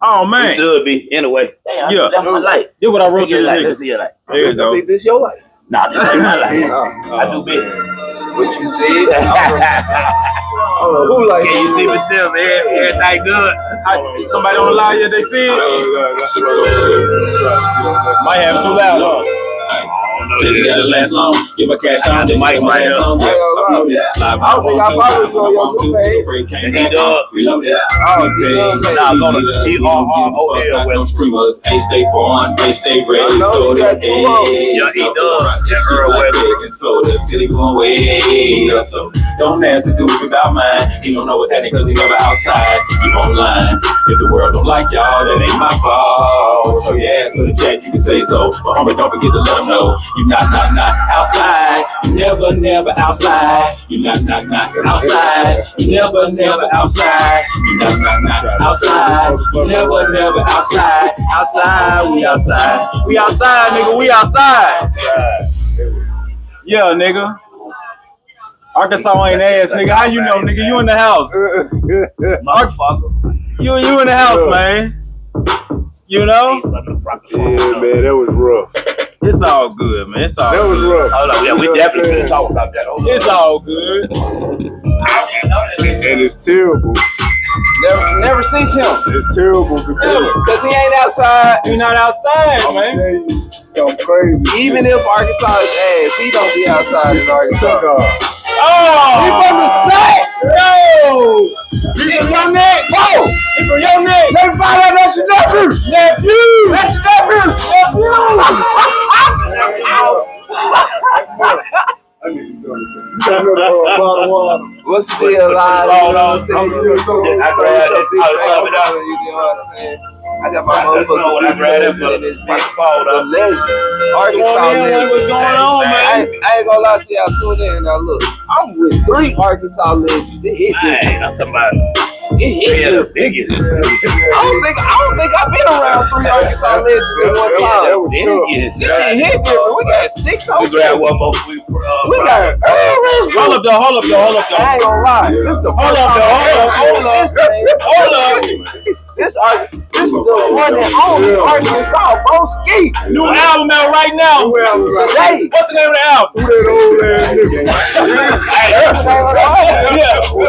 Oh man, it should be anyway. Damn, yeah, that's my life. This what I wrote to the life. nigga. Let's see your life. There you go. This your life. Nah, this ain't my life. I do business. What you said? Who like? Can you see me tell me everything good? Somebody on the line yet? They see it? Might have it too loud, huh? You gotta last long. Get my cash on. The mic right here. I don't think I probably saw your new page. And he dug. Reload it. Nah, go to ERROL Westbrook. Ain't stay born, ain't stay ready. Yeah, he does. Yeah, Errol Westbrook. So the city going way up. So don't ask a goofy about mine. He don't know what's happening because he never outside. You online. If the world don't like y'all, that ain't my fault. So your ass for the chat, you can say so. But homie, don't forget to let them know. You not outside. You never outside. You not outside. You never outside. You not outside. You never outside. Outside, we outside. We outside, nigga. We outside. Yeah, nigga. Arkansas ain't ass, nigga. How you know, nigga? You in the house. You in the house, man. You know? Yeah, man, that was rough. It's all good, man. It's all That was good. rough. Hold on, yeah, we definitely can talk about that. It's all good. And it's terrible. Never seen him. It's terrible Because he ain't outside. You not outside, man. I'm crazy. Even if Arkansas is ass, he don't be outside in Arkansas. Oh! He from the state! Yo! He from your neck! Whoa! He from your neck! Let me find out that's your nephew! Nephew! That's your nephew! What's the deal, Lyle? Hold on. I got my motherfucker. I grabbed that for this The legend. Arkansas legend. What's going on, man? I ain't gonna lie to y'all. Tune in now. Look, I'm with 3 Arkansas legends. It hit different. I'm talking about It hit the different. biggest. I don't think I've been around 3 Arkansas legends at one time. Biggest. This shit hit different. We got 6 on We grab one more. We got Errol. Hold up, though. I ain't gonna lie. This is the Hold first up, time. Hold up. This is the one and only Arkansas most ski New album out right now. today. What's the name of the album? Who that old ass nigga?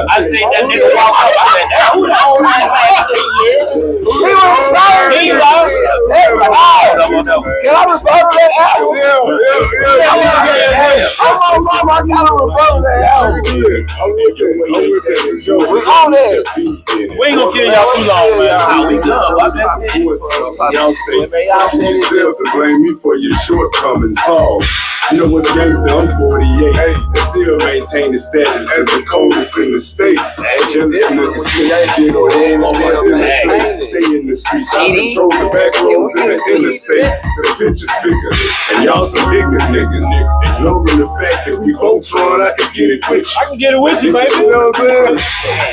I seen that nigga walk up. I said, "Damn, who the old man last 8 years?" He was retired. He lost. Can I refer to that album? I'm on mama. I gotta refer to that album. We on there. We ain't gonna kill y'all too long, man. We done. Y'all stay fucking yourself to blame me for your shortcomings. Oh, you know what's gangster? I'm 48 and still maintain the status as the coldest in the state. Jealous niggas can't get on my plate. Stay in the streets. I control the back roads in the interstate. The pitch is bigger, and y'all some ignorant niggas. Ignoring the fact that we both trying, I can get it with you. I can get it with you, baby. You know what I'm saying?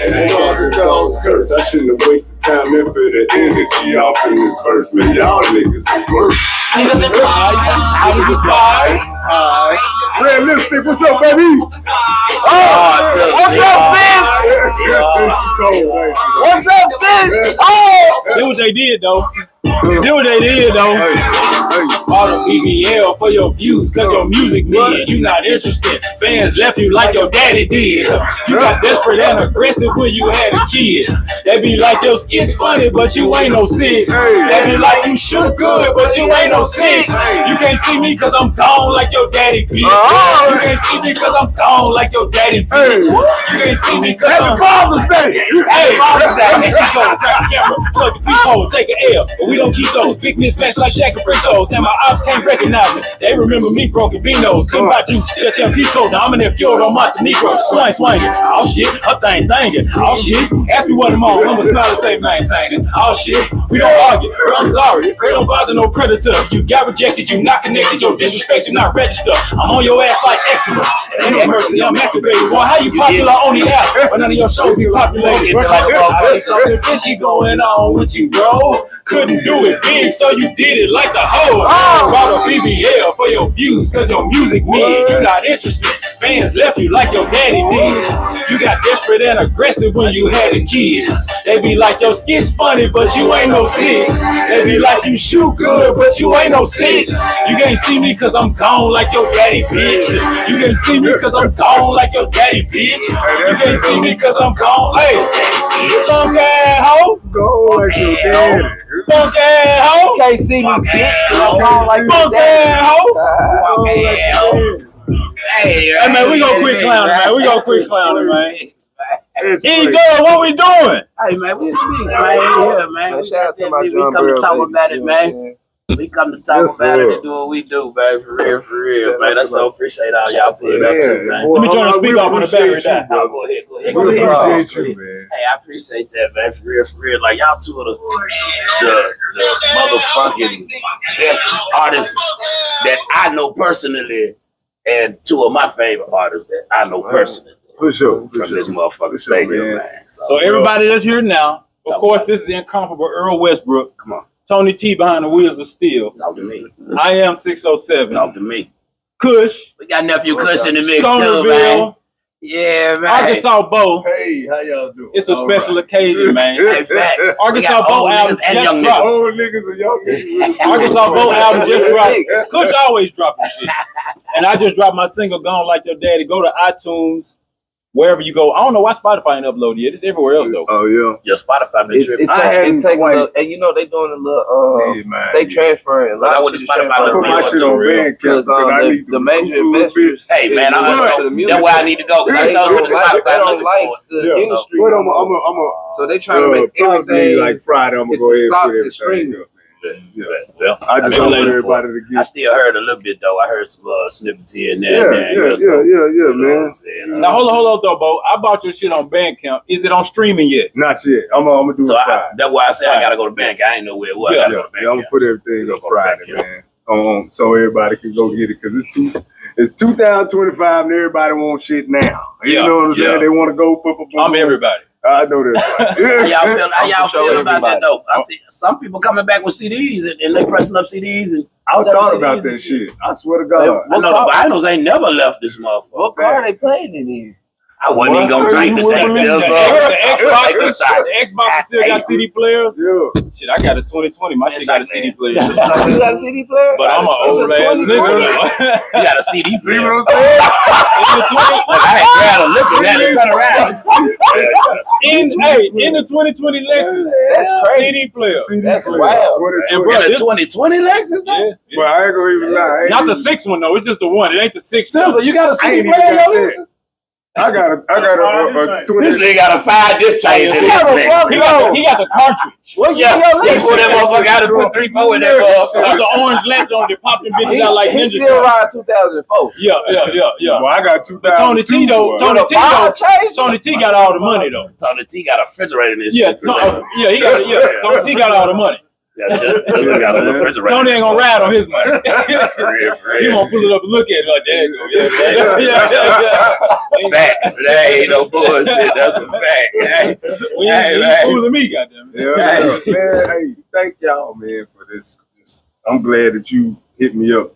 And ain't Arkansas's curse. I shouldn't have wasted time, effort, and energy off in this verse, man. Y'all niggas are worse. I was surprised. Realistic, what's up, baby? What's up, sis? What's up, sis? Oh! Do what they did, though. All the BBL for your views, cause your music need. You not interested. Fans left you like your daddy did. You got desperate and aggressive when you had a kid. They be like your skit's funny, but you ain't no 6. They be like you shoot good, but you ain't no 6. You can't see me cause I'm gone like your daddy bitch. You can't see me cause I'm gone like your daddy bitch. You can't see me cause I'm Father's Day. Hey, Father's Day. Next week, crack the camera, plug the peephole, take an L, but we don't keep those. Big mismatch like Shaq and Fritos. Now my ops can't recognize me. They remember me broken beanos. Couldn't buy juice, still tell Pico. Now I'm in there pure on Montenegro. Swinging. Oh shit, her thing thangin'. Oh shit, ask me what I'm on. I'ma smile and say maintaining. Oh shit, we don't argue. Girl, I'm sorry. They don't bother no predator. You got rejected, you not connected. Your disrespect, you not registered. I'm on your ass like eczema. Ain't no mercy, I'm activated. Boy, how you popular on the apps, but none of your shows be populated? I got something fishy going on with you, bro. Couldn't do it big, so you did it like the hoe. Bought a BBL for your views, cause your music mid. You not interested. Fans left you like your daddy did. You got desperate and aggressive when you had a kid. They be like, your skit's funny, but you ain't no no 6. They be like, you shoot good, but you ain't no 6. You can't see me cause I'm gone like your daddy, bitch. You can't see me cause I'm gone like your daddy, bitch. You can't see me cause I'm gone. Hey, punk ass hoe. Go like your daddy. Punk ass hoe. You can't see me, bitch. I'm gone like Punk ass hoe. Hey, man, we gonna quit clowning, man. We gonna quit clowning, man. It's E crazy. girl, what we doing? Hey, man, we speaks, man. We here, man. Shout out to my We John come to Burrow talk baby, about it, you know what I'm man. saying? We come to talk Yes, about it sir. and do what we do, man. For real, man. That's so appreciate all y'all putting up too, man. Let me turn the speaker off on the battery down. Oh, go ahead. We appreciate you, man. Hey, I appreciate that, man. For real. Like, y'all two of the motherfucking best artists that I know personally, and two of my favorite artists that I know personally. For sure. From this motherfucking stadium, man. So everybody that's here now, of course, this is the incomparable Earl Westbrook. Come on. Tony T behind the wheels of steel. Talk to me. I am 607. Talk to me. Kush. We got nephew Kush in the mix too, man. Stonerville. Yeah, man. Arkansas Bo. Hey, how y'all doing? It's a special occasion, man. Hey, fact. Arkansas Bo album and young just niggas. dropped. Old niggas and young niggas. Arkansas Bo album just dropped. Kush always dropping shit. And I just dropped my single, Gone Like Your Daddy. Go to iTunes, wherever you go. I don't know why Spotify ain't uploaded yet. It's everywhere else, though. Oh, yeah. Your Spotify been tripping. hadn't It take a quite- little, and you know they doing a little. Hey, man. They transferring. But I went to Spotify I put my Real shit on real. Bandcamp Because I need to the major recoup a little bit. investors. Hey, man, they that's to the music. where I need to go. Because I They saw don't the like, Spotify they don't looking like for it. the Yeah. industry. But no I'm more. a So they trying to make probably everything. like Friday, I'm going to into go ahead and stocks put and everything streaming. up. Yeah. Well, I just I've don't been want waiting for everybody to I get. still heard a little bit, though. I heard some snippets here and there. Yeah, man. Now, hold on, though, Bo. I bought your shit on Bandcamp. Is it on streaming yet? Not yet. I'm gonna do it So Friday. that's why I said I got to go to bank. I ain't know where it was. I Yeah, gotta go to I'm gonna Bandcamp. put everything up Go to Friday, Bandcamp. man. So everybody can go get it because it's 2025 and everybody wants shit now. You Yeah, know what I'm saying? yeah. They want to go. I'm everybody. I know that. How y'all show feel about that, everybody. though? I see some people coming back with CDs and they pressing up CDs. And I selling thought CDs about and that shit. I swear to God. I know the vinyls ain't never left this motherfucker. What car they playing it in? I wasn't even gonna drink You today. wouldn't Till believe The Xbox still got CD players. Yeah. Shit, I got a 2020. My shit got a CD player. You got a CD player? But I'm an It's a old ass 2020. nigga. You got a CD See player. what I'm saying? Look, I had grabbed a look at that and turn around. in the 2020 Lexus, That's crazy. CD player. CD That's player, wild. 2020. And bro, In a 2020 Lexus, Yeah, though? But I ain't gonna even lie. Not the 6 one though. It's just the one. It ain't the 6. So you got a I ain't CD even player, got yo? that. I got a 20. This nigga got a 5-disc change in his Lexus. He got the cartridge. Well, yeah, he pulled that motherfucker out and put 3-4 in that With motherfucker. the orange lamps on it, popping bitches out like He ninja still stars. ride 2004. Yeah. Well, I got 2002. But Tony T though, Tony T Fire though, change? Tony T got all the money though. Tony T got a refrigerator in his Yeah, shit. Tony T got all the money. Yeah, Tesla got a refrigerator. Tony ain't gonna ride on his money. For real. He gonna pull it up and look at it like there you go. Facts. That ain't no bullshit. That's a fact. Hey, We Hey, man. ain't fooling me, goddamn. Yeah, man. Hey, thank y'all, man, for this. I'm glad that you hit me up.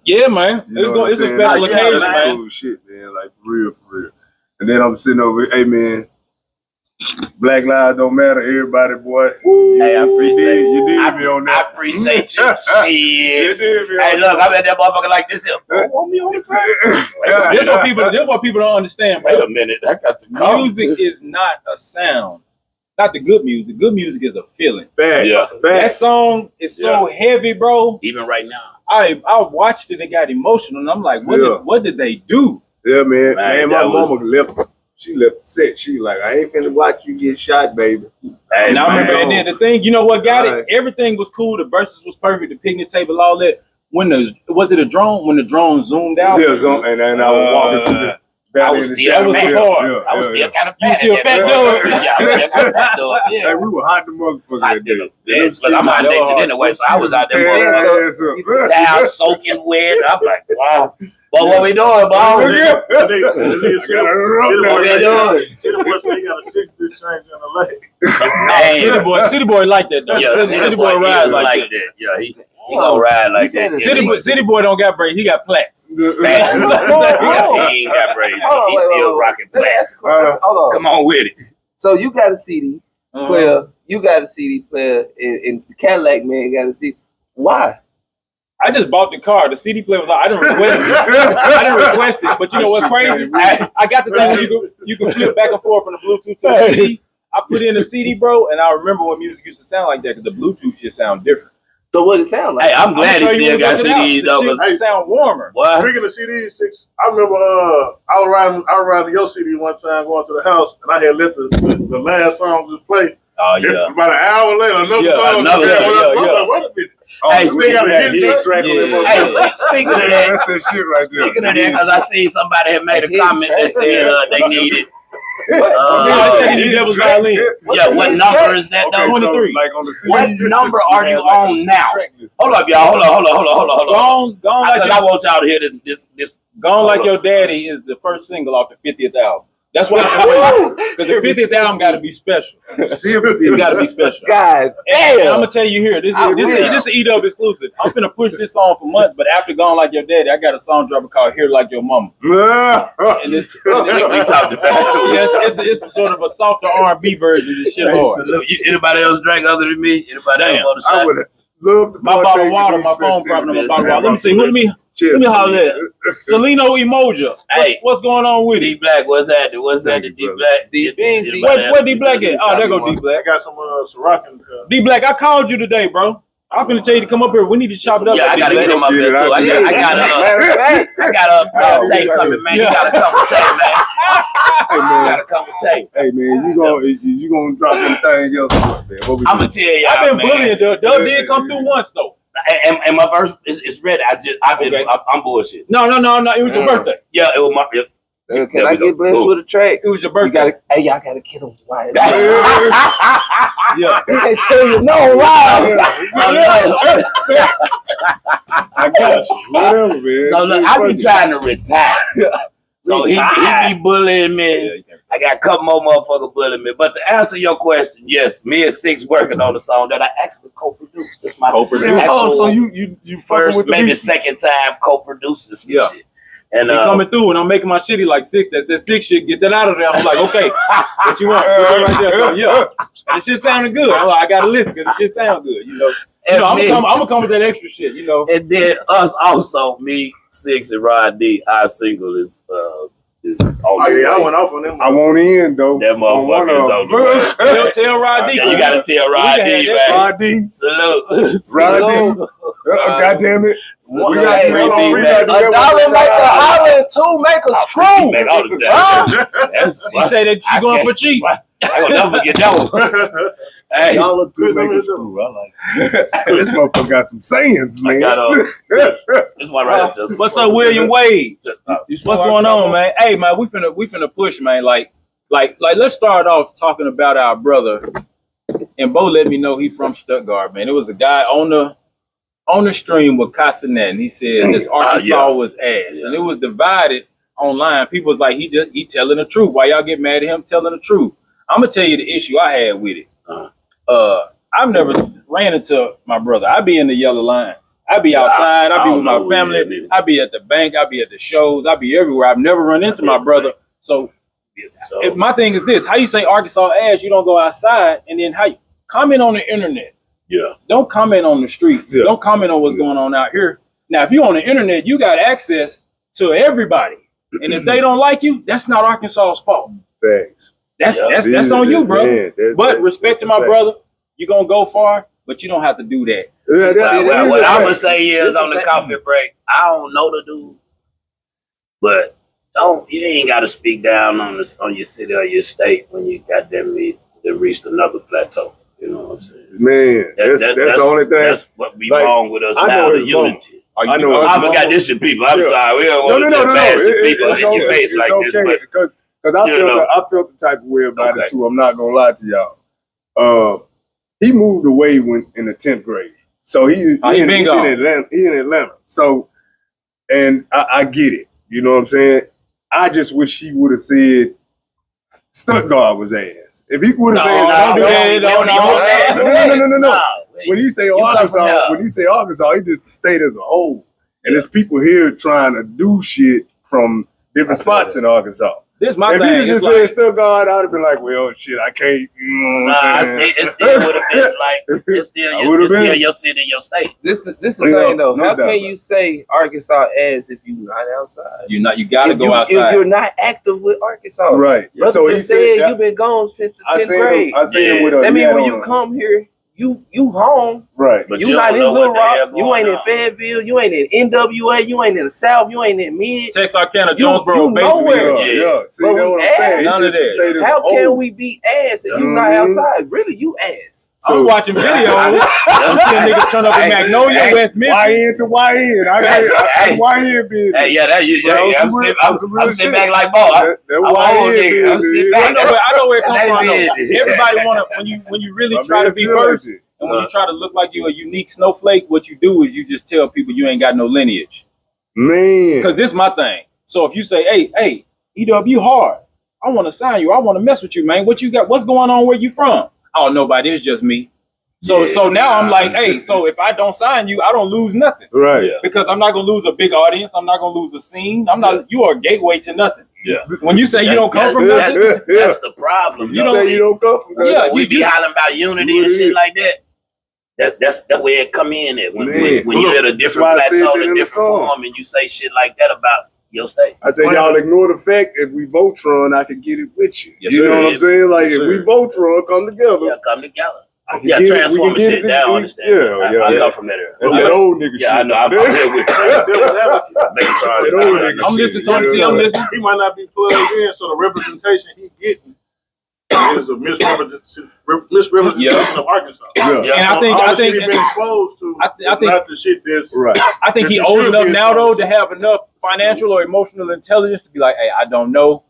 Yeah, man. You know what It's a I'm saying? special Nah, yeah, occasion, man. man. Cool shit, man. Like for real. And then I'm sitting over here, hey man, Black Lives Don't Matter, everybody, boy. Hey, I appreciate you did me on I that. appreciate you. You Shit. did me Hey, on look, I'm at that motherfucker like this here. Want me on the track? that. This what people don't understand, Wait bro. a minute. I got to come. Music is not a sound. Not the good music. Good music is a feeling. Facts. Yeah. That Facts. song is so heavy, bro. Even right now. I watched it and got emotional, and I'm like, what did they do? Yeah, man. Man, My that was- mama left. She left the set. She was like, I ain't finna watch you get shot, baby. Hey, And I remember, man. and then the thing, you know what got Right. it? Everything was cool. The verses was perfect. The picnic table, all that. Was it a drone? When the drone zoomed out? Yeah, so, and I was walking through the I was still that was fat. the part. I was still kind of You fat. still at fat, that dude? point. Yeah, I was still kind of fat, dude. Hey, Yeah. we were hot the motherfucker I that did day. it. Yeah, look, I'm hot naked anyway, so I was out there motherfucker. Towel soaking wet. I'm like, wow. Well, what we doing, bro? What we doing? He got a 6-disc change in the leg. Damn. City boy like that though. Yeah, City boy rides like that. Yeah, he gonna ride like that. City boy don't got braids. He got plaits. Facts. Yeah, he ain't got braids. He's still rocking plaits. Hold on. Come on with it. So you got a CD. player. You got a CD player, and Cadillac man got a CD. Why? I just bought the car. The CD player was like, I didn't request it. I didn't request it. But you know what's crazy? I got the thing where you can flip back and forth from the Bluetooth to the CD. I put in the CD, bro, and I remember when music used to sound like that because the Bluetooth shit sound different. So what it sound like? Hey, I'm glad he still got CDs though. It sound warmer. What? Speaking of CDs, I remember I was riding your CD one time going to the house, and I had let the last song just play. Oh yeah. About an hour later, another song. Another, Wait a minute. Hey, speaking of that, speaking of that, That's that shit right there. speaking of that, because I seen somebody had made a comment that said they needed. Yeah, what number is that? Okay, 23. So, like on the CD, What number are you on now? Hold up, y'all. Hold on. Gone like Because I want y'all to hear this. Gone Like Your Daddy is the first single off the 50th album. That's why because the 50th album got to be special. It got to be special. God And damn. I'm gonna tell you here, this is an E-Dub exclusive. I'm finna push this song for months, but after Gone Like Your Daddy, I got a song dropping called Here Like Your Mama. And it's We talked about it. it's sort of a softer R&B version of this shit hard. Anybody else drank other than me? Anybody else on the I side? would have loved to My bottle of water, my phone problem, my bottle of water. Let me see. Let me holler at Celino Emoja. Hey. What's going on with D it? Black, what's that? What's that? The D Black? Where D Black at? Oh, there go D I Black. got some Syracuse. D Black, I called you today, bro. I'm finna tell you to come up here. We need to chop it up. Yeah, I gotta get him up there too. I got a tape coming, man. You gotta come with tape, man. You gotta come with tape. Hey man, you gonna drop them thing else? I'm gonna tell y'all, I've been man. bullying. Doug did come through once though. And my verse is ready. I'm bullshit. No. It was your birthday. Yeah, it was my. Can I get blessed with a track? It was your You birthday. gotta, y'all gotta get him right. Yeah. He can't tell you no, right? I got you. Whatever, man. So look, I be trying to retire. So he be bullying me. I got a couple more motherfuckers bullying me. But to answer your question, yes, me and Six working on the song that I actually co-produced. That's my Co-produced. Oh, so you first, with the maybe beat? second time co-producing some Yeah. shit. And He coming through, and I'm making my shitty like Six. That says Six shit. Get that out of there. I'm like, okay, what you want? Put that right there. So, yeah, and the shit sounded good. I'm like, I gotta listen because the shit sound good. I'm gonna come with that extra shit. And then us also, me, Six, and Rod D. Our single is on Oh the yeah, I way. went off on them. I won't in though. That motherfucker is on the way. Tell Rod D. You gotta tell Rod D, man. Rod D. Salute. Rod D. God damn it. What- We got Hey, to Rod D, we man. got to A dollar make a holler and two make a screw. Make all the time. He said that she going for cheap. I gonna never forget that one. Hey, Dollar to make a screw. I like it. This motherfucker got some sayings, I man. got this one right there. What's up, William Wade? What's going on, man? Hey, man, we finna push, man. Like, let's start off talking about our brother. And Bo let me know he from Stuttgart, man. It was a guy on the stream with Casanet, and he said this Arkansas was ass, and it was divided online. People was like, he telling the truth. Why y'all get mad at him telling the truth? I'm gonna tell you the issue I had with it. I've never ran into my brother. I be in the yellow lines. I be outside. I be with my family. I be at the bank. I be at the shows. I be everywhere. I've never run into my brother. So my thing is this: how you say Arkansas ass? You don't go outside, and then how you comment on the internet? Yeah. Don't comment on the streets. Yeah. Don't comment on what's going on out here. Now, if you're on the internet, you got access to everybody, and if they don't like you, that's not Arkansas's fault. Facts. That's on you, bro. Man, But respecting my brother, you're gonna go far, but you don't have to do that. Well, what I'm gonna say is on the coffee break, I don't know the dude, but you ain't gotta speak down on your city or your state when you goddamn reached another plateau. You know what I'm saying? Man, that's the only thing. That's what be wrong with us I now, know the it's wrong. unity. I know. I forgot this shit, people. I'm sorry. We don't want to No. bash the people It's in your okay. face like It's this. okay But because I felt the type of way about Okay. it too. I'm not gonna lie to y'all. He moved away in the 10th grade, so he in Atlanta. So, and I get it. You know what I'm saying? I just wish he would have said Stuttgart was ass. If he would have said no. When he say Arkansas, he just the state as a whole. And there's people here trying to do shit from different spots in Arkansas. This my if thing. If you just said Stuttgart, I'd have been like, well, shit, I can't. You know what I'm saying? It still would have been like, it's still your city, your state. This is the thing though. How can you say Arkansas as if you're not outside? You got to go outside. If you're not active with Arkansas, right? Brother so he said you've been gone since the 10th grade. I seen him with a. That means when you come here, you home, right? But you not in Little Rock, you ain't in Fayetteville, you ain't in NWA, you ain't in the South, you ain't in Mid, Texarkana, Jonesboro, basically. Yeah. See, that's what I'm saying. None of that. How can we be ass if you not outside? Really, you ass. So, I'm watching videos. I'm seeing niggas turn up in Magnolia, West Memphis. YN to YN. I got YN business. Hey, yeah, I'm sitting back like, boy, I'm old nigga. I'm sitting back. I know where it comes from. Everybody want to, when you really try to be first, and when you try to look like you're a unique snowflake, what you do is you just tell people you ain't got no lineage. Man. Because this is my thing. So if you say, hey, EW hard, I want to sign you. I want to mess with you, man. What you got? What's going on? Where you from? Oh, nobody. It's just me. So now I'm like, hey, so if I don't sign you, I don't lose nothing. Right. Yeah. Because I'm not going to lose a big audience. I'm not going to lose a scene. You are a gateway to nothing. Yeah. When you say you don't come from nothing. That's the problem. You don't come from nothing. Yeah, we be hollering about unity and shit like that. That's where it come in at. When you're at a different plateau, a different form, and you say shit like that about your state. I say y'all ignore the fact if we Voltron, I can get it with you. Yes, you know what I'm saying? Like if we Voltron come together. Yeah, come together. Transform shit. That I understand. I come from that area. That's that old nigga shit. Yeah, I know. I'm here with you. I'm listening. I'm listening. He might not be plugged in, so the representation he getting is a misrepresentation of Arkansas. Yeah. And I think he's been exposed to. I think not the shit that's right. I think he's old enough now though to have enough financial or emotional intelligence to be like, hey, I don't know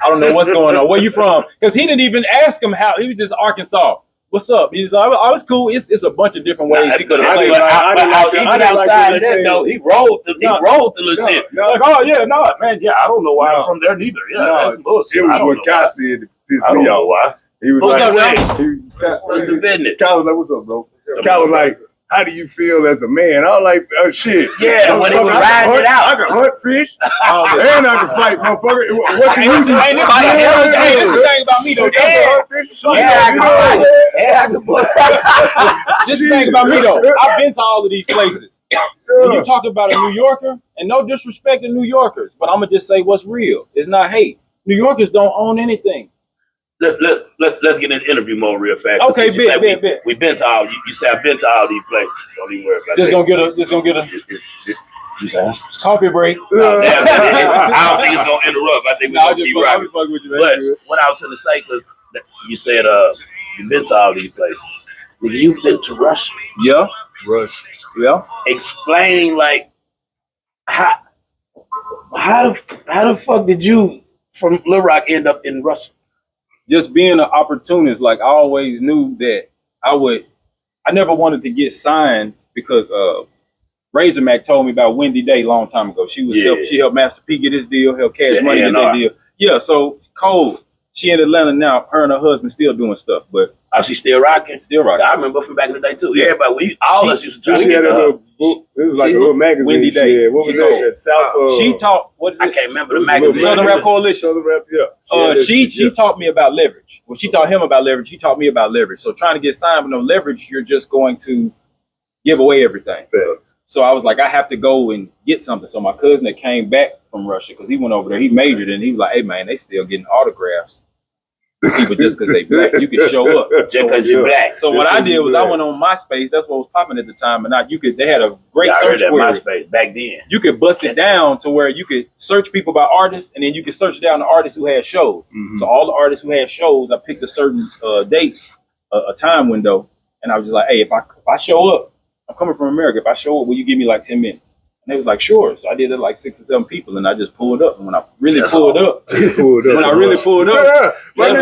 what's going on. Where you from? Because he didn't even ask him how. He was just Arkansas. What's up? He's like, oh, it's cool. It's a bunch of different ways he could have played. Even outside of that, though, he rolled the little shit. Like, oh yeah, no, man, yeah, I don't know why I'm from there neither. Yeah, that's bullshit. It was what Kai said that pissed me off. I don't know why. He was What's like, up, what's the business? Kai was like, what's up, bro? Kai was like, how do you feel as a man? I was like, oh shit. Yeah, when he was riding it out. I can hunt fish, and I can fight, motherfucker. What can you do? Ain't this the thing about me, though. This is the thing about me, though. I've been to all of these places. When you talk about a New Yorker, and no disrespect to New Yorkers, but I'm going to just say what's real. It's not hate. New Yorkers don't own anything. Let's get into interview mode real fast. Okay, bit. We've been to all. You said I've been to all these places. Don't even worry about that. Just gonna get a You say? Coffee break. No, I don't think it's gonna interrupt. I think we're gonna keep rocking. But what I was gonna say, because you said you've been to all these places. You've been to Russia. Yeah. Russia. Yeah. Explain like how the fuck did you from Little Rock end up in Russia? Just being an opportunist, like I always knew that I never wanted to get signed because Razor Mac told me about Wendy Day a long time ago. She helped Master P get his deal, helped Cash Money get that deal. Yeah, so Cole, she in Atlanta now, her and her husband still doing stuff, but she's still rocking? Still rocking. I remember from back in the day too. Yeah. Everybody, all us used to try to get her book. It was like a little magazine. Wendy Day. What was that? South. She taught. What is it? I can't remember the magazine. Southern Rap Coalition. Southern Rap. Yeah. She taught me about leverage. Well, she taught him about leverage. He taught me about leverage. So trying to get signed with no leverage, you're just going to give away everything. Thanks. So I was like, I have to go and get something. So my cousin that came back from Russia, because he went over there, he majored, and he was like, hey man, they still getting autographs. People just because they black, you could show up just because you're black. So what I did was I went on MySpace. That's what was popping at the time, and they had a great search query. MySpace back then. You could bust it down to where you could search people by artists, and then you could search down the artists who had shows. Mm-hmm. So all the artists who had shows, I picked a certain date, a time window, and I was just like, hey, if I show up, I'm coming from America. If I show up, will you give me like 10 minutes? And they was like, sure. So I did it like 6 or 7 people, and I just pulled up. And when I really pulled up, Russia though. Like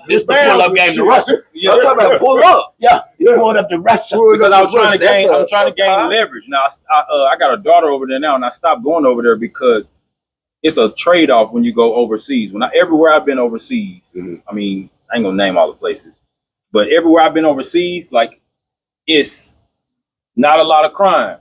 this the pull up game to Russia. Yeah, I'm talking about pull up. Yeah, you pulled up to Russia because I'm trying to gain leverage. Now I got a daughter over there now, and I stopped going over there because it's a trade off when you go overseas. Everywhere I've been overseas, I mean, I ain't gonna name all the places. But everywhere I've been overseas, like, it's not a lot of crime.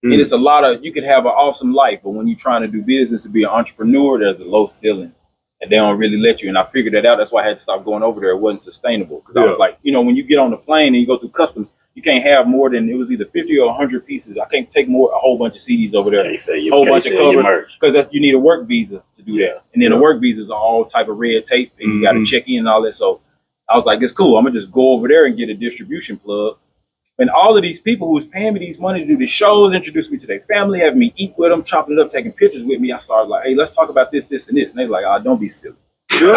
And it's a lot of, you could have an awesome life, but when you're trying to do business and be an entrepreneur, there's a low ceiling and they don't really let you. And I figured that out. That's why I had to stop going over there. It wasn't sustainable. Because I was like, you know, when you get on the plane and you go through customs, you can't have more than, it was either 50 or 100 pieces. I can't take more, a whole bunch of CDs over there. A whole bunch of covers. Because you need a work visa to do that. And then the work visas are all type of red tape and you got to check in and all that. So I was like, it's cool. I'm going to just go over there and get a distribution plug. And all of these people who was paying me these money to do the shows, introduced me to their family, having me eat with them, chopping it up, taking pictures with me. I started like, hey, let's talk about this, this, and this. And they were like, oh, don't be silly. just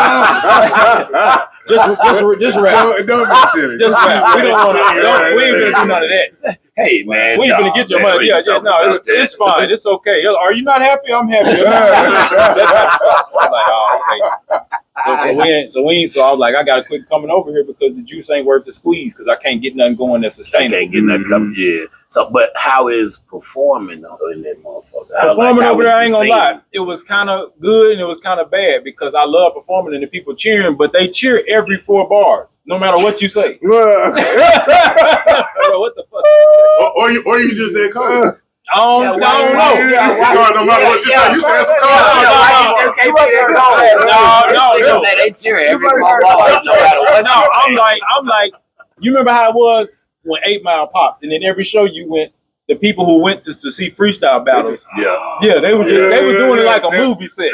rap. Don't be silly. Just rap. We don't want to. We ain't gonna do none of that. Hey man, we ain't gonna get your money. Yeah, no, it's fine. It's okay. Are you not happy? I'm happy. I'm like, oh, okay. So I was like, I gotta quit coming over here because the juice ain't worth the squeeze because I can't get nothing going that's sustainable. I can't get nothing coming. Yeah. So, but how is performing in that motherfucker? Performing over there, I ain't gonna lie. It was kind of good and it was kind of bad because I love performing and the people cheering, but they cheer every 4 bars, no matter what you say. What the fuck? Or you just that cold. I don't know. No matter what you say, you say some No. They cheer every 4 bars. I'm like, you remember how it was when 8 Mile popped, and then every show you went, the people who went to see freestyle battles, they were doing it like a movie set.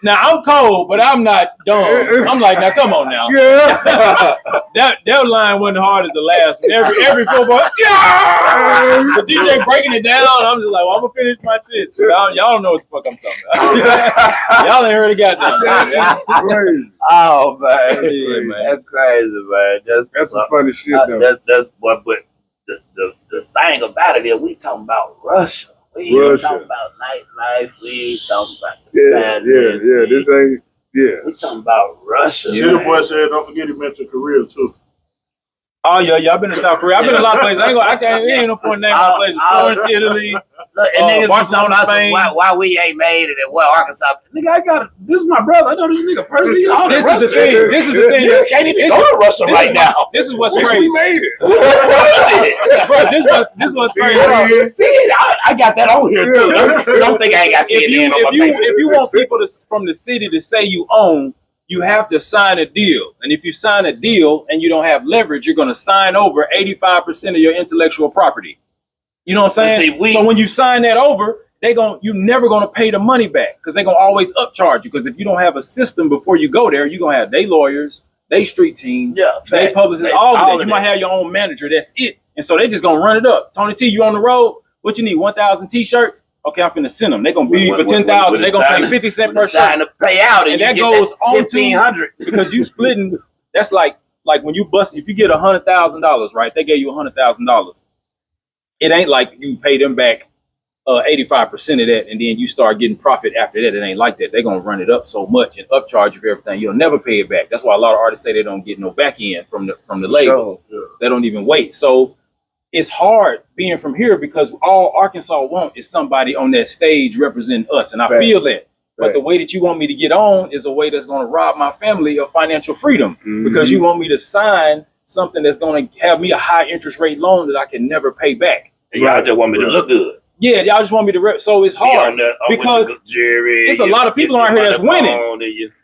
Now I'm cold, but I'm not dumb. I'm like, now come on now. That line wasn't hard as the last one. Every 4 bars, the DJ breaking it down. I'm just like, well, I'm gonna finish my shit. Y'all don't know what the fuck I'm talking about. Y'all ain't heard it goddamn. That's crazy. Oh man, that's crazy, man. That's some funny shit though. That's what. But the thing about it is, we talking about Russia. We ain't talking about nightlife. We ain't talking about This ain't We talking about Russia. The boy said, don't forget he mentioned Korea too. Oh yeah, I've been to South Korea. I've been to a lot of places. It ain't no point naming my places. Florence, Italy. Look, and niggas Barcelona, Spain. Why we ain't made it in Arkansas? Nigga, this is my brother. I know this nigga personally. This is the thing. You can't even go to Russia right now. This is what's crazy. We made it. Bro, this was crazy. See it? I got that on here too. Don't think I ain't got CNN on my paper. If you want people from the city to say you own, you have to sign a deal. And if you sign a deal and you don't have leverage, you're going to sign over 85% of your intellectual property. You know what I'm saying? So when you sign that over, you're never going to pay the money back because they're going to always upcharge you. Because if you don't have a system before you go there, you're going to have they lawyers, they street team, they publicists, all of that. You might have your own manager. That's it. And so they just going to run it up. Tony T, you on the road? What you need? 1,000 T-shirts? Okay, I'm finna send them. They're gonna be for 10,000. They're gonna pay 50 cents per shirt. To pay out, and that goes on 1,500 because you splitting. That's like when you bust. If you get $100,000, right? They gave you $100,000. It ain't like you pay them back 85% of that, and then you start getting profit after that. It ain't like that. They're gonna run it up so much and upcharge you for everything. You'll never pay it back. That's why a lot of artists say they don't get no back end from the labels. They don't even wait. So it's hard being from here because all Arkansas want is somebody on that stage representing us. And I feel that. But the way that you want me to get on is a way that's going to rob my family of financial freedom because you want me to sign something that's going to have me a high interest rate loan that I can never pay back. And y'all just want me to look good. Yeah, y'all just want me to so it's hard because there's a lot of people around here that's winning.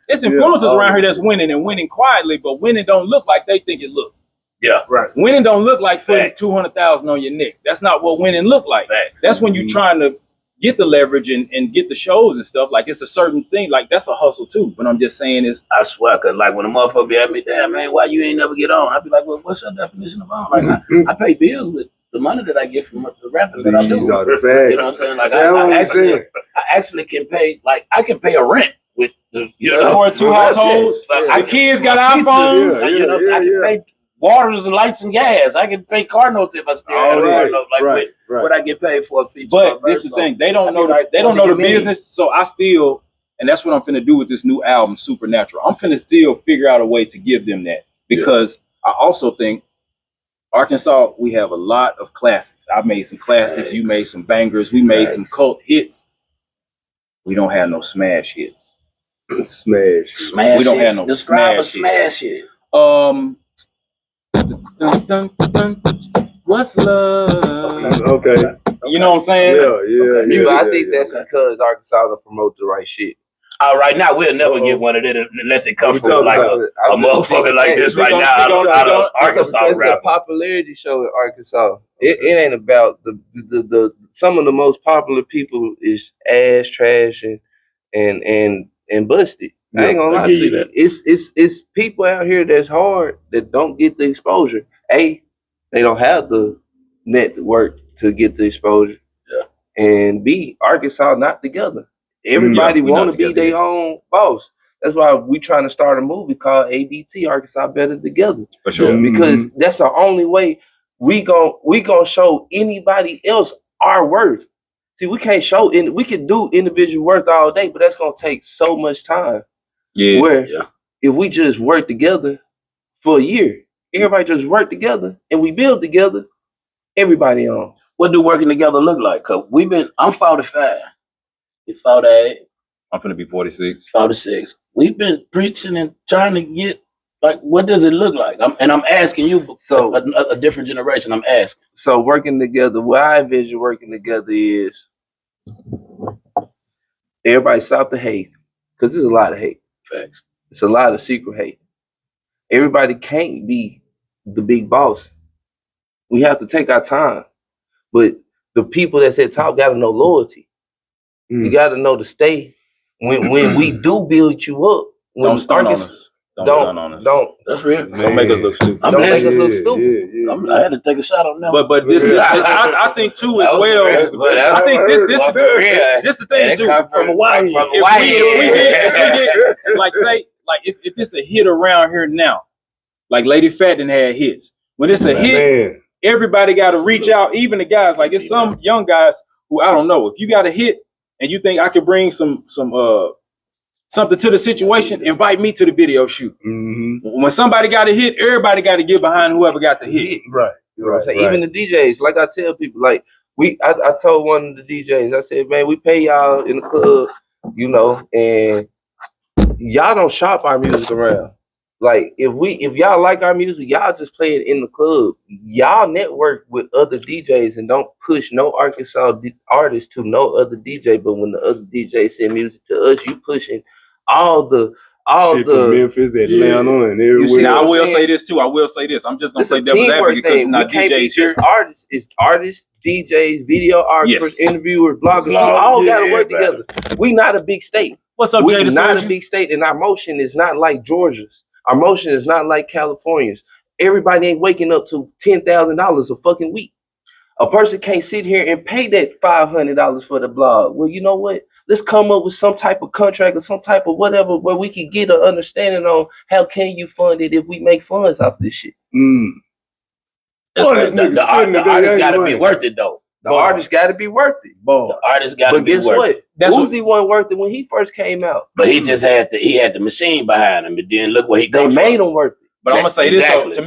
It's influencers around here that's winning and winning quietly, but winning don't look like they think it look. Yeah, right. Winning don't look like putting $200,000 on your neck. That's not what winning look like. That's when you're trying to get the leverage and get the shows and stuff. Like it's a certain thing. Like that's a hustle too. But I'm just saying is I swear, cause like when a motherfucker be at me, damn man, why you ain't never get on? I'd be like, well, what's your definition of on? Like I pay bills with the money that I get from the rapping that I do. These are the facts. You know what I'm saying? Like I actually can pay. Like I can pay a rent with the or 2 households. The kids got iPhones. I can pay waters and lights and gas. I can pay car notes if I still have car notes. Like what I get paid for a feature. But this is the thing. They don't know the business. So I still, and that's what I'm finna do with this new album, Supernatural. I'm finna still figure out a way to give them that. Because I also think Arkansas, we have a lot of classics. I made some classics. You made some bangers. We made some cult hits. We don't have no smash hits. Smash. We don't have no Describe a smash hit. What's love? Okay. You know what I'm saying? Yeah. But I think that's because Arkansas don't promote the right shit. Right now, we'll never get one of them unless it comes from like a motherfucker like this right now out of Arkansas It's a popularity show in Arkansas. It ain't about the some of the most popular people is ass, trash, and busted. I ain't gonna lie to you. It's people out here that's hard that don't get the exposure. A, they don't have the network to get the exposure. Yeah. And B, Arkansas not together. Everybody want to be their own boss. That's why we trying to start a movie called ABT, Arkansas Better Together. For sure. Because that's the only way we gon' show anybody else our worth. See, we can't show we can do individual worth all day, but that's gonna take so much time. Yeah. If we just work together for a year, everybody just work together and we build together, everybody on. What do working together look like? Cause I'm 45. You're 48. I'm finna be 46. 46. We've been preaching and trying to get, like, what does it look like? I'm asking you, so a different generation, I'm asking. So working together, what I envision working together is everybody stop the hate, because there's a lot of hate. Facts. It's a lot of secret hate. Everybody can't be the big boss. We have to take our time. But the people that's at top got to know loyalty. You got to know to stay. When we do build you up, don't start on us. Don't. That's real. Don't make us look stupid. Don't make us look stupid. I had to take a shot on that. But this, I think too as well. I think this the thing too. From Hawaii. If we like say if it's a hit around here now, like Lady Fat done had hits. When it's a hit, everybody got to reach out. Even the guys, like it's some young guys who I don't know. If you got a hit and you think I could bring something to the situation, invite me to the video shoot. When somebody got a hit, everybody got to get behind whoever got the hit. Right. You know what I'm saying? Even the DJs, like I tell people, like I told one of the DJs, I said, man, we pay y'all in the club, you know, and y'all don't shop our music around. Like if y'all like our music, y'all just play it in the club. Y'all network with other DJs and don't push no Arkansas artists to no other DJ. But when the other DJs send music to us, you pushing all the from Memphis, Atlanta, and everywhere. Now I will say this too. I'm just gonna play devil's advocate because not DJs here. Artists, it's artists, DJs, videographers, interviewers, bloggers. We all gotta work together. We not a big state. What's up, Jada? We're not a big state, and our motion is not like Georgia's. Our motion is not like California's. Everybody ain't waking up to $10,000 a fucking week. A person can't sit here and pay that $500 for the blog. Well, you know what? Let's come up with some type of contract or some type of whatever where we can get an understanding on how can you fund it if we make funds off this shit. The artist got to be worth it, though. The artist got to be worth it. The artist got to be worth it. But guess what? Uzi wasn't worth it when he first came out. But he just had the machine behind him, and then look where he comes from. They made him worth it. But I'm gonna say this though, to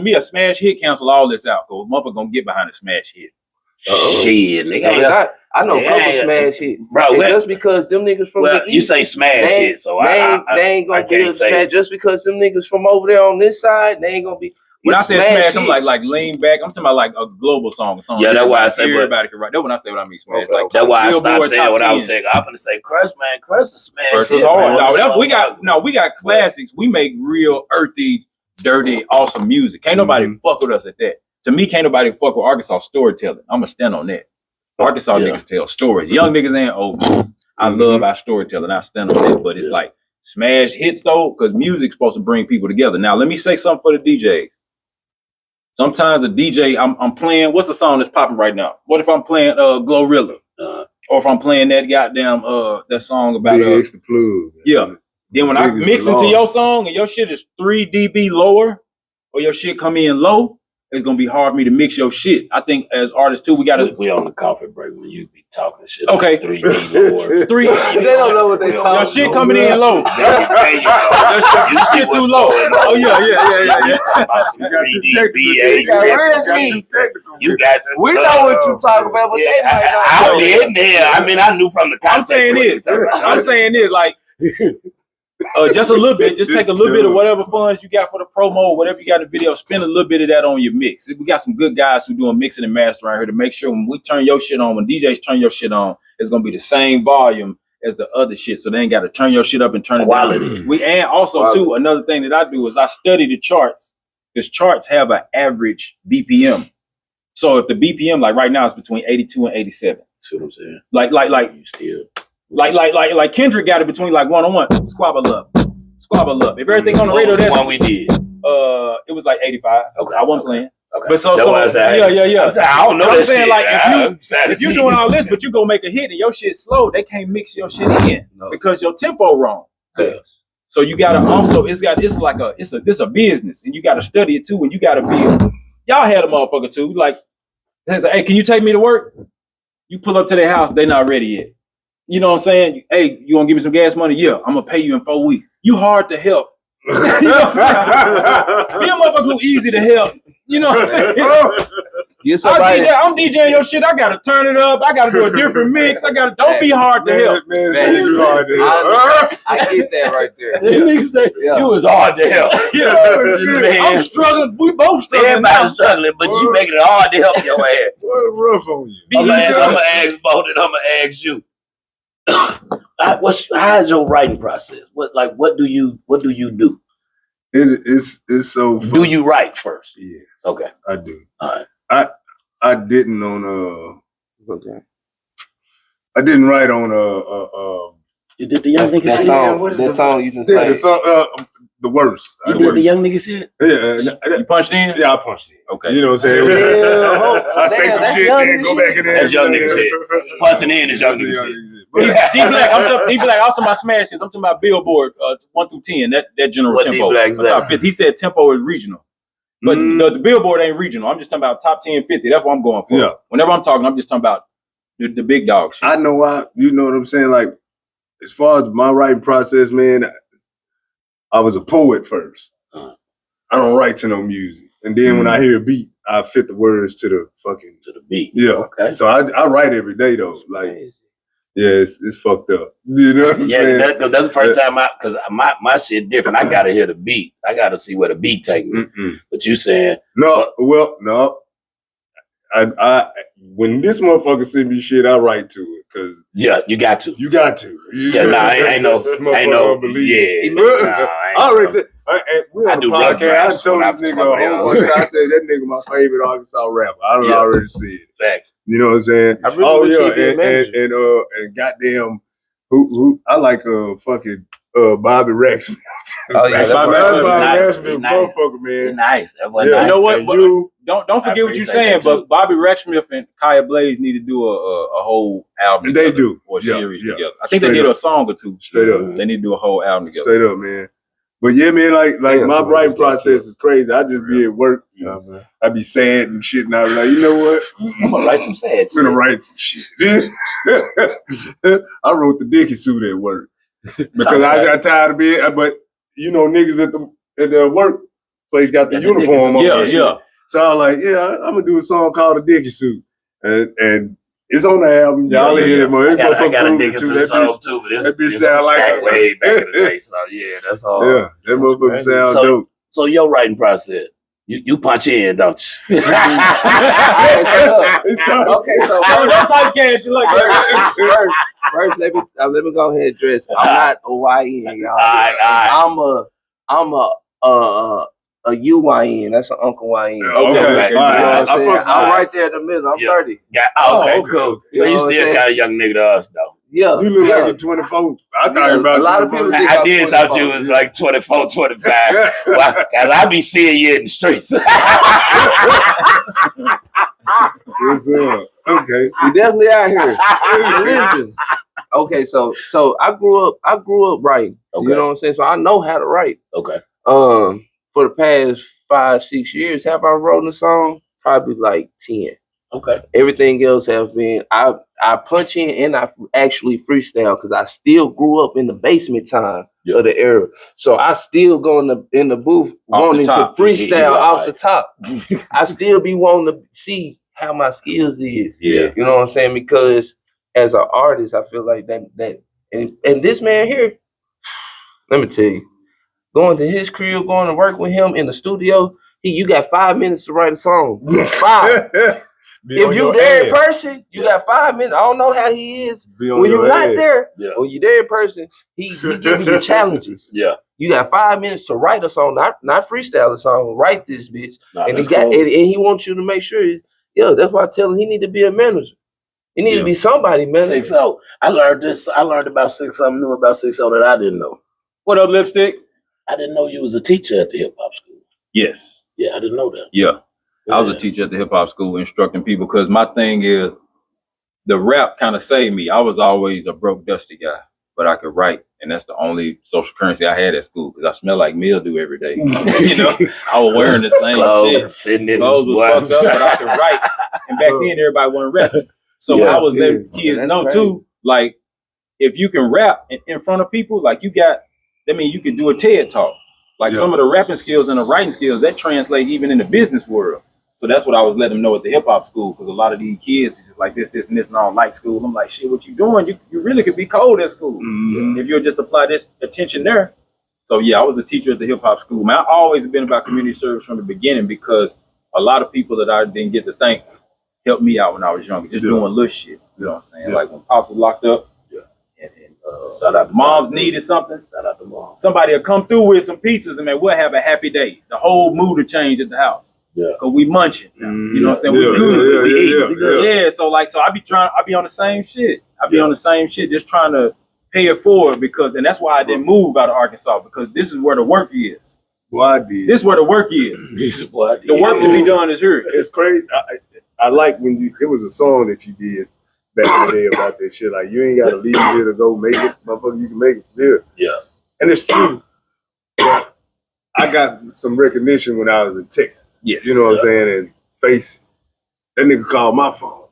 me, a smash hit cancel all this out. Cause motherfucker gonna get behind a smash hit. Shit, nigga. I know a couple smash hits, bro. Just because them niggas from the east, you say smash hit, so they ain't gonna be a smash. Just because them niggas from over there on this side, they ain't gonna be. When I say smash, I'm like lean back. I'm talking about like a global song. Yeah, that's why I say everybody can write. That's when I say what I mean smash. Okay. Like that's why I stopped saying what I was saying. I'm gonna say Crush, man. Crush is smash. Crush is hard. We got classics. We make real earthy, dirty, awesome music. Can't nobody fuck with us at that. To me, can't nobody fuck with Arkansas storytelling. I'm gonna stand on that. Arkansas niggas tell stories. Young niggas and old niggas. I love our storytelling. I stand on that. But it's like smash hits though, because music's supposed to bring people together. Now let me say something for the DJs. Sometimes a DJ, I'm playing. What's the song that's popping right now? What if I'm playing Glorilla, or if I'm playing that goddamn that song about the plug? Yeah. Then when I mix into your song and your shit is 3 dB lower, or your shit come in low, it's gonna be hard for me to mix your shit. I think as artists too, we gotta. We on the coffee break when you be talking shit. Okay. Like 3 dB lower. They don't know what they talking. Your shit coming in low. Your shit too low. Oh yeah. About some 3 dB. You guys, we know what you talking about, but they might not. I did. I mean, I knew from the context. I'm saying this. Like Just a little bit. Just take a little bit of whatever funds you got for the promo, whatever you got in the video. Spend a little bit of that on your mix. We got some good guys who doing mixing and mastering right here to make sure when we turn your shit on, when DJs turn your shit on, it's gonna be the same volume as the other shit. So they ain't got to turn your shit up and turn it down. And also too, another thing that I do is I study the charts. Because charts have an average BPM. So if the BPM, like right now, is between 82 and 87. See what I'm saying? Like you still like Kendrick got it between like 101. Squabble up. If everything on the radio, that's one we did. It was like 85. Okay, I wasn't playing. Okay. But so yeah. I don't know. I'm saying like if you doing all this, but you go make a hit and your shit slow, they can't mix your shit in because your tempo wrong. Yes. So you gotta also it's a business and you gotta study it too and you gotta be y'all had a motherfucker too like hey, can you take me to work? You pull up to their house, they not ready yet. You know what I'm saying? Hey, you gonna give me some gas money? Yeah, I'm gonna pay you in 4 weeks. You hard to help. You know what I'm saying? Be a motherfucker who easy to help. You know what I'm saying? I'm DJing your shit. I gotta turn it up. I gotta do a different mix. Don't be hard to help. I get that right there. Nigga say you was hard to help. Yeah, I'm struggling. We both struggling. Everybody's struggling, but you making it hard to help your ass. What rough on you? I'm gonna ask both, and I'm gonna ask you. How's your writing process? What do you do? It's so fun. Do you write first? Yes. Okay. I do. All right. I didn't on I didn't write on you did the young niggas that song. That song you just played. The song the worst. You did the young niggas shit? Yeah. You punched in? Yeah, I punched in. Okay. You know what I'm saying? I say some shit and go back in there. That's young niggas shit. Punching in is young niggas shit. D-Black, I'm talking about smashes. I'm talking about Billboard 1 through 10. That general what tempo. Top 50. He said tempo is regional. But the Billboard ain't regional. I'm just talking about top 10, 50. That's what I'm going for. Yeah. Whenever I'm talking, I'm just talking about the big dog shit. I know why. You know what I'm saying? Like, as far as my writing process, man, I was a poet first. I don't write to no music. And then when I hear a beat, I fit the words to the beat. Yeah. Okay. So I write every day though. Like, yeah, it's fucked up. You know what I'm saying? That's the first time because my shit different. I gotta hear the beat. I gotta see where the beat take me. But you saying no? I when this motherfucker send me shit, I write to it because you got to. I ain't no. I already. We on the podcast. I told this nigga a whole bunch. I said that nigga my favorite Arkansas rapper. I already said it. Facts. You know what I'm saying? And goddamn, who I like fucking Bobby Rexman. Bobby Rexman, motherfucker, man. Nice. You know what? Don't forget what you're saying, but Bobby Rexman and Kaya Blaze need to do a whole album. They do or a series together. I think they did a song or two. Straight up, they need to do a whole album together. Straight up, man. But yeah, man, like my writing process is crazy. I just be at work. I be sad and shit, and I be like, you know what? I'm gonna write some sad shit. I'm gonna write some shit. I wrote the Dickie suit at work because I got tired of being. But you know, niggas at the workplace got the uniform on. Yeah. So I was like, I'm gonna do a song called the Dickie suit, and it's on the album. Y'all hear it, man. I got a Dickie suit song too, but that bitch sound like way back in the day. So yeah, that's all. Yeah, that motherfucker sound dope. So your writing process. You punch in, don't you? Okay, so don't type cash. You like first, let me go ahead and address. I'm not a YN, y'all. I'm a UYN. That's an Uncle YN. Okay. I'm right there in the middle. I'm 30. Yeah. Okay, cool. So you still kind of young nigga to us, though. Yeah. You look like you're 24. I thought about a lot of people. I did thought you was like 24, 25. Cause I be seeing you in the streets. Okay. We definitely out here. Okay, so I grew up writing. Okay. You know what I'm saying? So I know how to write. Okay. For the past 5-6 years, have I wrote a song? Probably like 10. Okay. Everything else has been I punch in and I actually freestyle because I still grew up in the basement time of the era. So I still go in the booth wanting to freestyle off the top. I still be wanting to see how my skills is. Yeah. You know what I'm saying? Because as an artist, I feel like that and this man here, Let me tell you. Going to his crib, going to work with him in the studio, you got 5 minutes to write a song. 5. If you there in person, you got 5 minutes. I don't know how he is. When you're not there, when you're there in person, he giving you challenges. Yeah. You got 5 minutes to write a song, not freestyle a song. Write this bitch, and he wants you to make sure. That's why I tell him he need to be a manager. He need to be somebody, man. 6-0. I learned this. I learned about 6-0. Knew about 6-0 that I didn't know. What up, Lipstick? I didn't know you was a teacher at the hip hop school. Yes. Yeah, I didn't know that. Yeah. I was a teacher at the hip hop school instructing people because my thing is the rap kind of saved me. I was always a broke, dusty guy, but I could write. And that's the only social currency I had at school because I smell like mildew every day. I was wearing the same shit. Clothes was fucked up, but I could write. And back then, everybody wasn't rapping. So I was letting kids know too, like, if you can rap in front of people, like you can do a TED talk. Like some of the rapping skills and the writing skills, that translate even in the business world. So that's what I was letting them know at the hip hop school, because a lot of these kids are just like this, and this, and all like school. I'm like, shit, what you doing? You really could be cold at school if you'll just apply this attention there. So I was a teacher at the hip hop school. Man, I always been about community service from the beginning because a lot of people that I didn't get to thank helped me out when I was younger, just doing little shit. You know what I'm saying? Like when Pops was locked up, shout out to moms needed something. Shout out to mom. Somebody will come through with some pizzas and man, we'll have a happy day. The whole mood will change at the house. Yeah, cause we munching. You know what I'm saying? We good. So I be on the same shit. On the same shit, just trying to pay it forward and that's why I didn't move out of Arkansas, because this is where the work is. Well, I did. This is where the work is. The work to be done is here. It's crazy. I like when it was a song that you did back in the day about that shit. Like, you ain't got to leave here to go make it. Motherfucker, you can make it from here. Yeah. And it's true. But I got some recognition when I was in Texas. Yes. You know what I'm saying? And Face, that nigga called my phone.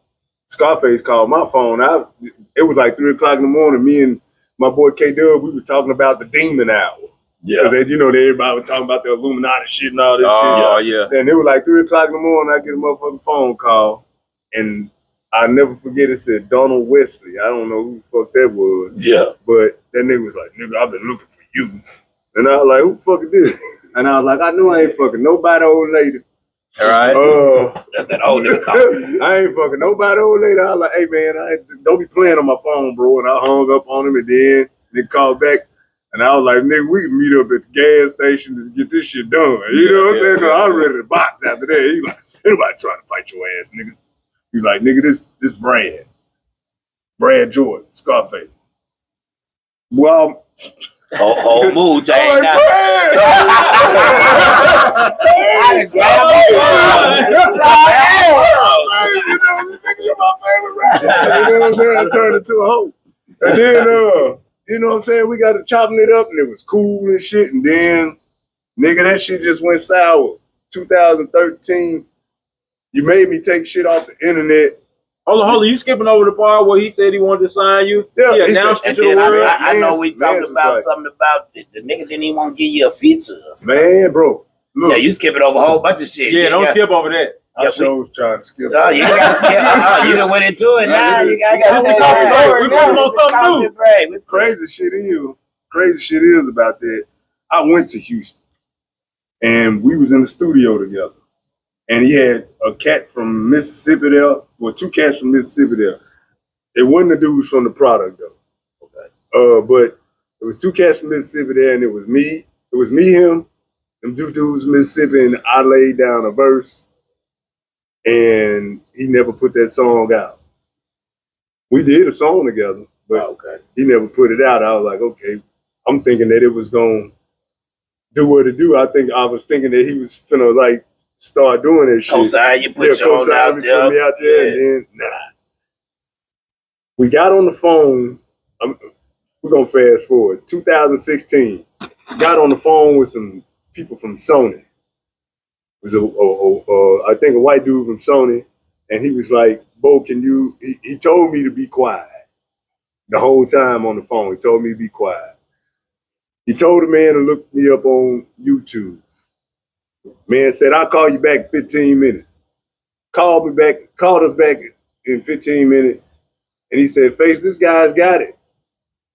Scarface called my phone. It was like 3 o'clock in the morning. Me and my boy K-Dub, we was talking about the Demon Hour. Yeah. Because, everybody was talking about the Illuminati shit and all this shit. Oh, yeah. And it was like 3 o'clock in the morning. I get a motherfucking phone call. And I'll never forget, it said Donald Wesley. I don't know who the fuck that was. Yeah. But that nigga was like, nigga, I've been looking for you. And I was like, who the fuck is this? And I was like, I knew I ain't fucking nobody old lady. All right. That's that old nigga talking. I ain't fucking nobody old lady. I was like, hey man, don't be playing on my phone, bro. And I hung up on him and then they called back. And I was like, nigga, we can meet up at the gas station to get this shit done. You know what I'm saying? I was ready to box after that. He like, ain't nobody trying to fight your ass, nigga. He's like, nigga, this Brad Jordan, Scarface. Well, whole mood change now. You're my favorite rapper. You know what I'm saying? I turned into a hoe. And then, you know what I'm saying? We got to chopping it up and it was cool and shit. And then, nigga, that shit just went sour. 2013. You made me take shit off the internet. Hold on. You skipping over the part where he said he wanted to sign you? Yeah, he announced it to the world. I know we talked about something about the nigga didn't even want to give you a feature. Man, bro. Look. Yeah, you skipping over a whole bunch of shit. Yeah, don't skip over that. I was trying to skip. No, you got to skip. You done went into it now. You got to we're going on something new. Crazy shit is about that. I went to Houston and we was in the studio together. And he had a cat from Mississippi there. Well, 2 cats from Mississippi there. It wasn't the dudes from the product though. Okay. But it was 2 cats from Mississippi there, and it was me, him, them 2 dudes from Mississippi, and I laid down a verse, and he never put that song out. We did a song together, but he never put it out. I was like, okay. I'm thinking that it was gonna do what it do. I was thinking that he was finna like start doing that shit. Cosign, you put your own out there. Put me out there, and then nah. We got on the phone. We're gonna fast forward. 2016. Got on the phone with some people from Sony. It was I think a white dude from Sony, and he was like, "Bo, can you?" He told me to be quiet the whole time on the phone. He told me to be quiet. He told the man to look me up on YouTube. Man said, I'll call you back in 15 minutes. Called us back in 15 minutes. And he said, Face, this guy's got it.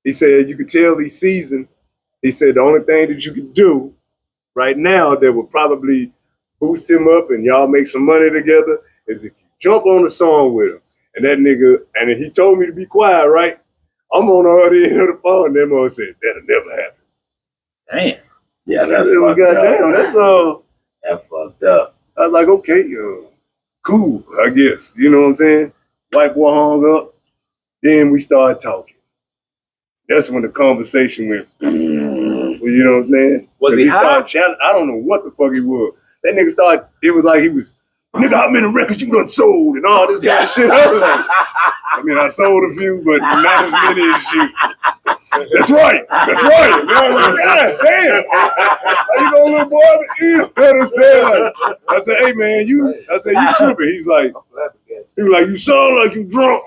He said, you could tell he's seasoned He said the only thing that you could do right now that would probably boost him up and y'all make some money together is if you jump on the song with him. And that nigga, and he told me to be quiet, right? I'm on the other end of the phone, and that mother said, that'll never happen. Damn. Yeah, that's fucked up. Damn, that's That fucked up. I was like, okay, cool, I guess. You know what I'm saying? White boy hung up. Then we started talking. That's when the conversation went, you know what I'm saying? Was he high? I don't know what the fuck he was. That nigga started, it was like he was, nigga, how many records you done sold and all this kind of shit. I was like, I mean, I sold a few, but not as many as you. That's right. And I was like, God damn. How you going, little boy? You know what I'm saying? Like, I said, hey, man, you tripping. He was like, you sound like you drunk.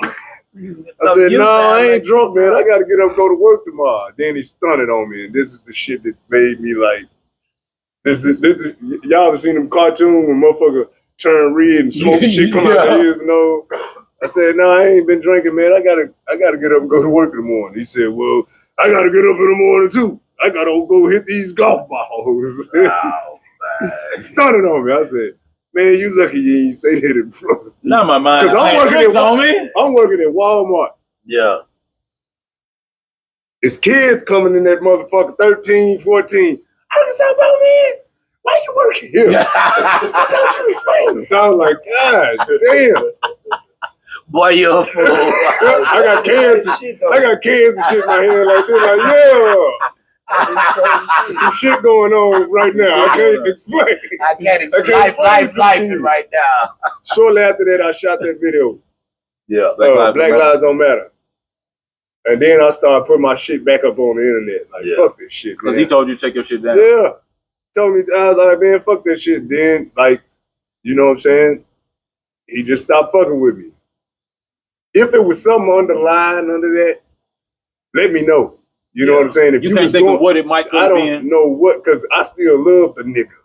I said, no, I ain't drunk, man. I got to get up and go to work tomorrow. Then he stunted on me, and this is the shit that made me like, y'all ever seen them cartoons when motherfucker turn red and smoke shit come out their ears and all? I said, no, I ain't been drinking, man. I gotta get up and go to work in the morning. He said, well, I gotta get up in the morning too. I gotta go hit these golf balls. Oh, Stunted on me. I said, man, you lucky you ain't say that in front of me. Not my mind. Because I'm working at Walmart. yeah. It's kids coming in that motherfucker 13, 14. I was talking about, man, why you working here? I thought you was famous. I was like, God damn. Boy, you're a fool. I got cans of shit in my hand like this. Like, yeah. There's some shit going on right now. I can't explain. I can't explain. Life right now. Shortly after that, I shot that video. Yeah. Black Lives Don't Matter. And then I started putting my shit back up on the internet. Like, fuck this shit, man. Because he told you to take your shit down. Yeah. Told me, I was like, man, fuck that shit. Then, like, you know what I'm saying? He just stopped fucking with me. If it was something underlying under that, let me know. You know what I'm saying? If you can't think of what it might have been. I don't know what, because I still love the nigga.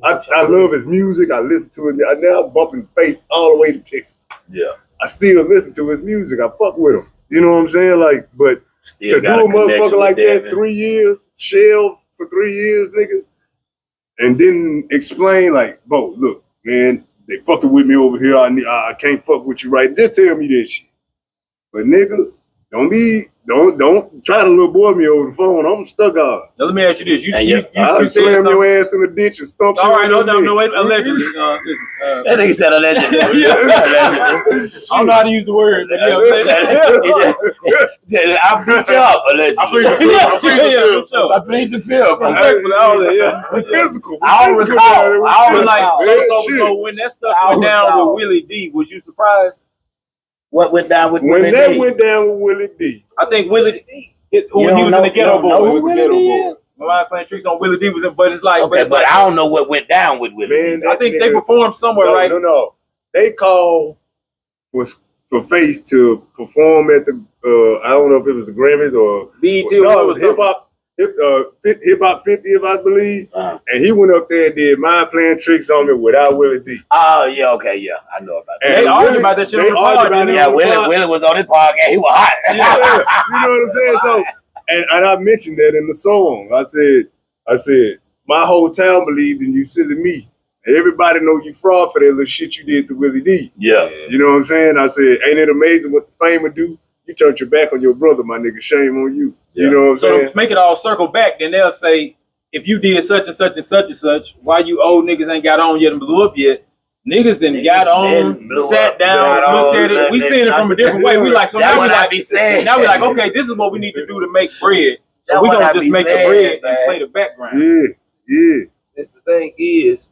I love his music. I listen to it. I now bumping face all the way to Texas. Yeah. I still listen to his music. I fuck with him. You know what I'm saying? Like, but still to do a motherfucker like that 3 years, shell for 3 years, nigga, and then explain like, bro, look, man, they fucking with me over here. I can't fuck with you right. Just tell me that shit. But nigga, don't try to little boy me over the phone. I'm stuck on. Now let me ask you this: I'll slam your ass in the ditch and stump you. All right, no, wait, allegedly. That nigga said allegedly. I don't know how to use the word, but yeah, I beat you up allegedly. I plead the fifth. Physical. I don't recall. I was like, so when that stuff went down with Willie D, was you surprised? What went down with Willie D? When that went down with Willie D. I think Willie D, he was in the Ghetto Boy. My mind playing tricks on Willie D, but it's like, okay, but I don't know what went down with Willie. Man, I think they performed somewhere, right? No. They called for Face to perform at the I don't know if it was the Grammys or BET. No, it was Hip Hop 50, I believe. And he went up there and did Mind Playing Tricks on me without Willie D. Oh yeah, okay, yeah, I know about that. And they argued about that shit on the podcast. Yeah, Willie was on his podcast. He was hot. Yeah, you know what I'm saying? So, and I mentioned that in the song. I said, my whole town believed in you, silly me. Everybody know you fraud for that little shit you did to Willie D. Yeah. You know what I'm saying? I said, ain't it amazing what the fame would do? You turned your back on your brother, my nigga. Shame on you. Yeah. You know what I'm saying? So to make it all circle back, then they'll say, if you did such and such and such and such, why you old niggas ain't got on yet and blew up yet? Niggas then got on, sat down, looked at it. We seen it from a different way. We like, so now we like, okay, this is what we need to do to make bread. So we don't just make the bread and play the background. Yeah. The thing is,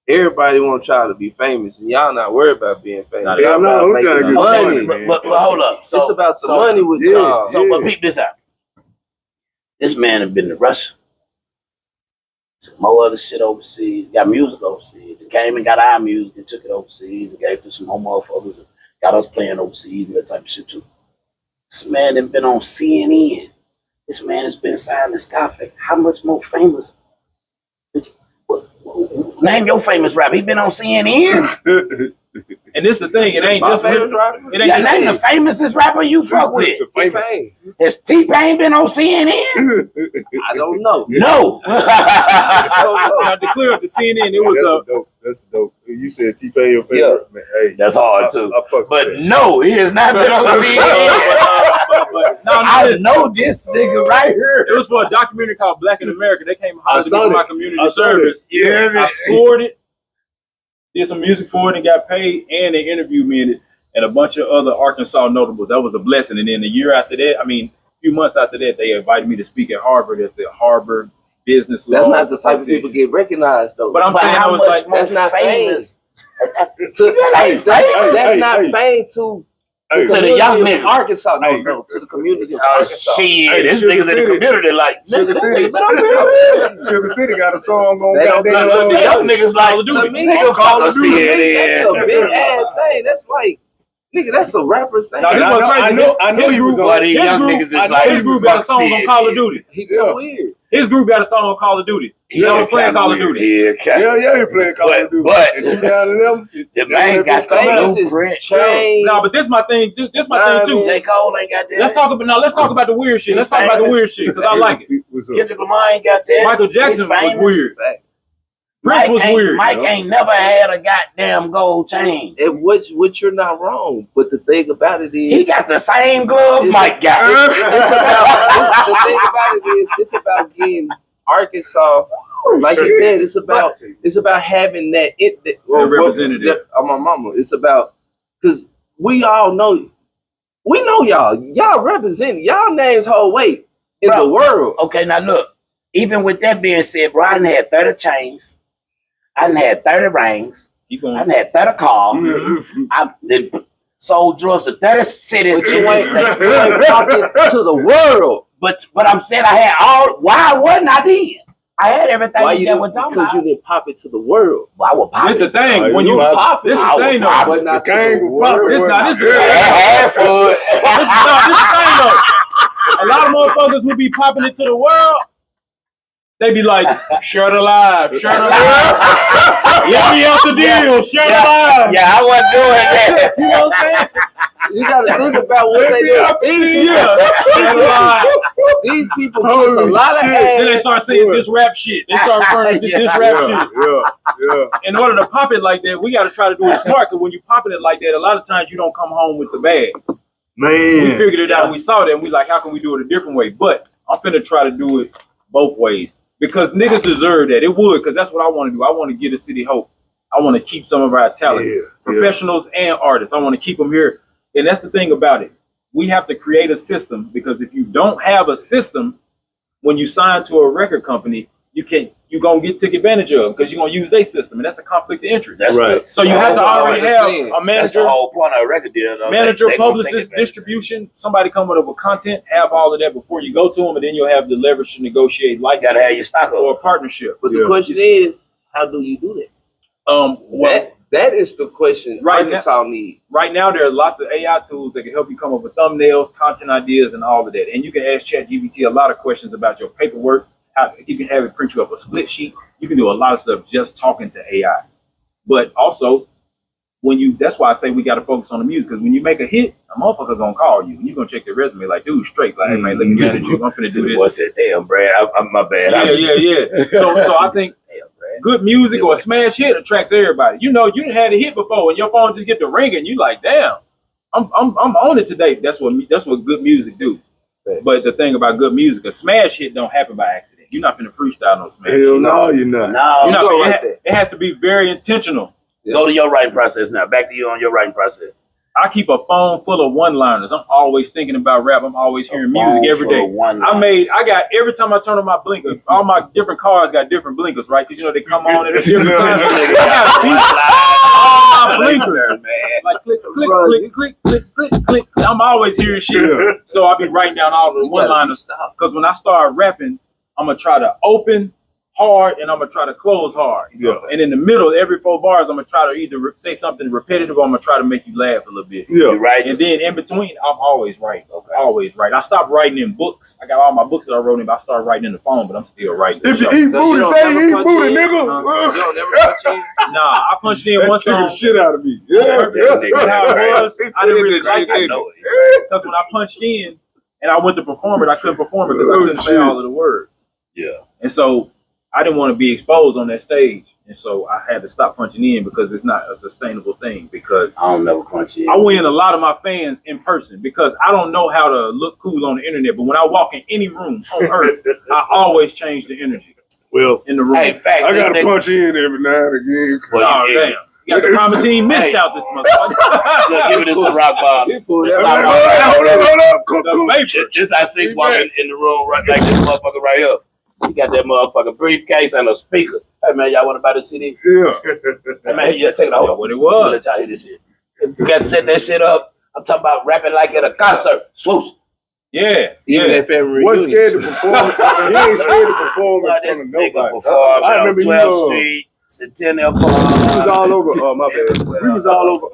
everybody want y'all to be famous, and y'all not worried about being famous. Yeah, I'm trying to get money. But hold up. So, it's about the money with y'all. But peep this out. This man has been to Russia. Some more other shit overseas. Got music overseas. They came and got our music and took it overseas and gave it to some more motherfuckers and got us playing overseas and that type of shit too. This man has been on CNN. This man has been signed to Scarface. How much more famous? Name your famous rapper. He been on CNN? And this the thing, it ain't My just favorite rapper. it ain't Yeah, just name the famousest rapper you fuck with. T-Pain. Has T-Pain been on CNN? I don't know. No. Now to clear up the CNN, it was dope. That's dope. You said T-Pain your favorite? Man, hey, That's hard too. I fucks But with that. no, he has not been on CNN. no, I know this nigga right here. it was for a documentary called Black in America. They came I hard to saw do my that. community I saw service. that. Yeah. I scored it, did some music for it, and got paid. And they interviewed me in it, and a bunch of other Arkansas notables. That was a blessing. And then a year after that, a few months after that, they invited me to speak at Harvard at the Harvard Business Law. That's not the type of people get recognized though. But I'm saying how I was much like, more that's not famous? That's not fame to the young niggas. Arkansas, Hey. no, to the community of Oh Arkansas. shit, Hey, this Sugar niggas in the City. community like Sugar nigga, City. nigga been on TV. Sugar City got a song on They don't goddamn. Look, the young niggas like To me, nigga fuck a that's a CNN. big ass thing. That's like, nigga, that's a rapper's thing. No, this was crazy. I know His he was group- on. But these his young group- niggas I is know like his group got a song on Call of Duty. He's Yeah. so weird. His group got a song on Call of Duty. He was playing Call of Duty. Yeah, he playing Call of Duty. But- in 2011, The man got come the out. blueprint. Change. No, but this my thing. This my thing too. J. Cole ain't got that. Let's talk about the weird shit. Let's talk about the weird shit because I like it. What's up? Kendrick Lamar ain't got that. Michael Jackson He's was famous. weird. Prince was weird. Mike ain't never had a goddamn gold chain. And which you're not wrong, but the thing about it is, He got the same glove It's- Mike got. it's about the thing about it is it's about getting Arkansas, like you said, it's about having that representative. on my mama. It's about because we all know y'all represent y'all names hold weight in Bro, the world. Okay, now look. Even with that being said, bro, I done had 30 chains. I done had 30 rings. Keep I going. done had 30 cars. I done sold drugs to 30 cities But in you this ain't state. talking to the world. But I'm saying I had all. Why wasn't I then? I had everything Why you you just didn't, were talking because about. you didn't pop it to the world. Well, I was This popping. the thing. Oh, When you you pop this I the thing was though. popping. But not The to king the will world. pop it. This the Half for it. this the thing though. A lot of motherfuckers who be popping it to the world, they be like, shirt alive, shirt alive. Let me out the deal, shirt alive. Yeah, I wasn't doing that. You know what I'm saying? You gotta think about what they do. Yeah, shirt alive. These people Holy push a lot of shit. Then they ass. start saying this rap shit. They start referring to this rap shit. Yeah. In order to pop it like that, we got to try to do it smart. Because when you popping it like that, a lot of times you don't come home with the bag. We Man. figured it out and we saw that and we like, how can we do it a different way? But I'm finna try to do it both ways because niggas deserve that. It would, because that's what I want to do. I want to give the city hope. I want to keep some of our talent, professionals and artists. I want to keep them here. And that's the thing about it. We have to create a system because if you don't have a system, when you sign to a record company, you're gonna get taken advantage of because you're gonna use their system, and that's a conflict of interest. That's Right. So you have to already have a That's manager, the whole point of a record deal. Though. manager, They gonna take publicist, advantage. distribution, somebody coming up with content, have all of that before you go to them, and then you'll have the leverage to negotiate You license gotta have your stock or a up. partnership. But the Yeah. question is, how do you do that? Well, That is the question Right Arkansas needs. right now there are lots of AI tools that can help you come up with thumbnails, content ideas, and all of that. And you can ask ChatGPT a lot of questions about your paperwork. You can have it print you up a split sheet. You can do a lot of stuff just talking to AI. But also, that's why I say we got to focus on the music, because when you make a hit, a motherfucker gonna call you and you're gonna check their resume like, dude, straight, like, hey man, let me manage you. I'm finna do this. What's it? Damn, Brad. I'm my bad. Yeah. So I think Damn, Brad. good music or a smash hit attracts everybody. You know, you didn't have a hit before, and your phone just get to ringing. You like, damn, I'm on it today. That's what good music do. But the thing about good music, a smash hit don't happen by accident. You're not finna freestyle no smash. Hell hit. no, you're not. No, You're not go finna- right there. it has to be very intentional. go to your writing process now. Back to you on your writing process. I keep a phone full of one-liners. I'm always thinking about rap. I'm always hearing music every day. I got every time I turn on my blinkers, all my different cars got different blinkers, right? Because you know they come on at a different time. I got blinkers, man. Like click, click. I'm always hearing shit. So I'll be writing down all the one-liners. Because when I start rapping, I'm gonna try to open hard and I'm gonna try to close hard. Yeah. And in the middle, every 4 bars, I'm gonna try to either say something repetitive or I'm gonna try to make you laugh a little bit. Yeah. You right? And then in between, I'm always right. Always right. I stopped writing in books. I got all my books that I wrote in, but I started writing in the phone, but I'm still writing. If So, you eat booty, say he eat booty, nigga. nigga. You don't never punch in? Nah, I punched in one Triggered song. the shit out of me. Yeah. That's how it was. I didn't really like I it. know it. Because when I punched in and I went to perform it, I couldn't perform it because I couldn't say shit. all of the words. Yeah. And so I didn't want to be exposed on that stage. And so I had to stop punching in because it's not a sustainable thing. Because I don't never punch in. I win a lot of my fans in person because I don't know how to look cool on the internet. But when I walk in any room on earth, I always change the energy Well, in the room. Hey, fact, I gotta punch in every now and again. Well, Oh, damn. You got the promise team missed out this motherfucker. Look, give me this to rock bottom. He pulled Hold that up. Cool. The vapor. This I six walking in the room right like this motherfucker right here. He got that motherfucking briefcase and a speaker. Hey man, y'all want to buy the CD? Yeah. Hey man, yeah, take it out. What it was. Let y'all hear this shit. You got to set that shit up. I'm talking about rapping like at a concert. Swoosh. Yeah. Even that family Wasn't reunion. scared to perform. He ain't scared to perform in Well, front this of nigga nobody. performed I on remember 12th Street, Centennial Park. We was all over. Oh my bad. We was all over.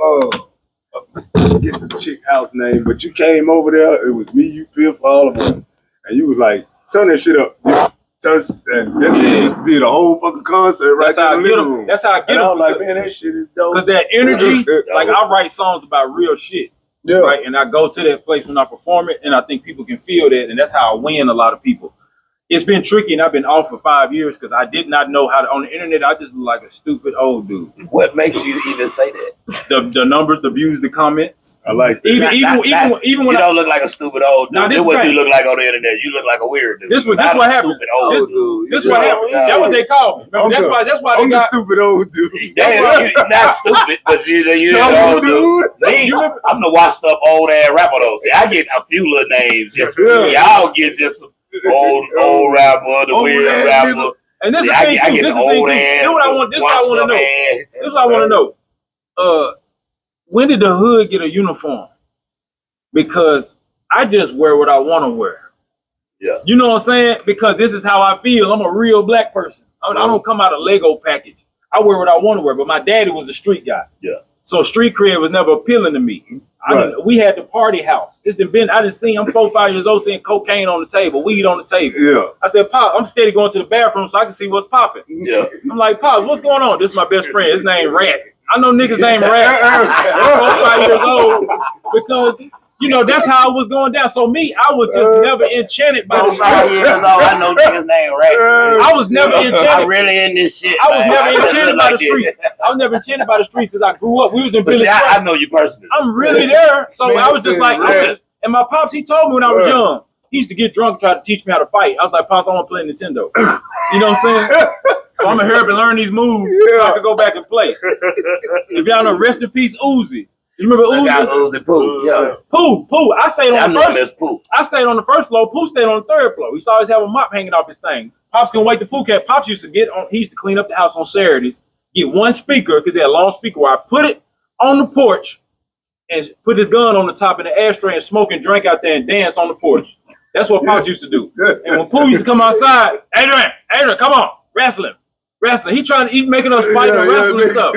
Get the chick house name, but you came over there. It was me, you, Piff, all of them, and you was like, "Turn that shit up." And then they just did a whole fucking concert right That's how there I in the get living them. room. That's how I get And I them. was like, man, that shit is dope. Because that energy, like I write songs about real shit, Yeah. right? And I go to that place when I perform it, and I think people can feel that, and that's how I win a lot of people. It's been tricky, and I've been off for 5 years because I did not know how to. On the internet, I just look like a stupid old dude. What makes you even say that? The numbers, the views, the comments. I like that. Even when you don't look like a stupid old dude. Now, this This is what fact. you look like on the internet. You look like a weird dude. This Not what a happened. Stupid old This- dude. This what happened. That's what they call me. Remember, that's why they I'm the got. stupid old dude. Damn, you're not stupid, but you're the No, old dude. dude. Me, I'm the washed up old ass rapper though. See, I get a few little names. Yeah. Y'all get just some old rapper, the Old weird ass rapper. nigga. And this is See, the thing I too. get This is the the thing old too. ass. This is what I want. This is what I washed want to up know. ass. This is what I want to know. When did the hood get a uniform? Because I just wear what I want to wear. Yeah. You know what I'm saying? Because this is how I feel. I'm a real black person. I don't come out of Lego package. I wear what I want to wear. But my daddy was a street guy. Yeah. So street cred was never appealing to me. We had the party house. I didn't see. I'm 4, 5 years old seeing cocaine on the table, weed on the table. Yeah. I said, Pop, I'm steady going to the bathroom so I can see what's popping. Yeah. I'm like, Pop, what's going on? This is my best friend. His name Rat. I know niggas named Rat. I'm 4, 5 years old because, you know, that's how it was going down. So me, I was just never enchanted by the 5 street. years old, I know niggas named Ray. I was never I'm enchanted. really in this shit. I was man. never I just enchanted look by like the streets. I was never enchanted by the streets because I grew up. We was in But Village see, I Square. know you personally. I'm really there. So Man, I was just like, listen, and my pops, he told me when I was young, he used to get drunk and try to teach me how to fight. I was like, Pops, I want to play Nintendo. You know what I'm saying? So I'm going to hurry up and learn these moves so I can go back and play. If y'all know, rest in peace, Uzi. You remember I got Uzi? Uzi Pooh. Yeah. Pooh. I stayed I on the know him first. as Pooh. I stayed on the first floor. Pooh stayed on the third floor. He used to always have a mop hanging off his thing. Pops can wait the Pooh cat. Pops used to get on. He used to clean up the house on Saturdays. Get one speaker because they had a long speaker where I put it on the porch and put his gun on the top of the ashtray and smoke and drink out there and dance on the porch. That's what Pops used to do. And when Pooh used to come outside, Adrian, come on, wrestling. He's making us fight and wrestle and stuff.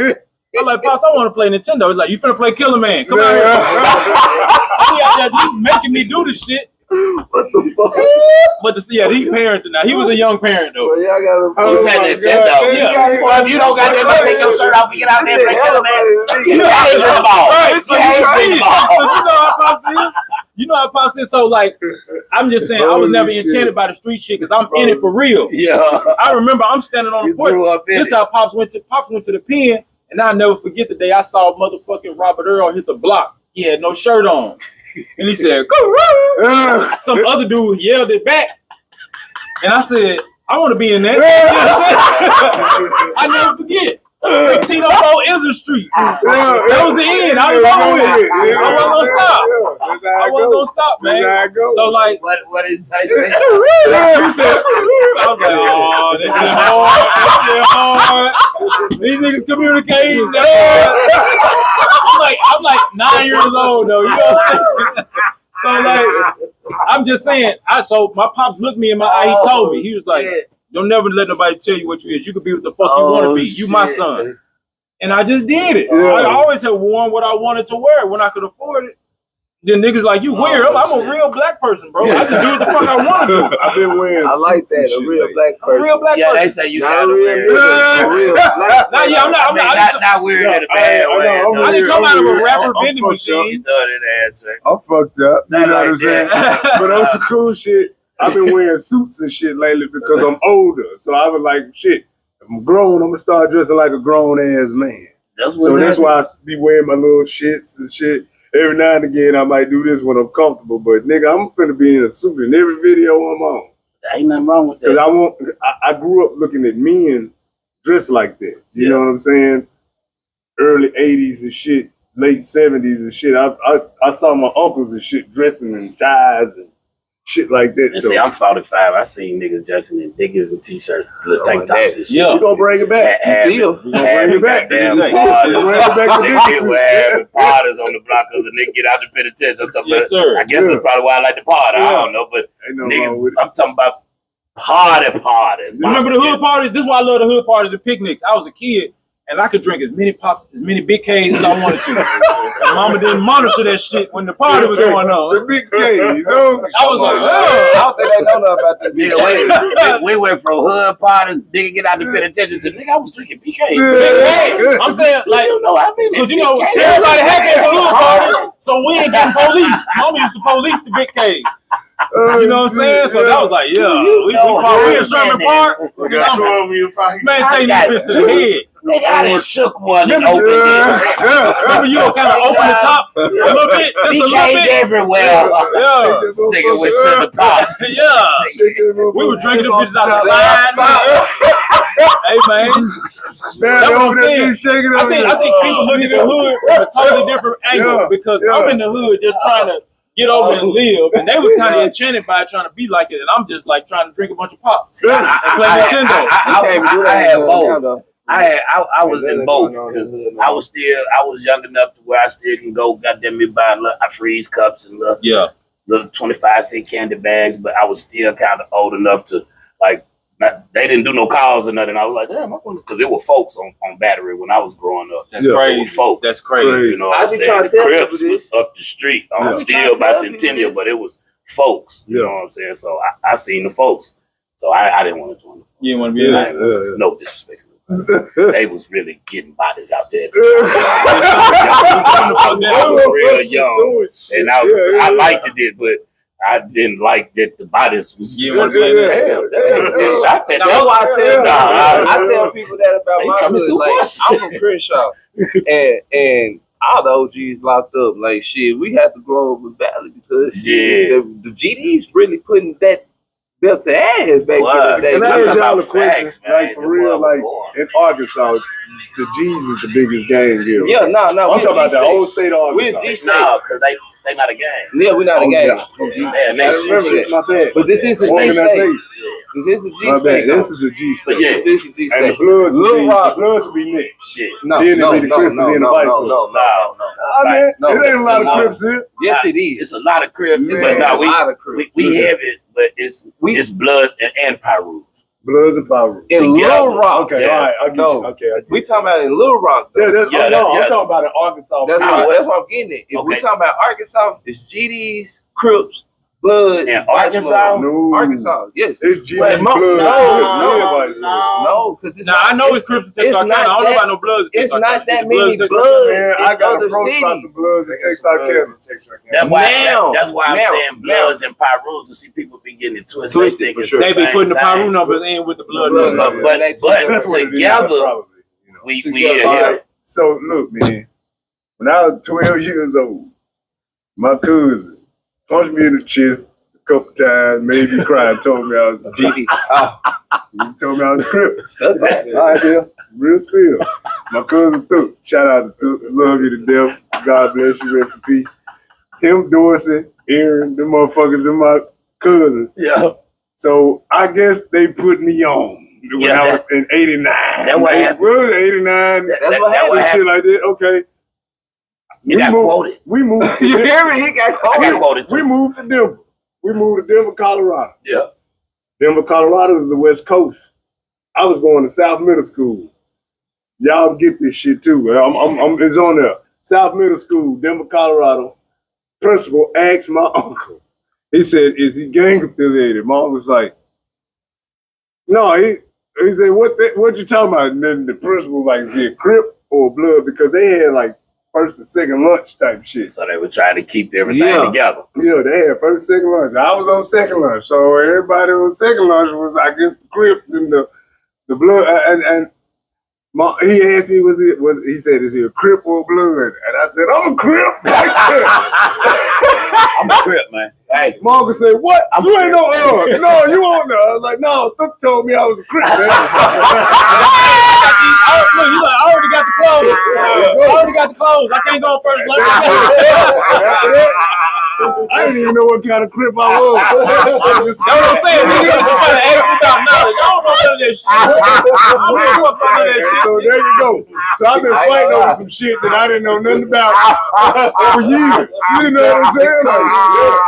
I'm like, Pops, I want to play Nintendo. He's like, you finna play Killer Man. Come out here. He out there making me do the shit. What the fuck? But he parenting now. He was a young parent though. Well, y'all gotta. He said Nintendo. Well, if you don't got that, take your shirt off and get out there and play Killer Man. You ain't the ball. Right, so You ain't the ball. you know how Pops is. You know how Pops is. So like, I'm just saying, I was never enchanted by the street shit because I'm in it for real. Yeah. I remember I'm standing on the You porch. grew up in This it. how Pops went to the pen, and I'll never forget the day I saw motherfucking Robert Earl hit the block. He had no shirt on. And he said, "Go run." Some other dude yelled it back. And I said, I want to be in that. I never forget. 1604 Isle Street. That was the end. I was over with it. I wasn't gonna stop. I wasn't gonna stop, man. So like, What is say? he said, I was like, oh, this shit hard. These niggas communicating. I'm like 9 years old though. You know what I'm saying? So like, I'm just saying. So my pops looked me in my eye. He told me, he was like, "Don't never let nobody tell you what you is. You can be what the fuck you want to be. You my son." And I just did it. I always had worn what I wanted to wear when I could afford it. then niggas like you weird. I'm a real black person, bro. I just do what the fuck I want to do. I've been wearing. I like that. A real black person. I'm a real black person. they say you Not gotta a real wear nigga. A real black. Nah, yeah, I'm not weird in a bad way. I just come out of a rapper I'm vending fucked up. machine. I'm fucked up. You Not know what I'm like saying? that. But on some cool shit, I've been wearing suits and shit lately because I'm older. So I was like, shit, I'm grown. I'm gonna start dressing like a grown ass man. That's why I be wearing my little shits and shit. Every now and again, I might do this when I'm comfortable. But nigga, I'm finna be in a suit in every video I'm on. Ain't nothing wrong with that. Because I grew up looking at men dressed like that. You know what I'm saying? Early 80s and shit, late 70s and shit. I saw my uncles and shit dressing in ties and shit like that. And see, I'm 45. I seen niggas dressing in dickies and t-shirts, little tank tops and shit. We're gonna bring it back. We're gonna bring it back. Damn We're parties. gonna bring it back to Niggas this. were having parties on the block because a nigga get out the penitentiary. I'm talking Yes, about, sir. I guess that's probably why I like the party. I don't know, but Ain't no wrong niggas, with it. I'm talking about party. Remember the hood parties? This is why I love the hood parties and picnics. I was a kid and I could drink as many pops, as many big K's as I wanted to. And mama didn't monitor that shit when the party was going on. The big K, you know? I was like, I don't think they know about that. Nigga, we went from hood parties, nigga get out the penitentiary to nigga, I was drinking BK. hey, I'm saying, like, You know how many? because you know, everybody happy at the hood party, so we ain't getting police. Mama used to police the big K's. You know what I'm saying? So that was like, yeah, we in Sherman Park. You got 12 of you fucking. Man, take this bitch to the head. Nigga, I done shook one and Remember- opened it. Remember, you kind of open the top a little bit, just a little BK's bit. everywhere. Yeah, This nigga went to the pops. yeah. We were drinking the bitches outside. Hey man, Man, what I'm over there saying. shaking I think people look at the hood from a totally different angle because I'm in the hood just trying to get over and live, and they was kind of enchanted by trying to be like it, and I'm just like trying to drink a bunch of pops and play Nintendo. I had both. I was in both because I was young enough to where I still can go goddamn me buy freeze cups and little 25-cent candy bags, but I was still kind of old enough to like. They didn't do no calls or nothing. I was like, damn, because there were folks on Battery when I was growing up. That's crazy. Folks. That's crazy. You know what I'm saying? The Crips was up the street on still by Centennial, but it was folks. You know what I'm saying? So I seen the folks. So I didn't want to join them. You didn't want to be like, no disrespect. They was really getting bodies out there. I was real young, and I liked it, but I didn't like that the bodies was just shot that. That's why I tell people that about my hood. Like, I'm from Crenshaw, and all the OGs locked up. Like shit, we had to grow up with Valley because the GDs really putting that belt to ass back in the day. And I ask y'all a question, like for real, like in Arkansas, the G's is the biggest gang here. Yeah, no, I'm talking about the whole state of Arkansas. We're G-State. No, because they not a gang. Yeah, we're not a gang. I remember that. My bad. But this is a G-State. This is a G-State. This is a G-State. Yeah. This is a G-State. And the Bloods be next. No. It ain't a lot of Crips here. Yes, it is. It's a lot of Crips. But no, we have it, but it's Bloods and Pyrus. Bloods and Power. In Little Rock. Okay, all right. We talking about in Little Rock. Though. I'm talking about in Arkansas. That's what I'm getting at. If we talking about Arkansas, it's GDs, Crips, Blood. In Arkansas? No. Arkansas, yes. It's GDs, Blood. No, because it's now I know it's Crips in Texarkana. I don't know about no Bloods. It's not that many Bloods Man, I in got other approached by cities. some Bloods in Texarkana. That's why I'm saying Bloods and Pyrus. You see people be getting it twisted. For sure. They be putting the Pyru numbers in with the Blood numbers. But That's what it is, together, probably, we Alright, so look, man. When I was 12 years old, my cousin punched me in the chest a couple times, made me cry, and told me I was a GD. He told me I was a Crip. All right, yeah, real spill. My cousin Thoop, shout out to Thoop, love you to death. God bless you, rest in peace. Him, Dorsey, Aaron, them motherfuckers and my cousins. Yeah. So I guess they put me on. When I was in 89. That's what happened. 89. That's what happened. Some shit like that. Okay. You got quoted. We moved. You hear me? He got quoted. We moved to Denver. We moved to Denver, Colorado. Yeah. Denver, Colorado is the West Coast. I was going to South Middle School. Y'all get this shit too. It's on there. South Middle School, Denver, Colorado. principal asked my uncle. He said, "Is he gang affiliated?" Mom was like, "No." He said, "What you talking about?" And then the principal was like, "Is he a Crip or a Blood?" Because they had like first and second lunch type shit. So they were trying to keep everything together. Yeah, they had first and second lunch. I was on second lunch, so everybody on second lunch was, I guess, the Crips and the Blood. And he asked me, he said, "Is he a Crip or a Blood?" And I said, "I'm a Crip." I'm a Crip, man. Hey, Margaret said, "What? You ain't no no, you on there?" I was like, "No, Thuk told me I was a Crip, man." Look, you like, I already got the clothes. I can't go first. I didn't even know what kind of Crip I was. That's what I'm saying. Niggas just trying to ask without knowledge. I don't know none of that shit. So there you go. So I've been fighting over some shit that I didn't know nothing about for years. You know what I'm saying? Like,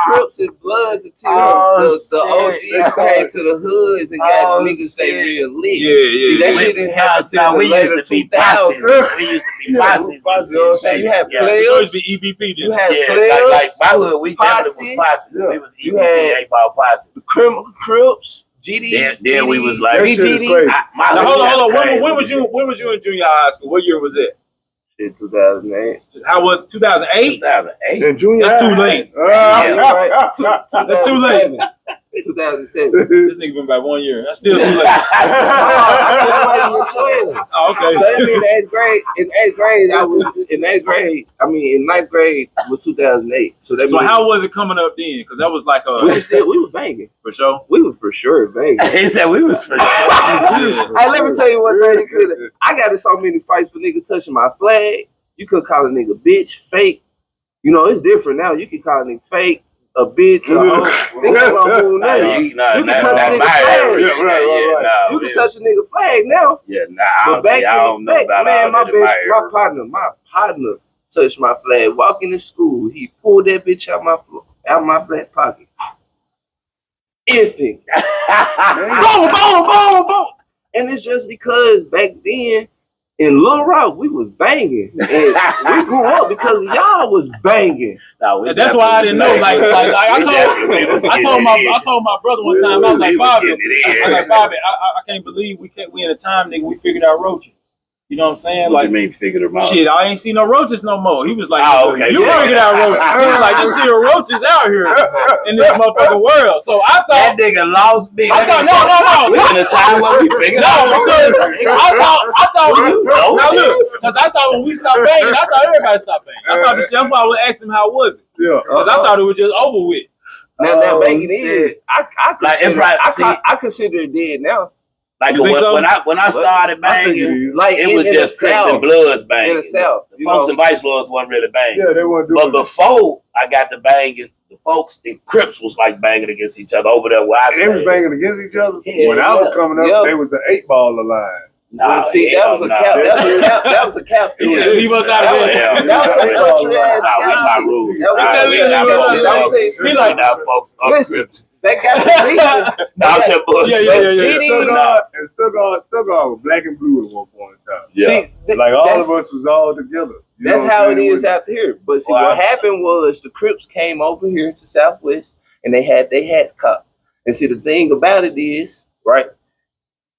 Crips and Bloods until the OGs came to the hoods and got niggas say real lit. Yeah. See, that shit didn't happen until the later 2000s. We used to be posses. You had So players. it's the EBP. You had Like players. my hood, we definitely was posse. We was You had 8-ball posse. Crips, GD. Then we was like, That shit is crazy. Hold on. When was you in junior high school? What year was it? In 2008. How was 2008? 2008. In junior That's too high. late. Right. That's too late. 2007. This nigga been by 1 year. That's still too late. Oh, okay. So that mean in eighth grade, in ninth grade was 2008. So how was it coming up then? Because that was like we was banging. For sure. We was for sure banging. He said we was for sure. Hey, let me tell you one thing you could. I got in so many fights for niggas touching my flag. You could call a nigga bitch, fake. You know, it's different now. You can call a nigga fake, a bitch, a hoe. Niggas gonna move now. You can touch a nigga flag. You can touch a nigga flag now. Yeah, I don't know about man, my partner touched my flag walking to school. He pulled that bitch out my black pocket. Instant. Boom. And it's just because back then in Little Rock we was banging, and we grew up because y'all was banging. That's why I didn't know. Like I told my brother one time. I was like, Bobby, I can't believe we in a time, nigga. We figured out roaches. You know what I'm saying? What you mean figured them out? Shit, I ain't seen no roaches no more. He was like, okay, you figured out roaches. He was like, there's still roaches out here in this motherfucking world. So I thought that nigga lost me. I thought no. We in a time when we figured out because I thought now look, because I thought when we stopped banging, I thought everybody stopped banging. I thought the shit. That's why I was asking him how was it? Yeah. Because I thought it was just over with. Now banging is I consider it dead now. Like when I started banging, it was just Crips and Bloods banging. In the South, the Funks and Vice Lords wasn't really banging. Yeah, they weren't doing. But before I got to banging, the folks in Crips was like banging against each other over there where I They was banging against each other. When I was coming up, they was the 8-ball line. Nah, see, that was a cap. That was a cap. Leave us out of there. That was a country ass my rules. He like folks Crips. They got the and Stuttgart was black and blue at one point in time. Yeah. See, like all of us was all together. That's how it is out here. But see, what happened was the Crips came over here to Southwest and they had their hats cocked. And see, the thing about it is, right,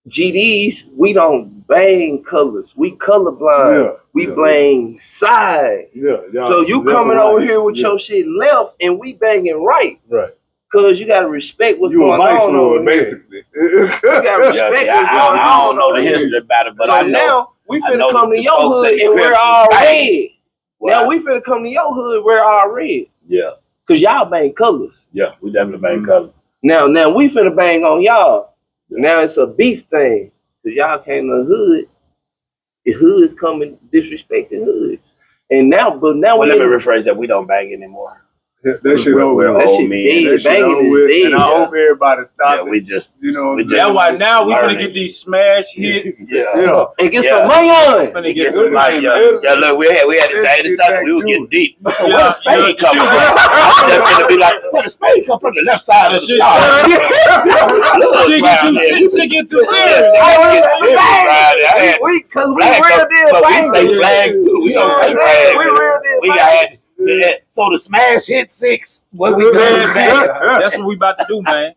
GDs, we don't bang colors. We colorblind. We bang sides. So you coming over here with your shit left and we banging right. Right. Cause you gotta respect what's going on over basically. You gotta respect what's going on. I don't know the history about it, but so I know. Now we finna come to your hood and we're all red. Now we finna come to your hood, we're all red. Yeah. Cause y'all bang colors. Yeah, we definitely bang colors. Now we finna bang on y'all. Now it's a beef thing. Cause y'all came to the hood. The hood's coming disrespecting hoods. And now let me rephrase that. We don't bang anymore. That shit over. That shit dead. Banging is dead. And I hope everybody stop it. We just, that's why now we finna get these smash hits. And get some money on. Finna get some money. Look, we had to say this up. We were getting deep. So where the spade come from? I'm just gonna be like, where the spade come from? The left side of the star. Shit get too serious. Cause we real deal. But we say flags too. We don't say flags. We real deal. We got Yeah. So the smash hit 6. What we Man, that's what we about to do, man.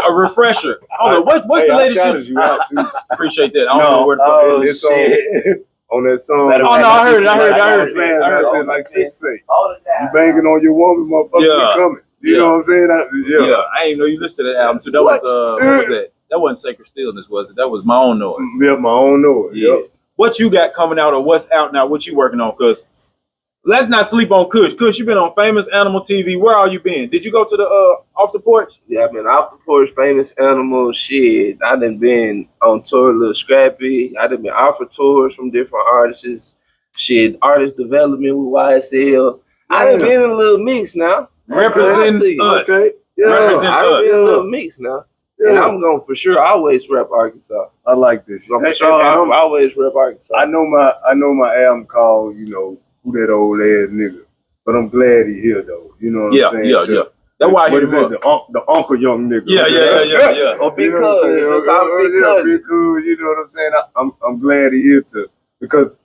A refresher. I don't know what's the latest. I shouted you out too. Appreciate that. I don't know where the fuck Oh, it's shit. on that song. Oh no, I heard it. I said like 6 say. You banging on your woman, motherfucker. Yeah. We coming. You know what I'm saying? Yeah. I didn't know you listened to that album. So that was what was that? That wasn't Sacred Stillness, was it? That was My Own Noise. Yeah, My Own Noise. Yeah. Yep. What you got coming out or what's out now? What you working on? Cause let's not sleep on Kush. Kush, you been on Famous Animal TV. Where all you been? Did you go to the Off the Porch? Yeah, I've been Off the Porch, Famous Animal, shit. I done been on tour, Lil Scrappy. I done been offered tours from different artists. Shit, artist development with YSL. I done been in a little mix now. Representing us. Okay. Yeah. Represent I done been in a us. little mix now. Yeah. And I'm going to for sure always rep Arkansas. I like this. So for sure, I'm always rep Arkansas. I know my album called, Who That Old Ass Nigga. But I'm glad he here though. You know what I'm saying? Yeah. That's why I hit him up. The Uncle Young Nigga. Yeah. Or Big Cuz. Big Cuz. You know what I'm saying? I'm glad he here too. Because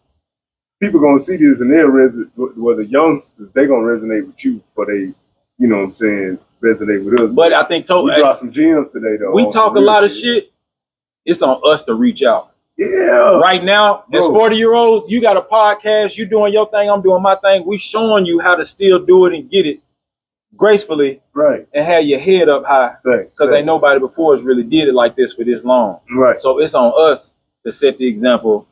people gonna see this and they'll the youngsters, they gonna resonate with you for they, you know what I'm saying, resonate with us. But I think we dropped some gems today though. We talk a lot of shit. It's on us to reach out. Yeah. Right now, as 40-year-olds, you got a podcast, you doing your thing, I'm doing my thing. We showing you how to still do it and get it gracefully, right, and have your head up high. Right. Because ain't nobody before us really did it like this for this long. Right. So it's on us to set the example,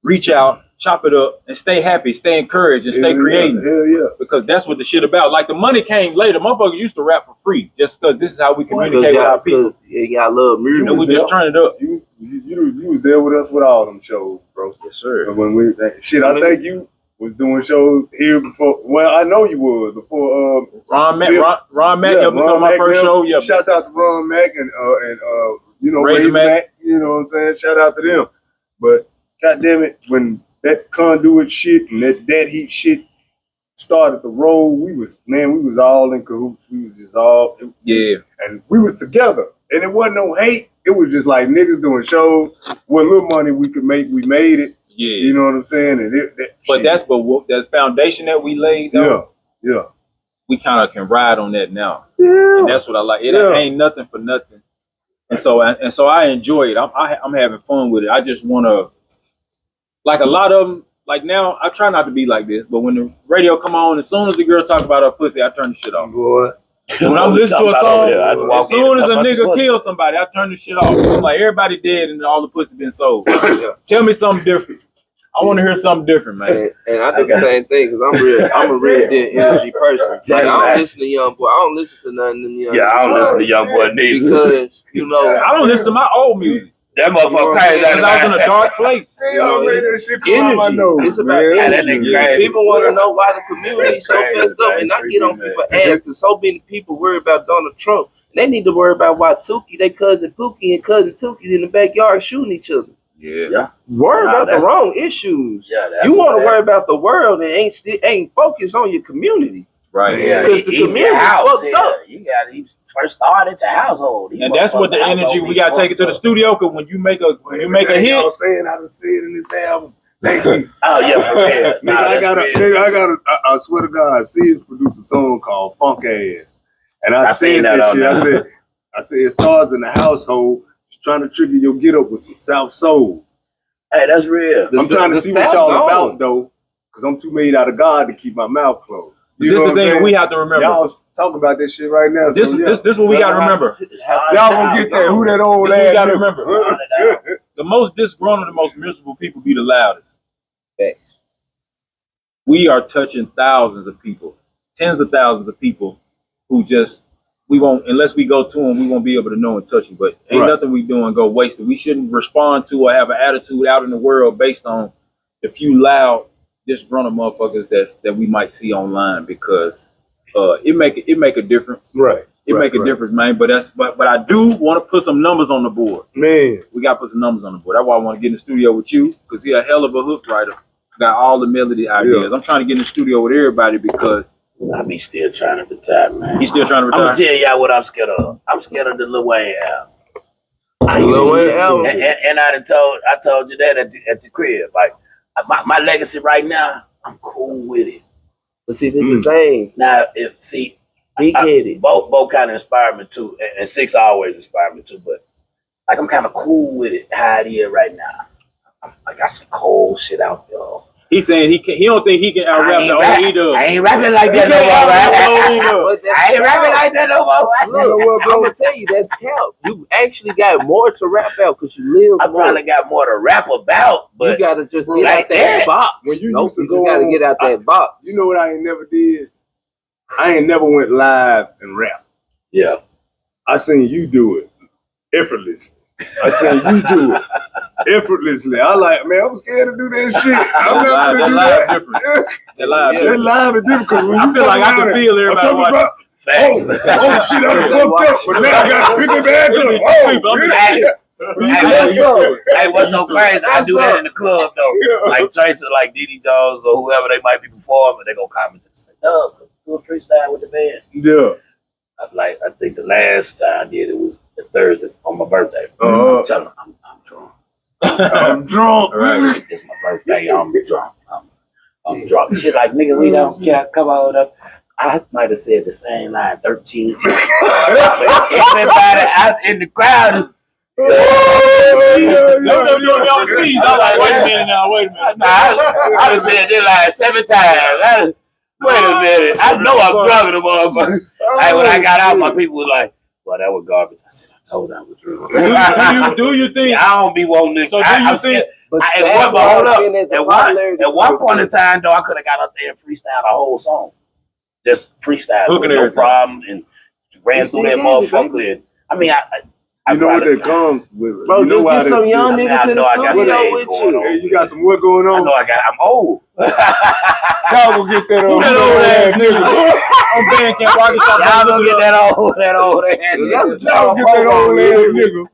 reach out, chop it up, and stay happy, stay encouraged, and stay creative. Hell yeah. Because that's what the shit about. Like the money came later. Motherfuckers used to rap for free just because this is how we communicate with our people. You got love music. And we just turn it up. You was there with us with all them shows, bro. Yes, sir. And when I think you was doing shows here before. Well, I know you was before. Ron Mack helped me on my first show. Yeah. Shouts out to Ron Mack and Raise Mack. You know what I'm saying? Shout out to them. But goddamn it, when that conduit shit and that heat shit started to roll, we was all in cahoots. We was just all and we was together. And it wasn't no hate. It was just like niggas doing shows. What little money we could make, we made it. Yeah. You know what I'm saying? And that's foundation that we laid though. Yeah. We kind of can ride on that now. Yeah. And that's what I like. It ain't nothing for nothing. And so I enjoy it. I'm having fun with it. I just want to, like a lot of them, like now, I try not to be like this, but when the radio come on, as soon as the girl talk about her pussy, I turn the shit off. Boy. When I'm listening to a song, as soon as a nigga kills somebody, I turn the shit off. I'm like, everybody dead and all the pussy been sold. Tell me something different. I want to hear something different, man. And I do the same thing because I'm a real dead energy person. Like, I don't listen to Young Boy. I don't listen to nothing in Young Boy. Yeah, I don't listen to Young Boy neither. Because, I don't listen to my old music. That motherfucker crazy. Because I was in a dark place. It's about people want to know why the community is so pissed up. And I get on people's ass because so many people worry about Donald Trump. They need to worry about why they cousin Pookie and cousin Tookie in the backyard shooting each other. Yeah. Worry about the wrong issues. Yeah, you want to worry about the world and ain't focused on your community. Right. Because the community fucked up. He first started your household. And that's what the energy we got to take it to the studio. Because when you make a hit, y'all saying I done see it in this album. Thank you. Oh yeah, I swear to God, C's produced a song called Funk Ass, and I said that shit. I said it starts in the household. Just trying to trigger your get up with some South Soul. Hey, that's real. I'm trying to see what y'all about though, because I'm too made out of God to keep my mouth closed. This is the thing we have to remember. Y'all talking about this shit right now. This is what we got to remember. Y'all gonna get that? Who that old ass? We got to remember. The most disgruntled, the most miserable people be the loudest. Facts. We are touching thousands of people, tens of thousands of people who we won't, unless we go to them, we won't be able to know and touch them. But ain't nothing we doing go wasted. We shouldn't respond to or have an attitude out in the world based on the few loud, disgruntled motherfuckers that we might see online, because it make a difference. Right. It make a difference, man. But I do want to put some numbers on the board. Man, we got to put some numbers on the board. That's why I want to get in the studio with you, because he's a hell of a hook writer. Got all the melody ideas. Yeah. I'm trying to get in the studio with everybody because I be still trying to retire, man. He's still trying to retire. I'm gonna tell y'all what I'm scared of. I'm scared of the Lil Wayne album. And I told you that at the crib. Like my legacy right now, I'm cool with it. But see, this is the thing. Now, Big headed. Both kind of inspired me too, and 6 always inspired me too. But like, I'm kind of cool with it how it is right now. I got some cold shit out there. He's saying he don't think he can out rap the OE does. I ain't rapping like that no more, right? I ain't rapping like that no more, right? Look, I'm gonna tell you, that's count. You actually got more to rap about because you live. I probably got more to rap about, but you gotta just get like out that box. When you used to go, you gotta get out that box. You know what I ain't never did? I ain't never went live and rap. Yeah, I seen you do it effortlessly. I seen you do it effortlessly. I like, man, I'm scared to do that shit. I'm not gonna do that. That live That live is different because when I you feel like I can feel everybody watching. Oh shit, I done fucked up, but now I gotta pick it back up. Hey, what's so crazy? I do that in the club though. Like Tracy, like Diddy Jones or whoever they might be performing, they gonna comment and say, "No, do a freestyle with the band." Yeah. I think the last time I did it was Thursday on my birthday. Uh-huh. I'm telling them, I'm drunk. I'm drunk. Right. It's my birthday. I'm drunk. I'm drunk. Shit like, nigga, we don't care. Come on up. I might have said the same line 13 times. Everybody out in the crowd is. I'm like, wait a minute now, wait a minute. I done said this like 7 times. Wait a minute. I know I'm drunk in the motherfucker. Hey, when I got out, my people were like, well, that was garbage. I said, I told I was drunk. Do you think? See, I don't be wanting this. So do you think? At one point in time, though, I could have got up there and freestyled a whole song. Just freestyle, no problem, and ran through that motherfucker. And I mean, you know what that comes with, bro. You know just get some young niggas in the studio with you. Hey, you got some what going on? I know I'm old. Y'all go get that old ass nigga. I'm Bandcamp Arkansas. Y'all go get that old ass nigga. Y'all get that old ass nigga.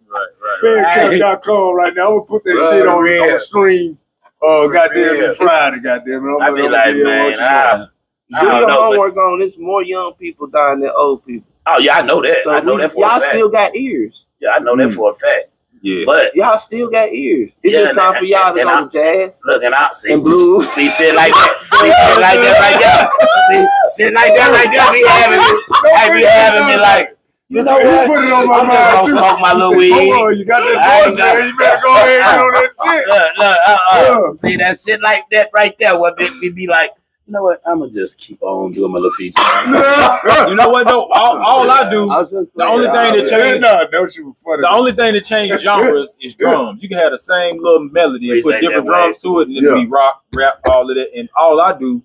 Bandcamp.com right now. I'm gonna put that shit on streams. Goddamn Friday, goddamn it. I be like, man, do your homework on. It's more young people dying than old people. Oh yeah, I know that. So I know that for a fact. Y'all still got ears. Yeah, I know that for a fact. Yeah, but y'all still got ears. It's just time for y'all to go to jazz. Look, and I see and blues. See shit like that. See shit like that right there. See shit like that right there. Be having me like. You know what? Put it on my mind too. Smoke my little weed. Oh, you got that voice there. You better go ahead and get on that shit. See that shit like that right there. What be like? You know what? I'm gonna just keep on doing my little feature. You know what though? All I do, the only thing that changed, the only thing that changed genres is drums. You can have the same little melody and put different drums to it, and it can be rock, rap, all of that. And all I do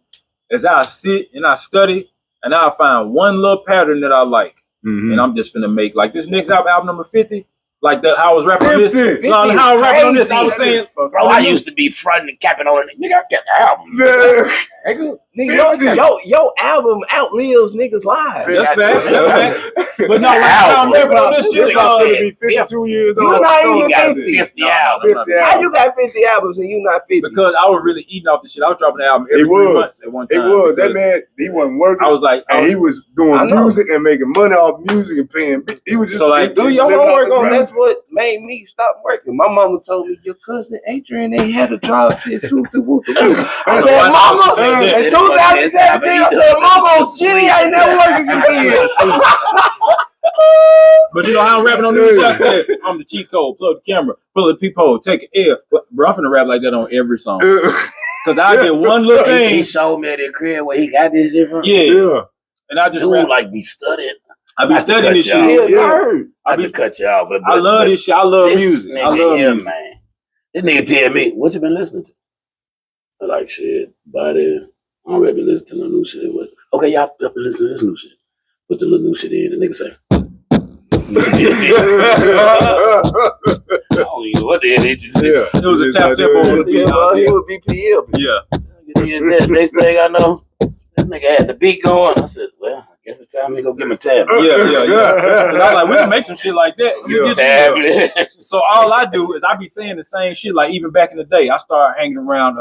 is I sit and I study, and I find one little pattern that I like, and I'm just finna make like this next album number 50. Like how I was rapping on this. How I was rapping on this, I was saying, bro, I used to be fronting and capping on it. Nigga, I got the album. Nigga, your album outlives niggas' lives. That's fact. But no, I'm rapping on this shit. Be 52 years old. You're not even got 50. 50 albums. How you got 50 albums and you not 50? Because I was really eating off the shit. I was dropping the album every 3 months at one time. It was. That man, he wasn't working. I was like, and he was doing music and making money off music and paying. He was just so like, do your homework on. That's what made me stop working. My mama told me your cousin Adrian ain't had a job since I said, Mama, in 2017, I said, Mama, shitty, I ain't never working again. But you know how I'm rapping on this? I said, I'm the cheat code, plug the camera, pull the peephole, take an air. Bro, I'm finna rap like that on every song. Because I get one little thing. He showed me at the crib where he got this shit from. Yeah. And I just dude, like, be studying. I be studying this shit. I just cut you out. But I love this shit. I love music. I love him, man. This nigga tell me, what you been listening to? I like shit, body. I don't really listen to no new shit. Okay, y'all been listening to this new shit. Put the little new shit in. The nigga say. I don't even know what the hell it was a tap tempo on the beat. He would be PM. Yeah. Next thing I know, that nigga had the beat going. I said, well, I guess it's time to go get my tablet. Yeah. I was like, we can make some shit like that. Tablet. So all I do is I be saying the same shit. Like even back in the day, I started hanging around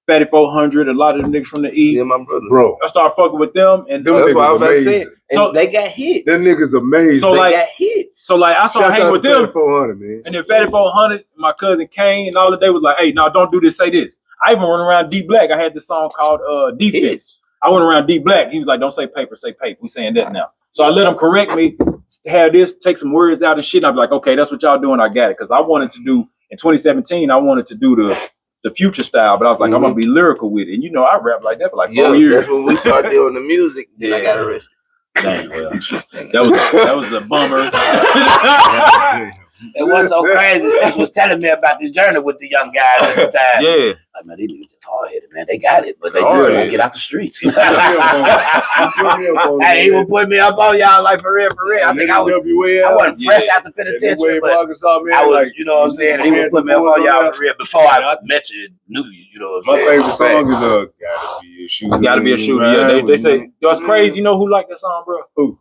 Fatty 400, a lot of the niggas from the E. Yeah, my brother. Bro. I started fucking with them, and them that's what I was amazing. saying. So they got hits. Them niggas amazing. So like, they got hits. So like, I started hanging with them. 400, man. And then Fatty 400, my cousin Kane, and all the day was like, "Hey, no, don't do this. Say this." I even run around D Black. I had this song called Defense. I went around D Black. He was like, don't say paper, say paper. We saying that now. So I let him correct me, have this, take some words out and shit. And I'd be like, okay, that's what y'all doing. I got it. Because I wanted to do, in 2017, I wanted to do the Future style, but I was like, I'm going to be lyrical with it. And you know, I rap like that for like 4 years. That's when we started doing the music. Then I got arrested. Dang, well, that was a bummer. And what's so crazy, Sis was telling me about this journey with the young guys at the time. Yeah. Like, man, these niggas just hard-headed, man. They got it, but they just won't get out the streets. Hey, he would put me up on y'all, like, for real. I think I wasn't fresh out the penitentiary, but I was, you know what I'm saying? And he would put me up on y'all for real before I met you, knew you know what I'm saying? My favorite song is Gotta Be a Shooter. Gotta Be a Shooter, yeah. They say, yo, it's crazy. You know who liked that song, bro? Who?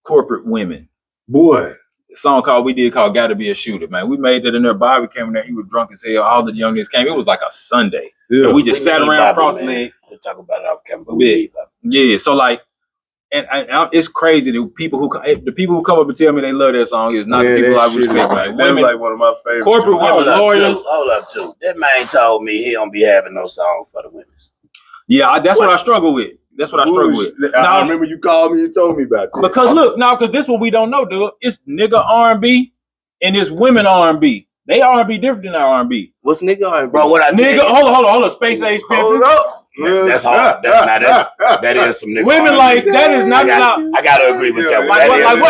Corporate Women. Boy. Song called Gotta Be a Shooter, man. We made that in there. Bobby came in there. He was drunk as hell. All the young niggas came. It was like a Sunday. Yeah. And we just sat around cross-legged. We'll talk about it off camera. Yeah. So like, and it's crazy. The people who come up and tell me they love that song is not the people I respect, man. That's like one of my favorite. Corporate women, lawyers. Hold up, too. That man told me he don't be having no song for the women. Yeah, that's what I struggle with. That's what I struggle with. I remember you called me and told me about that. Because look, because this what we don't know, dude. It's nigga R&B and it's women R&B. They R&B different than our R&B. What's nigga R&B? Bro, what I nigga, hold on. Space Age pimping. Hold up. That's hard. That is some nigga women R&B. Like that is not. I gotta agree with you. Like what's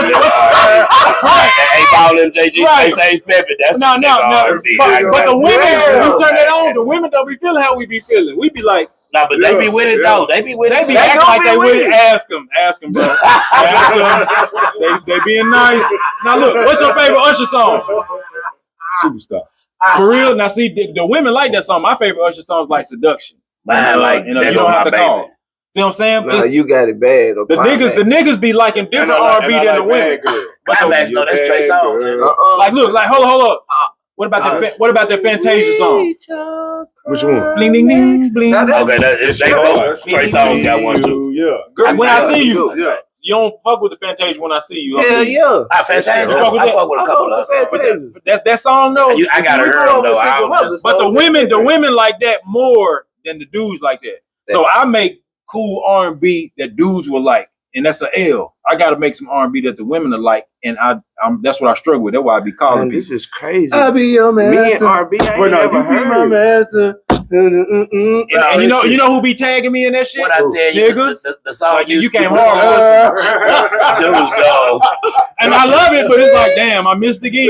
A-Ball MJG, Space Age pimping. That's no. But the women, we turn it on. The women don't be feeling how we be feeling. We be like. No, but they be with it though. They be with it. They be acting like they with it. Ask them, bro. Ask them. They being nice. Now look, what's your favorite Usher song? Superstar. For real. Now see, the women like that song. My favorite Usher song is like Seduction. Man, like you don't have to call. See what I'm saying? Nah, you got it bad. The niggas be liking different R&B than the women. Climax, no, that's Trey Songz. Like look, like hold up. What about that Fantasia song? Which one? Bling ding ding bling. Okay, they both Trey Songz got one too. Yeah. When I see you, you don't fuck with the Fantasia when I see you. Hell yeah. Fantasia. I fuck with a couple of songs. That song though. I gotta hear them though. But the women like that more than the dudes like that. So I make cool R&B that dudes will like. And that's an L. I got to make some R&B that the women are like, and that's what I struggle with. That's why I be calling people. This is crazy. I'll be your master. Me and R&B, I ain't never heard. My master. And you know who be tagging me in that shit? What I tell you, niggas. The song like, you came hard, dude, dog. And I love it, but it's like, damn, I missed again.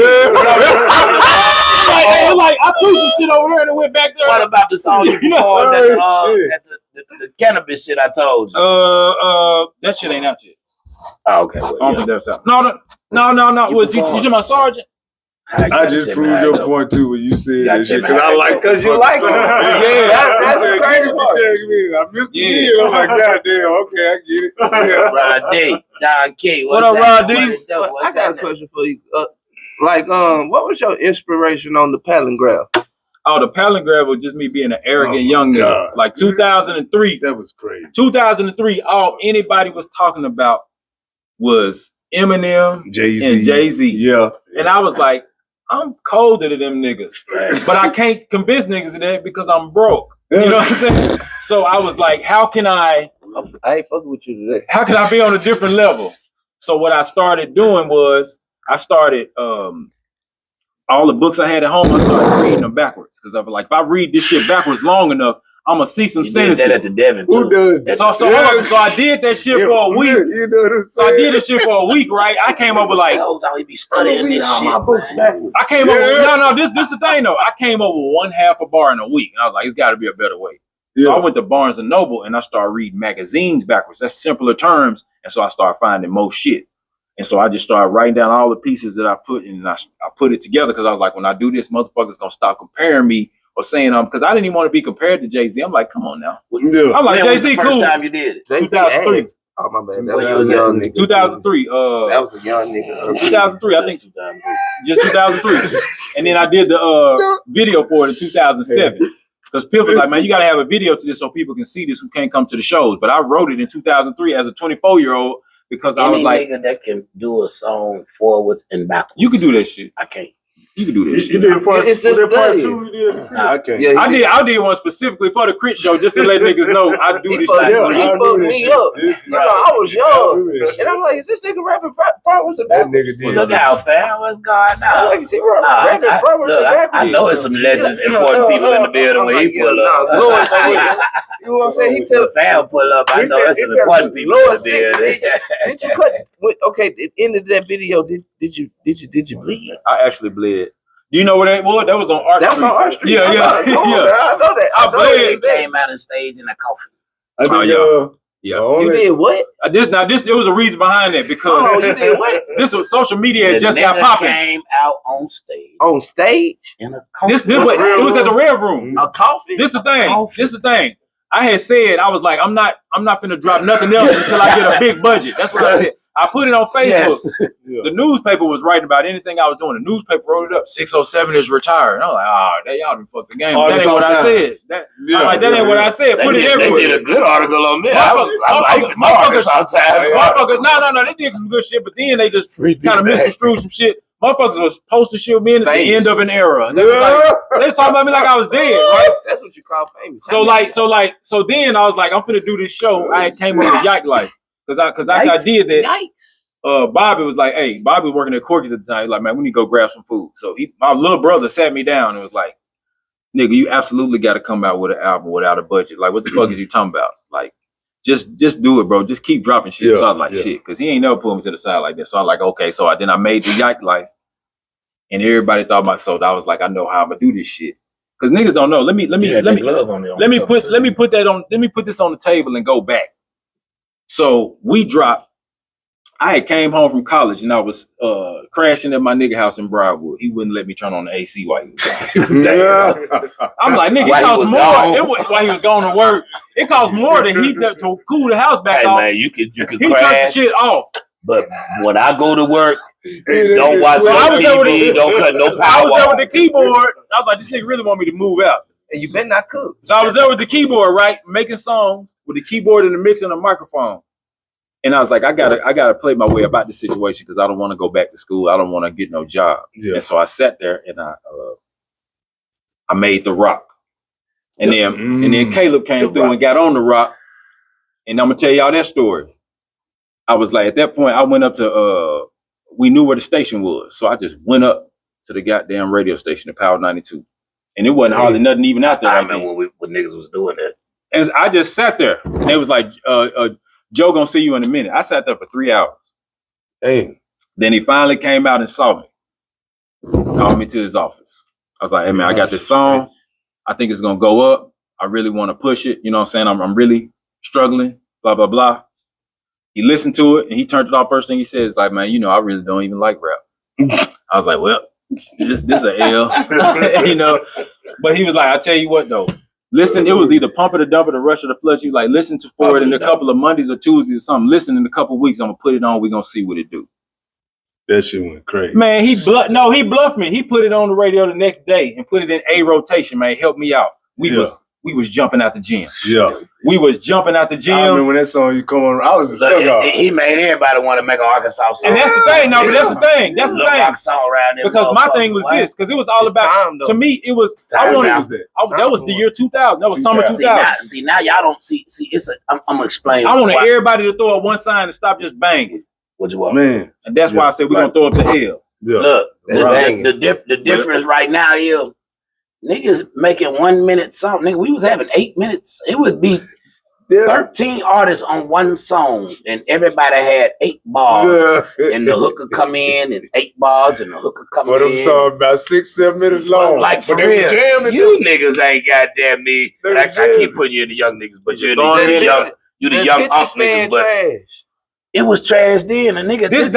Like I threw some shit over there and it went back there. What about the song you performed at the cannabis shit I told you? That shit ain't out yet. Oh, okay. I don't think that's out. No. What, you my sergeant? I just proved your point too when you said that shit because you like it. Yeah, that's the crazy part. I missed the year. I'm like, goddamn, okay, I get it. Rod D, Don K. What up, Rod D? I got a question for you. What was your inspiration on the Palindgraph? Oh, the Palindgraph was just me being an arrogant young nigga. Like 2003. That was crazy. 2003, all anybody was talking about was Eminem and Jay-Z. Yeah. And I was like, I'm colder than them niggas. But I can't convince niggas of that because I'm broke. You know what I'm saying? So I was like, I ain't fucking with you today. How can I be on a different level? So what I started doing was all the books I had at home, I started reading them backwards. Because I was like, if I read this shit backwards long enough, I'm gonna see some sentences. Did that at the Devon too. Who does that? So I did that shit for a week. You know what I'm saying? So I did this shit for a week, right? I came up with like, he be studying this shit. My books backwards. I came up with this the thing though. I came up with one half a bar in a week, and I was like, it's got to be a better way. Yeah. So I went to Barnes and Noble and I started reading magazines backwards. That's simpler terms, and so I started finding more shit. And so I just started writing down all the pieces that I put in, and I put it together because I was like, when I do this, motherfuckers gonna stop comparing me or saying because I didn't even want to be compared to Jay-Z. I'm like, come on now. Yeah. I'm like, Jay-Z cool. First time you did it? 2003. Oh my bad. That was a young nigga. 2003. That was a young nigga. 2003, I think. 2003. Just 2003. And then I did the video for it in 2007. Because people was like, man, you got to have a video to this so people can see this who can't come to the shows. But I wrote it in 2003 as a 24-year-old because I was like, nigga that can do a song forwards and backwards. You can do that shit. I can't. You can do this. You did part. It's just part study. 2. You did. I can't. Yeah, I did one specifically for the crit show just to let niggas know I do this fucked shit. Yeah, he I fucked do this me shit. up. You know, I was young, and I'm like, is this nigga rapping backwards or That backwards? nigga did. Look out, fam. What's going I'm on? like, is he rapping backwards or Look, backwards? I know it's some legends, important people in the building when he pull up. Nah, Lord, you know what I'm saying? He tell Fam pull up. I know it's some important people in the building. Did you cut? Okay, at the end of that video, did you bleed? I actually bled. Do you know what that was? That was on Art That was Street. on Art Street. Yeah. I know that. I bled. He came out and stage in a coffin. I think, Yeah. You did what? There was a reason behind that because Oh, you did what? this was social media had The just got nigga popping. Came out on stage On stage? in a coffin. It was at the Red Room. A coffin? This the thing. I had said I was like, I'm not finna drop nothing else until I get a big budget. That's what I said. I put it on Facebook. Yes. The newspaper was writing about anything I was doing. The newspaper wrote it up. 607 is retired. And I'm like, y'all done fucked the game. That ain't what I said. That ain't what I said. Put it everywhere. They did a good article on me. I like the motherfuckers sometimes. No, they did some good shit, but then they just kind of misconstrued some shit. Motherfuckers was posting shit with me at the end of an era. They was talking about me like I was dead, right? That's what you call famous. So then I was like, I'm finna do this show. I came up with Yike Life. Cause I did that. Bobby was like, hey, Bobby was working at Corky's at the time. He was like, man, we need to go grab some food. So my little brother sat me down and was like, nigga, you absolutely got to come out with an album without a budget. Like, what the fuck is you talking about? Like, just do it, bro. Just keep dropping shit. So I was like, shit, because he ain't never pulled me to the side like that. So I was like, okay. So then I made the Yike Life, and everybody thought about soul. I was like, I know how I'm gonna do this shit. Cause niggas don't know. Let me put this on the table and go back. So we dropped. I had came home from college and I was crashing at my nigga house in Briarwood. He wouldn't let me turn on the AC while he was gone. I'm like, nigga, it costs more. While he was going to work, it costs more to heat to cool the house back off. Man, you could he crash. He turned the shit off. But when I go to work, don't watch no TV, don't cut no power. I was there with the keyboard. I was like, this nigga really want me to move out. And you better not cook. So I was there with the keyboard, right? Making songs with the keyboard and the mix and the microphone. And I was like, I gotta play my way about this situation because I don't want to go back to school. I don't want to get no job. Yeah. And so I sat there and I made the rock. And then Caleb came through and got on the rock. And I'm gonna tell y'all that story. I was like, at that point, I went up to we knew where the station was. So I just went up to the goddamn radio station, the Power 92. And it wasn't hardly nothing even out there. I remember when niggas was doing that. And I just sat there. And it was like, Joe gonna see you in a minute. I sat there for 3 hours. Damn. Then he finally came out and saw me. Called me to his office. I was like, hey man, I got this song. I think it's gonna go up. I really want to push it. You know what I'm saying? I'm really struggling, blah, blah, blah. He listened to it and he turned it off. First thing he said is like, man, you know, I really don't even like rap. I was like, well, this a L, you know. But he was like, I tell you what though, listen, it was either pump it or dump it or rush it or flush. You like listen for it in a couple of Mondays or Tuesdays or something. Listen in a couple of weeks, I'm gonna put it on. We're gonna see what it do. That shit went crazy. Man, he bluffed me. He put it on the radio the next day and put it in a rotation, man. Help me out. We was jumping out the gym. Yeah. We was jumping out the gym. I remember when that song you come on, I was he made everybody want to make an Arkansas song. And that's the thing. No, but that's the thing. That's the thing. Around because my thing was this, because it was all about, to me, it was, that was the year 2000. That was summer 2000. See, now y'all don't see, I'm going to explain. I wanted everybody to throw up one sign and stop just banging. What you want? Man. And that's why I said we're going to throw up the hell. Yeah. Look, the difference right now is, niggas making 1 minute song. Nigga, we was having 8 minutes. It would be 13 artists on one song, and everybody had 8 bars. Yeah. And the hooker come in, and 8 bars, and the hooker come in. But them songs about 6-7 minutes long. Like for real, you niggas ain't goddamn me. I keep putting you in the young niggas, but you're the young off niggas. But it was trash then. A nigga. This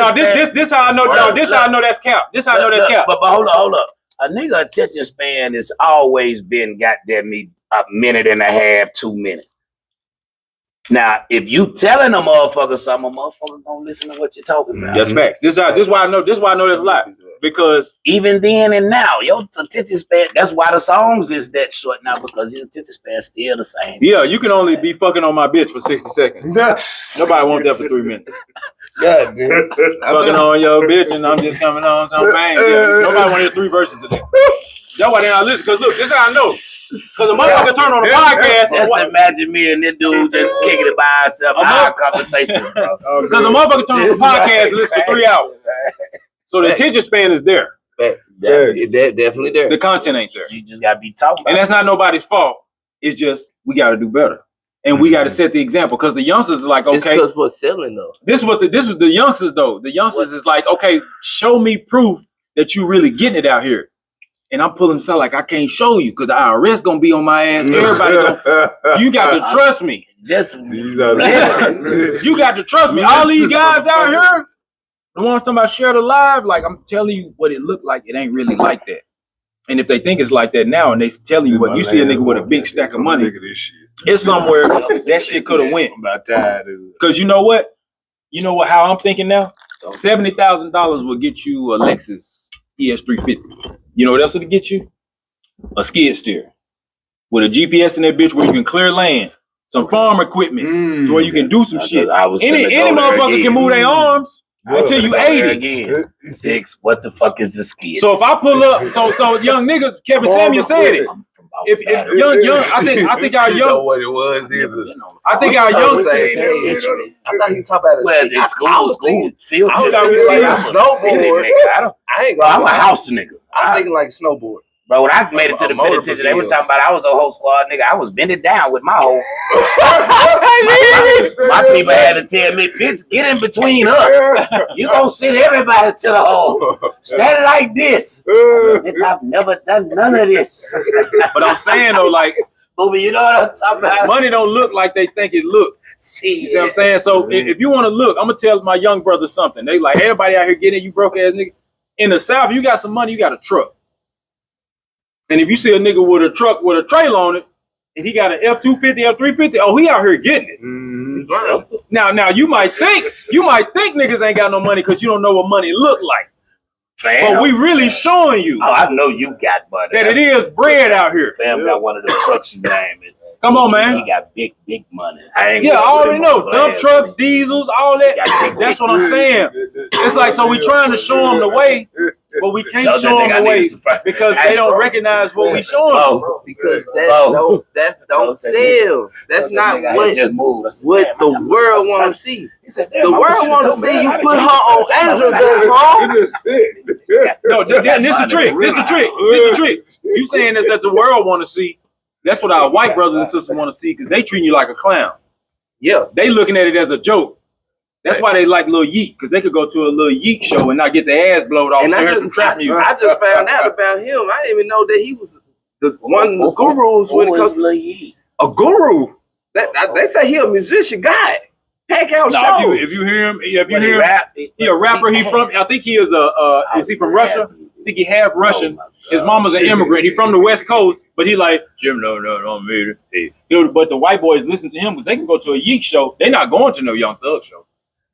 how I know. No, this how I know that's cap. This how I know that's cap. But hold up. A nigga attention span has always been goddamn me a minute and a half, 2 minutes. Now, if you telling a motherfucker something, a motherfucker gonna listen to what you're talking about. That's facts. This why I know that's a lot. Because even then and now, your attention span, that's why the songs is that short now, because your attention span is still the same. Yeah, you can only be fucking on my bitch for 60 seconds. Nobody wants that for 3 minutes. God damn. Fucking on your bitch and I'm just coming on some bang. Yeah, nobody want to hear 3 verses of that. That's why they not listen. Because look, this is how I know. Because a motherfucker turn on a podcast. Just imagine me and this dude just kicking it by ourselves. Our conversations, bro. Because a motherfucker turn on a podcast and listen for 3 hours. So the attention span is there. Definitely there. The content ain't there. You just gotta be talking about and that's not nobody's fault. It's just we gotta do better. And we gotta set the example. Because the youngsters are like, okay. Because what's selling though. This is the youngsters though. The youngsters is like, okay, show me proof that you really getting it out here. And I'm pulling something like I can't show you because the IRS gonna be on my ass. Everybody you got to trust me. Just listen. You got to trust me. All these guys out here, the ones talking about share the live, like I'm telling you what it looked like. It ain't really like that. And if they think it's like that now, and they telling you what you see a nigga with a big stack of money, it's somewhere that shit could have went. Because you know what? How I'm thinking now? $70,000 will get you a Lexus ES350. You know what else it'll get you? A skid steer with a GPS in that bitch where you can clear land, some farm equipment, to where you can do some shit. Any motherfucker can move their arms until you 80. 6. What the fuck is this skid? So if I pull up, so young niggas, Kevin Samuel said it. If young, I think our young. Know what it was either. I think our young. I thought he was talking about in school field I trip. ain't I'm a house nigga. I'm thinking like a snowboard. Bro, when I made it to the penitentiary, they were talking about I was a whole squad nigga. I was bending down with my whole. my people had to tell me, bitch, get in between us. You gonna send everybody to the hole. Stand like this. I said, bitch, I've never done none of this. But I'm saying though, like, Booby, you know what I'm talking about? money don't look like they think it look. You see what I'm saying? So if you want to look, I'm gonna tell my young brother something. They like everybody out here getting you broke ass nigga. In the South, you got some money, you got a truck. And if you see a nigga with a truck with a trailer on it, and he got an F-250, F-350, oh, he out here getting it. Mm-hmm. Now you might think niggas ain't got no money because you don't know what money look like. Fam. But we really showing you. Oh, I know you got money. That it is bread out here. Fam got one of the trucks you name it. Come on, man. He got big money. I already know. Dump trucks, diesels, all that. That's what I'm saying. It's like, so we trying to show them the way, but we can't show them the way because they don't recognize what we showing them. Because that don't sell. That's not what the world want to see. The world want to see you put her on Andrew home. No, this the trick. This the trick. You saying that the world want to see. That's what our white brothers and sisters want to see because they treating you like a clown. Yeah. They looking at it as a joke. That's why they like Lil Yeet, because they could go to a Lil Yeet show and not get their ass blowed off. And I just found out about him. I didn't even know that he was one of the gurus when it comes to Lil Yeet. A guru? They say he a musician guy. Pack out show. If you hear him, he a rapper. I think he is is he from Russia? I think he half Russian. His mama's an immigrant. He from the West Coast, but he like, Jim, no, hey. But the white boys listen to him because they can go to a Yeek show. They're not going to no Young Thug show.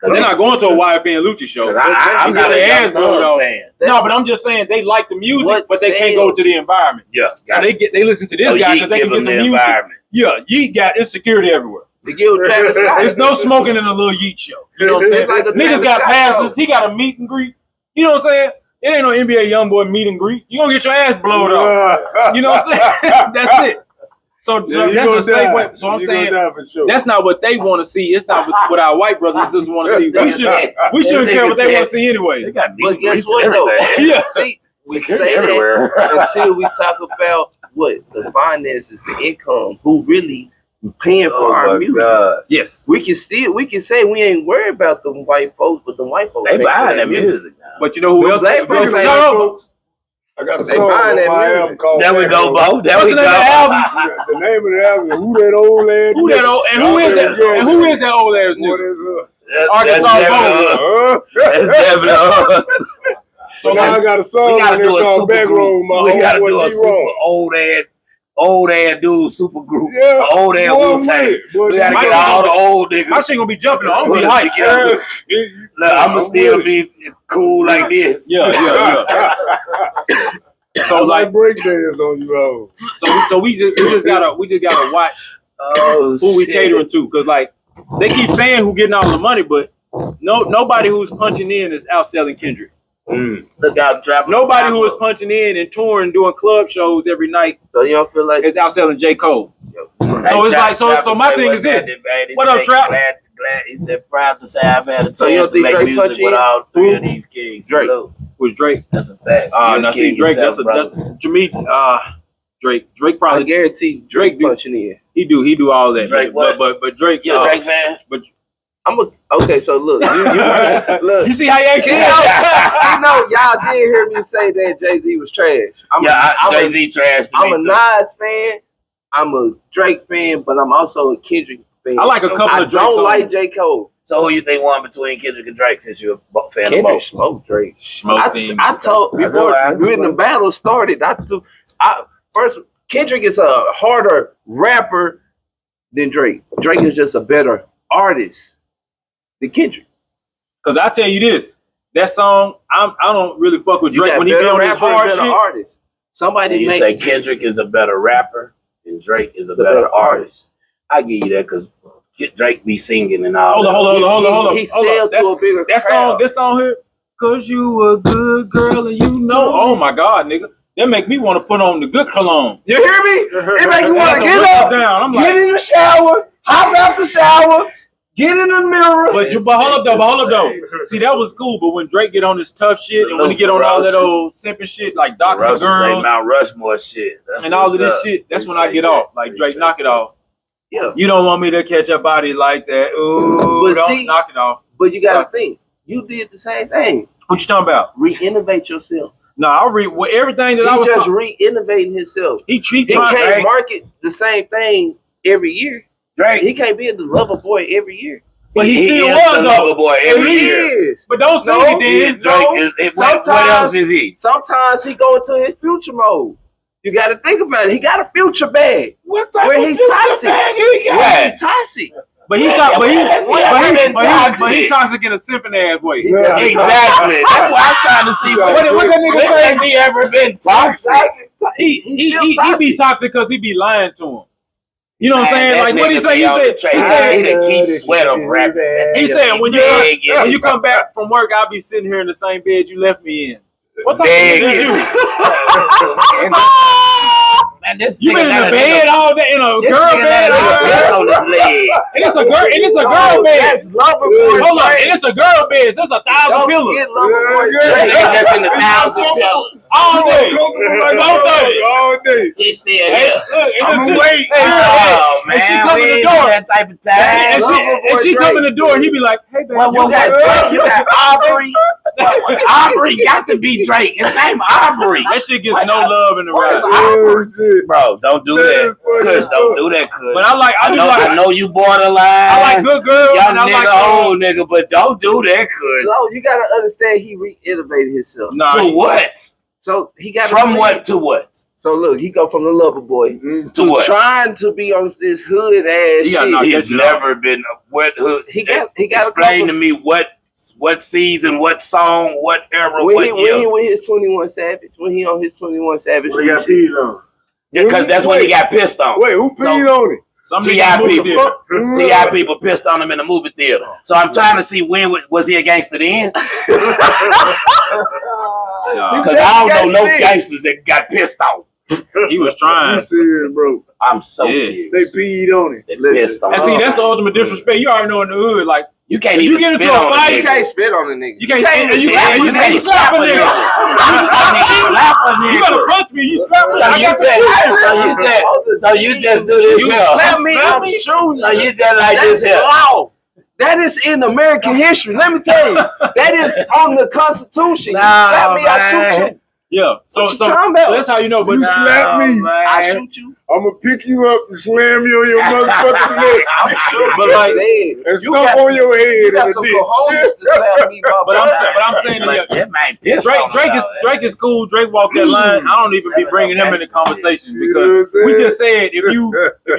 They're not going to a YFN Lucci show. I'm not a Young Thug fan. No, but I'm just saying they like the music, but they can't go to the environment. Yeah. So they listen to this guy because they can get the music. Yeah, Yeek got insecurity everywhere. There's no smoking in a Little Yeet show. You know what I'm saying? Like niggas got passes. He got a meet and greet. You know what I'm saying? It ain't no NBA YoungBoy meet and greet. You gonna get your ass blown off. You know what I'm saying? That's it. So that's the same way. So I'm saying that's not what they want to see. It's not what our white brothers and sisters want to see. We shouldn't care what they want to see anyway. They got but guess what though? Yeah. See, we say that until we talk about what the finances, the income, who really paying for our music. Yes. We can say we ain't worried about the white folks, but the white folks they buying that music now. But you know who else? Black folks folks. I got a song on my album called There we go, Bo. There we go. The name of the album is Who That Old Ass. Who that old? And who is that? And who is that old ass nigga? What is Arkansas Bo. That's definitely us. So now I got a song called Back Road. We gotta do a super old ass old ass dude super group. Yeah, Old ass Wu-Tang. We gotta get all the old niggas. My shit gonna be jumping. I'm Put gonna be us hyped. together. Look, I'ma still be cool like this. Yeah. So like breakdance on you all. So we just gotta watch who we catering to, because like they keep saying who getting all the money, but nobody who's punching in is outselling Kendrick. Look out, trap. Nobody who is punching in and touring, doing club shows every night. So you don't feel like is outselling J. Cole. So it's like so my thing is this. What up, Trap? Glad. He said, proud to say I've had a So you chance don't to think make Drake music punch in? with all three of these kings. Drake. Salute. Was Drake? That's a fact. Now see Drake. That's to me. Drake I probably. guarantee Drake punching in. He do all that. Drake but Drake. You a Drake fan? But Okay, so look, look. you see how you actually. You know, y'all did hear me say that Jay-Z was trash. Jay-Z trash. I'm a Nas fan. I'm a Drake fan, but I'm also a Kendrick fan. I like a couple of Drake songs. I don't like songs. J. Cole. So who you think won between Kendrick and Drake, since you're a fan Kendrick of both? smoked Drake. I told before when the battle started, first Kendrick is a harder rapper than Drake. Drake is just a better artist than Kendrick. Cause I tell you this, that song I don't really fuck with Drake when he be on his hard shit. Artist. Somebody you say Kendrick is a better rapper and Drake is a better artist. I give you that because Drake be singing and all. Hold on. He sailed to a bigger crowd. This song here, cause you a good girl and you know. Oh my God, nigga. That make me want to put on the good cologne. You hear me? It make you want to get up, down. get in the shower, hop out the shower, get in the mirror. But hold up though. See, that was cool, but when Drake get on his tough shit and when he get on all that old simping shit like Docs and Girls, Mount Rushmore shit, and all of this shit, that's when I get off. Like Drake, knock it off. Yeah. You don't want me to catch a body like that. Ooh, knock it off. But you gotta think, you did the same thing. What you talking about? Re-innovate yourself. No, I everything that I was just re-innovating himself. He can't market the same thing every year. Drake, he can't be the lover boy every year. But he still was the lover boy every year. But don't say it then. What else is he? Sometimes he go into his future mode. You got to think about it. He got a future bag. What type of future bag he got? He toxic. But he toxic in a simping ass way. Yeah. Exactly. That's what I'm trying to see. What that nigga say? Has he ever been toxic? He be toxic because he be lying to him. You know what I'm saying? Like what he say? He said he the keep sweat of rapping. He said when you come back from work, I'll be sitting here in the same bed you left me in. What type of nigga is you? Man, you been in a bed all day, in a girl bed all day. On his leg. And it's a girl bed. That's lover boy. Hold on, and it's a girl bed. So it's 1,000 pillows. That's in the 1,000 pillows. All day. All day. He's still here. I'm gonna wait. Man, and she come in the door. That type of time. And she come in the door, and he be like, "Hey, baby, you got Aubrey. Aubrey got to be Drake. His name Aubrey. That shit gets no love in the rap. Bro, don't do that. Cuz don't do that, cuz. But I know you borderline. I like good girls. Young nigga, old nigga, but don't do that, cuz. No, you gotta understand he re-innovated himself. To what? So he got from what to what? So look, he go from the lover boy to what? Trying to be on this hood ass shit. He's never been what hood. He got explain to me what season, what song, what era, when he with his 21 Savage, when he on his 21 Savage. He got peed on. Yeah, because that's when he got pissed on. Wait, who peed on it? T.I. people pissed on him in the movie theater. So I'm trying to see when was he a gangster then? Because I don't know no gangsters that got pissed on. He was trying. You serious, bro? I'm so serious. They peed on it. They pissed on him. And see, that's the ultimate disrespect. You already know in the hood, like, you can't even get into a fight. You can't spit on a nigga. You can't slap a nigga. You gotta punch me. You slap me. So you just do this here. Slap me. I'm shooting. So you just like this here. That is in American history. Let me tell you. That is on the Constitution. Slap me, I shoot you. Yeah. So that's how you know. But you slap me, I shoot you. I'm gonna pick you up and slam you on your motherfucking neck. I'm sure, But like, and stomp on your head. You got some cojones to slap me, but I'm saying Like, that man pissed Drake is cool. Drake walked that line. I don't even be bringing him into conversation because we just said if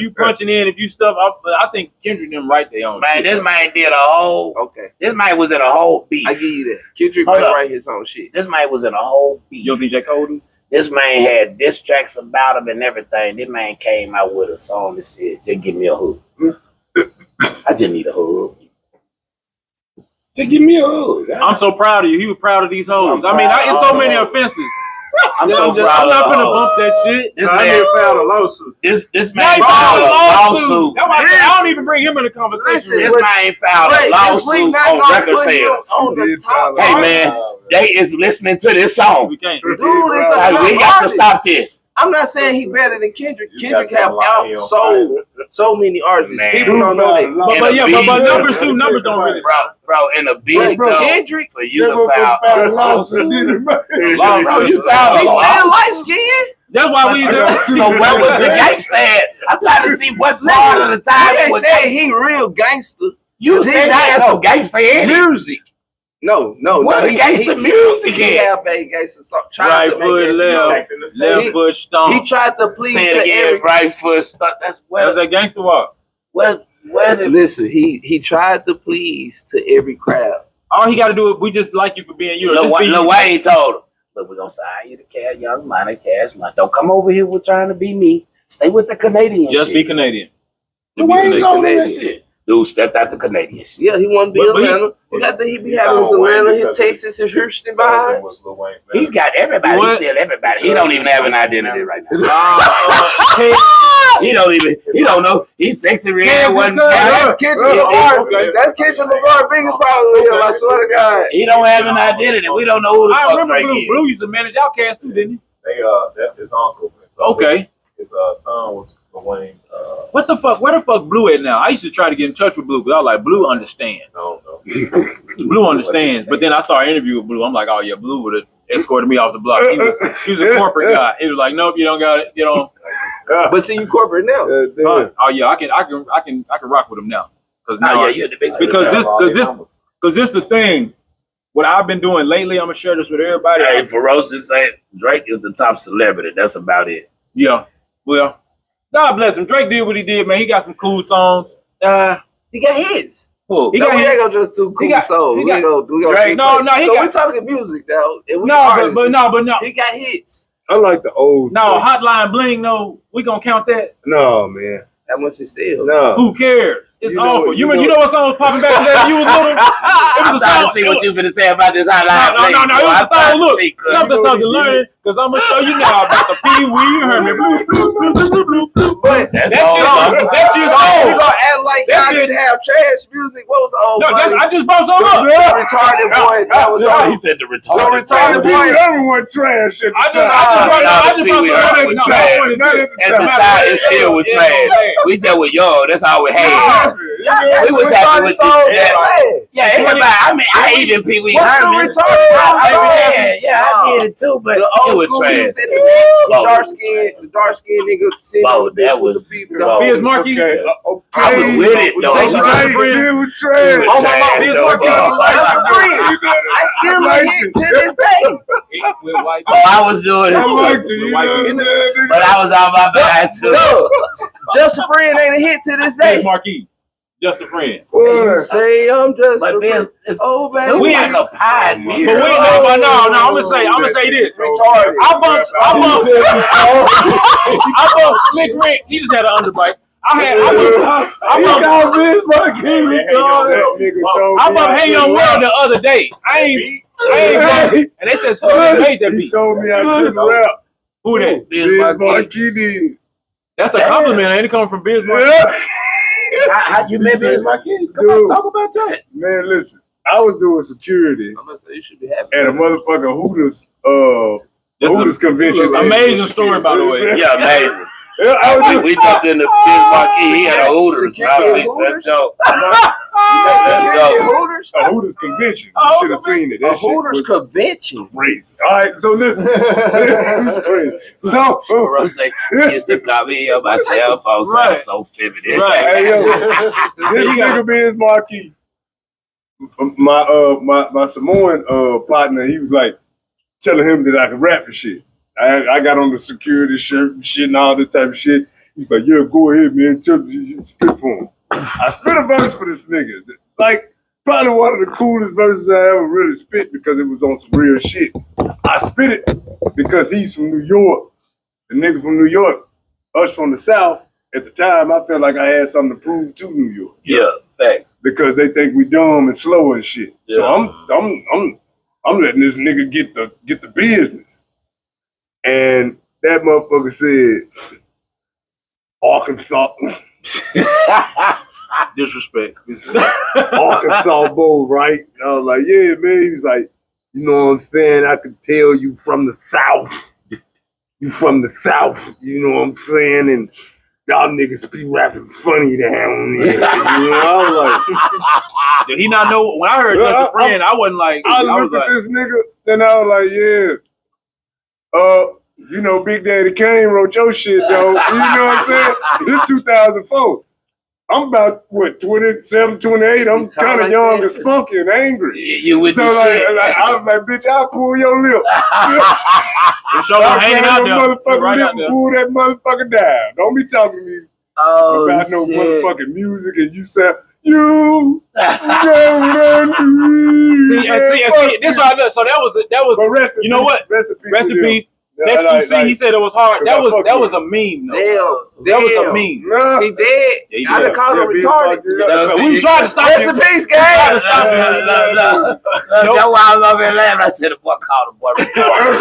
you punching in, if you stuff, I think Kendrick them right there on. Man, this man did a whole. Okay. This man was in a whole beef. I give you that. Kendrick might write his own shit. This man was in a whole beef. You don't think J. Cole do? This man had diss tracks about him and everything. This man came out with a song that said, "Just give me a hug." I just need a hug. To give me a hug. I'm so proud of you. He was proud of these hoes. I mean, it's so many offenses. I'm I'm not gonna bump that shit. This man filed a lawsuit. This man filed a lawsuit. That's why I don't even bring him in the conversation. This man filed a lawsuit on record sales. Hey man, they is listening to this song. We can't. Dude, We got to stop this. I'm not saying he better than Kendrick. Kendrick have outsold so many artists. Man. People don't know that. But numbers don't really. Bro, in a big Kendrick, for you to file a lawsuit. Bro, you he filed a said lawsuit. light skin. That's why we. So where was the gangster at? I'm trying to see what part of the time They said he real gangster. You said that has some gangster in it. Music. No. What the gangster music He is? have bad gangster song. Right foot, left foot, stomp. He tried to please Say to it again, every. right foot stuck. That's That's that gangster walk. Listen, he tried to please to every crowd. All he got to do is we just like you for being you. Lil Wayne told him, "Look, we're gonna sign you to young money, cash money. Don't come over here with trying to be me. Stay with the Canadian Just shit." be Canadian. Lil Wayne told him that shit. Dude stepped out the Canadian shit. Yeah, he wanted to be Atlanta. He be having his Atlanta, his Texas, his Houston behind. He's got everybody. He's still everybody. He don't even have an identity right now. He don't know. He's sexy red one. That's Kendrick Lamar. That's Kendrick Lamar biggest problem with him. I swear to God. He don't have an identity. We don't know who the I fuck remember Drake is. Blue used to manage Outkast too, didn't he? That's his uncle. So Okay. His son was Lil Wayne's. What the fuck? Where the fuck Blue at now? I used to try to get in touch with Blue because I was like, Blue understands. No. Blue understands. But then I saw an interview with Blue. I'm like, oh yeah, Blue would have escorted me off the block. He was a corporate guy. He was like, nope, you don't got it. You know. But see, you corporate now. Oh yeah, I can rock with him now. Because now, you're the big because this the thing. What I've been doing lately, I'm gonna share this with everybody. Hey, Ferocious said Drake is the top celebrity. That's about it. Yeah. Well, God bless him. Drake did what he did, man. He got some cool songs. He got hits. He We got ain't hits. gonna just do cool songs. We gonna Drake. No, we're talking music though. but no. He got hits. I like the old. No, Hotline Bling. No, we gonna count that. No, man. How much it sells? No. Who cares? It's You know- awful. you You know what song was popping back then when you was little? It I'm was a trying song. to see what you finna say about this hotline. No. It was a song. Look, something learning. Because I'm gonna show you now about the Pee Wee. You heard me. But That's That all. shit- that shit's we old. gonna act like That y'all shit- didn't have trash music. What was the old No, buddy? I just brought some up. The retarded boy. That was He old. said the The retarded. retarded boy. Everyone trash at the I time. just Pee Wee brought Herman some was up. trash. No, Not at the At the time, it still was trash. We just were young. That's all we had. We was happy with it. Yeah, everybody. I mean, I even Pee Wee What's the Herman. retarded? I did it too, but The it old was school trash. music, the dark skin nigga sitting Bro, on the that bitch with was- the people. bro. Biz Markie. Okay. I was with it though. Say she Right, got a friend. it was trash. It was Oh my trash, God, Biz though, Markie bro. was like a friend. I still like it to this day. With white Oh, I was doing I it, liked too. it. You know what I'm saying, But I was on my back too. Look, Just a Friend ain't a hit to this Biz day. Markie. Just a friend. You say I'm just But a Ben, friend. it's Oh, baby. we like a pioneer. But we ain't no, no. I'm gonna say this. Retarded. I bumped Slick Rick. He just had an underbite. I bumped Biz Markie retarded. I bumped Hey Young World the other day. I ain't bumped, and they said Slick Rick made that He beat. told me I couldn't rap. Who that? Biz Markie did. That's a compliment. Ain't it coming from Biz Markie? Yeah. How you met Biz Markie? Come Dude. on, talk about that. Man, listen. I was doing security I'm gonna say you should be happy. at a motherfucking Hooters That's Hooters convention. amazing story, by the way. Yeah, amazing. Yeah, I was We jumped in the Biz Markie. He had a Hooters. I was like, let's go. Hooters? A Hooters convention. You should have seen it. That shit Hooters was convention. crazy. All right, so listen. It was crazy. So, Rose used to call me on my cell phone, sound so feminine. Right. hey, yo, this nigga Biz Marquis, my Samoan partner, he was like telling him that I could rap and shit. I got on the security shirt and shit and all this type of shit. He's like, yeah, go ahead, man. Tell you spit for him. I spit a verse for this nigga. Like, probably one of the coolest verses I ever really spit because it was on some real shit. I spit it because he's from New York. The nigga from New York, us from the South. At the time, I felt like I had something to prove to New York. Yeah, thanks. Because they think we dumb and slow and shit. Yeah. So I'm letting this nigga get the business. And that motherfucker said, Arkansas. Disrespect. Arkansas Bowl, right? I was like, yeah, man. He was like, you know what I'm saying? I could tell you from the South. You from the South, you know what I'm saying? And y'all niggas be rapping funny down there. You know, I was like, Did he not know? When I heard just a friend, I wasn't like. I looked at this nigga, then I was like, yeah. You know, Big Daddy Kane wrote your shit, though. You know what I'm saying? This 2004. I'm about, 27, 28. I'm kind of young and spunky and angry. You with So, the like, shit. I was like, bitch, I'll pull your lip. Show him hanging out there. Motherfucking Right lip out and there. pull that motherfucker down. Don't be talking to me about no motherfucking music and you sound, you. See, this right there. So that was. But rest in You know peace, what? Rest in peace. Rest in to them. peace. Next Like, you see, he said it was hard. That was a meme. Though. That was a meme. Nah. He dead. Yeah, I done called him retarded. We was trying to stop Rest him. in peace, We tried to gang. stop him. That's why I was over here laughing. I said, the boy called the boy retarded.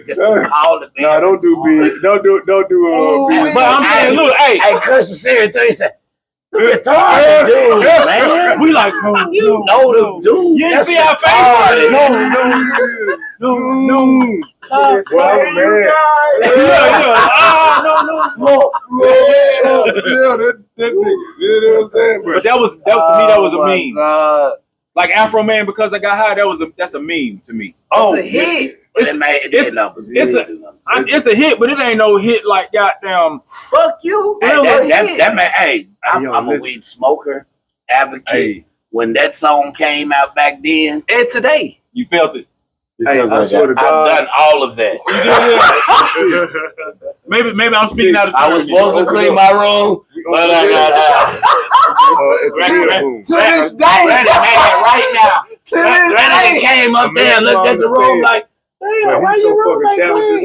Just call the man. Nah, don't do big. Don't do big. But I'm saying, look, hey, Hey, Chris was serious too. He said, the retarded dude, man. we like, You know the dude. You didn't That's see our retarded. faces. No. Well, man. Smoke. Yeah, that nigga. You know what I'm saying? But that was to me. That was a meme. God. Like Afro Man, because I got high. That's a meme to me. Oh, It's a hit. But it made it did numbers. It's a hit, but it ain't no hit like goddamn. Fuck you. Hey, that man, hey, I'm a listen. weed smoker, advocate. Hey. When that song came out back then, And today. You felt it. Hey, I swear to I've God. done all of that. Maybe I'm speaking out of turn. I was supposed to clean my room, but I got To this day. right now. To this Granny day. came up there and looked at the room like, damn, why he's your so room fucking like talented,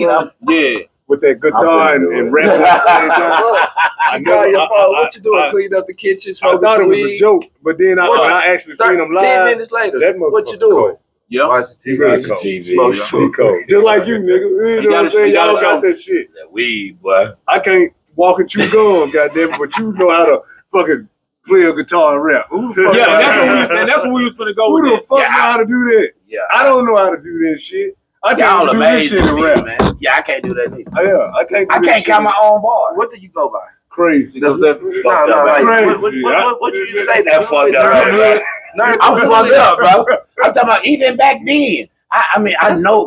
clean? Yeah. with that guitar and rapping at the same time. I call your phone. What you doing? Clean up the kitchen, I smoking thought it some was a weed. joke, but then when I actually seen him 10 live, minutes later, that what you motherfucker doing? cold. Yeah. Watching He TV. really Watching cold. TV. Smoke he cold. Just like you, nigga. You know what I'm saying? Y'all got that shit. That weed, boy. I can't walk and chew gum, goddamn it, but you know how to fucking play a guitar and rap. Who the fuck? And that's what we was finna go Who with. the fuck know how to do that? Yeah. I don't know how to do that shit. I Y'all can't do this amazing shit to and me, rap. man. Yeah, I can't do that neither. Yeah, I can't do I this can't shit count my own bars. What do you go by? crazy. No, like, Crazy. what you say? That fucked up. I'm fucked up, bro. I'm talking about even back then. I mean, I know,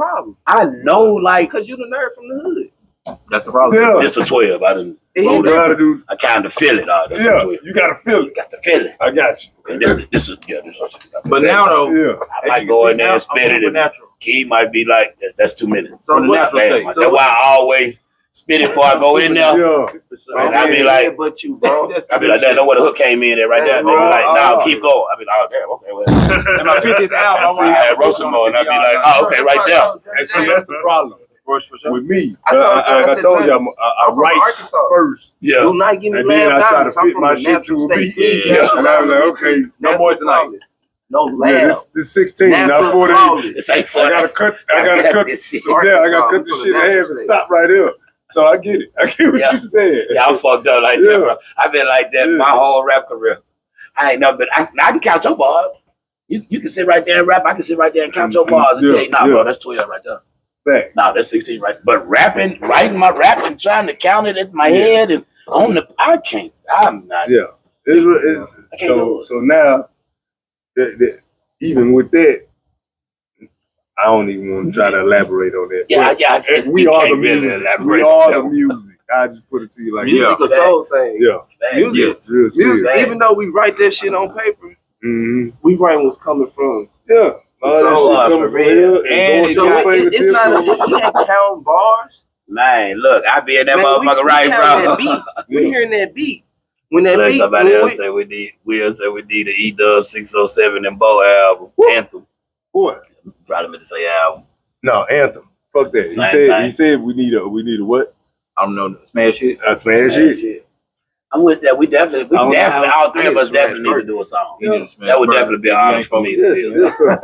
like, because you the nerd from the hood. That's the problem. Yeah. Just a 12. I didn't. You know how to do. I kind of feel it. Yeah, you gotta feel it. Got to feel it. I got you. And this is. But now though, Yeah. I might go in there and spit it. And natural. Key might be like, that's 2 minutes. So the what? natural state. That's why I always spit it before I go in there. Yeah. And I be like, but you, bro. I be like, I know where the hook came in there right there. And they be like, no, keep going. I be like, oh damn, okay, well. And my 50th album, I had roast some more, and I be like, oh, okay, right there. And see, that's the problem For sure. with me. I told you, I from write Arkansas. first, Yeah. Do not give me and then I laugh try down. to fit my shit to a beat. Yeah. And I was like, okay, No more tonight. No laugh. yeah, this 16, not Natural 40. quality. It's like I gotta cut this shit. so yeah, I gotta cut this shit in half and stop right here. So I get it. I get what Yeah. you said. Yeah, I'm fucked up like that, bro. I've been like that my whole rap career. I ain't never been. I can count your bars. You can sit right there and rap. I can sit right there and count your bars and say, nah, bro, that's 12 right there. Back. Nah, that's 16 right. But rapping, writing my rap and trying to count it in my head and on the, I can't. I'm not. Yeah. So now, even with that, I don't even want to try to elaborate on that. Yeah. We are the music. We are the music. I just put it to you like music is soul thing. Yeah. Music. Even though we write that shit on paper, we write what's coming from. Yeah. All that shit coming from here. And it's not we ain't counting bars. Man, look, I be in that motherfucker right, bro. We hearing that beat. When that beat, somebody else say we need the E-Dub 607 and Bo album. Anthem. What? Probably meant to say album. No, Anthem. Fuck that. He said we need a what? I don't know. Smash it. Smash it. I'm with that. We definitely, all three of us definitely need to do a song. Yeah. That would definitely be an honor for me to do. For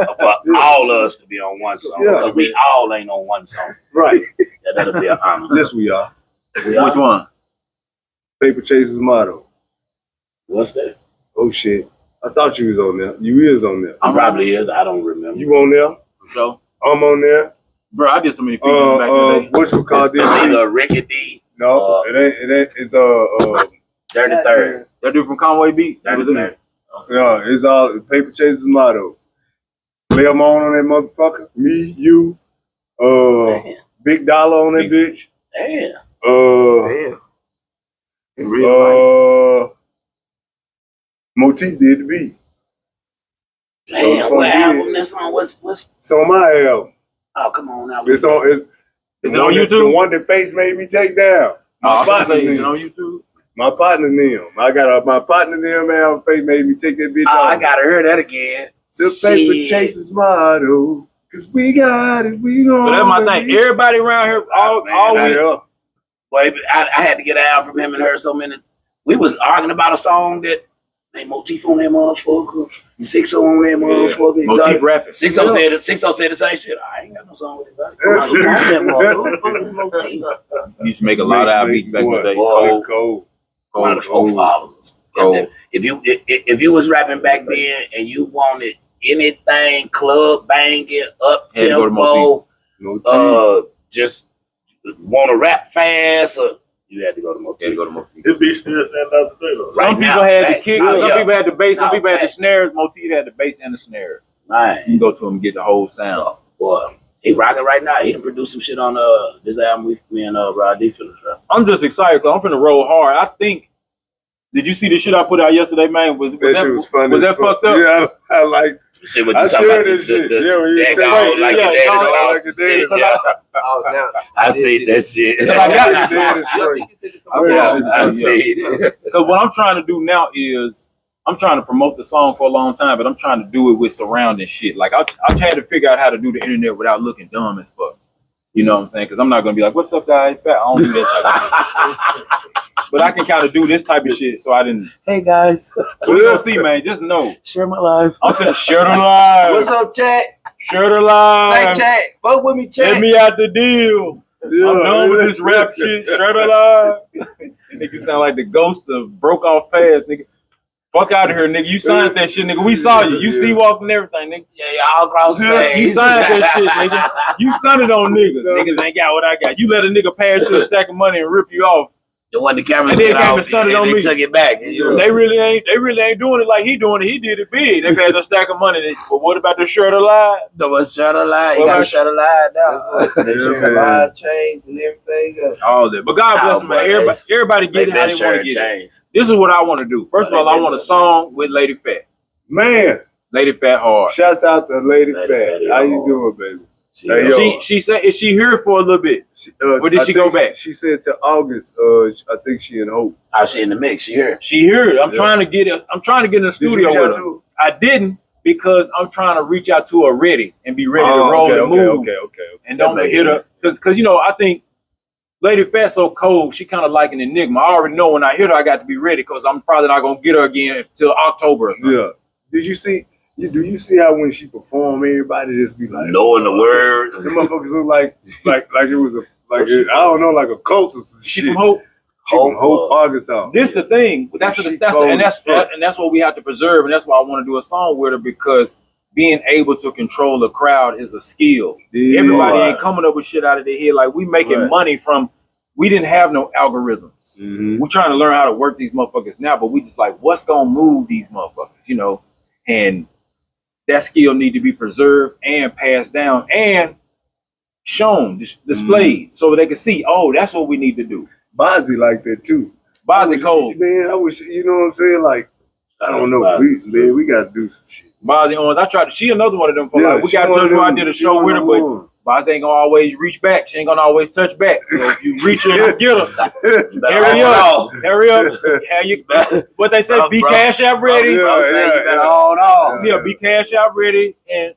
all of us to be on one song. Yeah. We all ain't on one song. Right. That'll be an honor. Yes, we are. Which one? Paper Chaser's motto. What's that? Oh shit. I thought you was on there. You is on there. I probably is. I don't remember. You on there? So I'm on there. Bro, I did so many features back in the day. What you call this? Ricky D. No, it ain't. It's Dirty Third. That dude from Conway Beat. That was in there. No, it's all Paper Chaser's motto. Lay them on that motherfucker. Me, you, Big Dollar on that bitch. Damn. In real life. Motif did the beat. Damn, what album this on? What's It's on my album. Oh, come on now. It's on YouTube? The one that Face made me take down. Is it on YouTube? My partner Neil. I got my partner Neil, man. Face made me take that bitch Oh, off. I gotta hear that again. The Paper Chaser's motto. Cause we got it. We gonna. So that's my thing. Everybody around here, all week. Boy, I had to get out from him and her so many. We was arguing about a song that they Motif on that motherfucker. 60 on that motherfucker. Motif rapping. 60 said the same shit. I ain't got no song with this. We used to make a lot of our beats back in the day. Cold. One of the forefathers. Cold. If you was rapping back then and you wanted anything club banging up tempo, just want to rap fast, or you had to go to Motif. It be still standing out today though. Some people had the kick, some people had the bass, some people had the snares. Motif had the bass and the snares. Man, you can go to him and get the whole sound. Boy, he rocking right now. He done produced some shit on this album me and Rod D feeling. I'm just excited because I'm finna roll hard. I think. Did you see the shit I put out yesterday, man? Was that shit was funny? Was that fucked up? Yeah, I like. I shared this shit. I see that shit. I see it. Because what I'm trying to do now is I'm trying to promote the song for a long time, but I'm trying to do it with surrounding shit. Like I had to figure out how to do the internet without looking dumb as fuck. You know what I'm saying? Because I'm not gonna be like, "What's up, guys?" I don't do that type of shit. But I can kind of do this type of shit, so I didn't. Hey guys, so we gonna see, man. Just know, share my life. I'm finna share the live. What's up, chat? Share the live. Say chat. Fuck with me, chat. Get me out the deal. Yeah, I'm done with this rap shit. Share the live. Nigga sound like the ghost of broke off past, nigga. Fuck out of here, nigga. You signed that shit, nigga. We saw you. You see walking and everything, nigga. Yeah, y'all cross the You signed that shit, nigga. You stunted on niggas. Niggas ain't got what I got. You let a nigga pass you a stack of money and rip you off. The one the cameras came and stunted on me. They took it back. They really ain't doing it like he doing it. He did it big. They passed a stack of money. But what about the shirt alive? The shirt alive. You got a shirt alive now. Live chains and everything. All that. But God bless them, man. Everybody get it how they want to get it. This is what I want to do. First of all, I want a song with Lady Fat. Man. Lady Fat hard. Shouts out to Lady Fat. How you doing, baby? She said, is she here for a little bit? Or did she go back? She said to August. I think she in Hope. Oh, she in the mix. She here. She here. I'm trying to get it. I'm trying to get in the studio with her. I didn't because I'm trying to reach out to her ready and be ready to roll and move. Okay. And don't hit her because you know I think Lady Fat's so cold. She kind of like an enigma. I already know when I hit her, I got to be ready because I'm probably not gonna get her again until October or something. Yeah. Did you see? Do you see how when she perform, everybody just be like knowing the words? The motherfuckers look like it was I don't know, like a cult or some shit. From Hope. She from Hope, Arkansas. This the thing. That's what we have to preserve, and that's why I want to do a song with her because being able to control the crowd is a skill. Yeah. Everybody ain't coming up with shit out of their head. Like we making money from we didn't have no algorithms. We're trying to learn how to work these motherfuckers now, but we just like, what's gonna move these motherfuckers, you know? And that skill need to be preserved and passed down and shown, displayed, so they can see, oh, that's what we need to do. Bozzy like that too. Bozzy cold. Man, I wish, you know what I'm saying? Like, I don't know. We got to do some shit. Bozzy Owens, I tried to, she another one of them. Like, we got to judge who I did a show with her, but Bozzy ain't gonna always reach back. She ain't gonna always touch back. So if you reach her and get her, hurry up. What they say, be cash app ready. Yeah, be cash app ready. And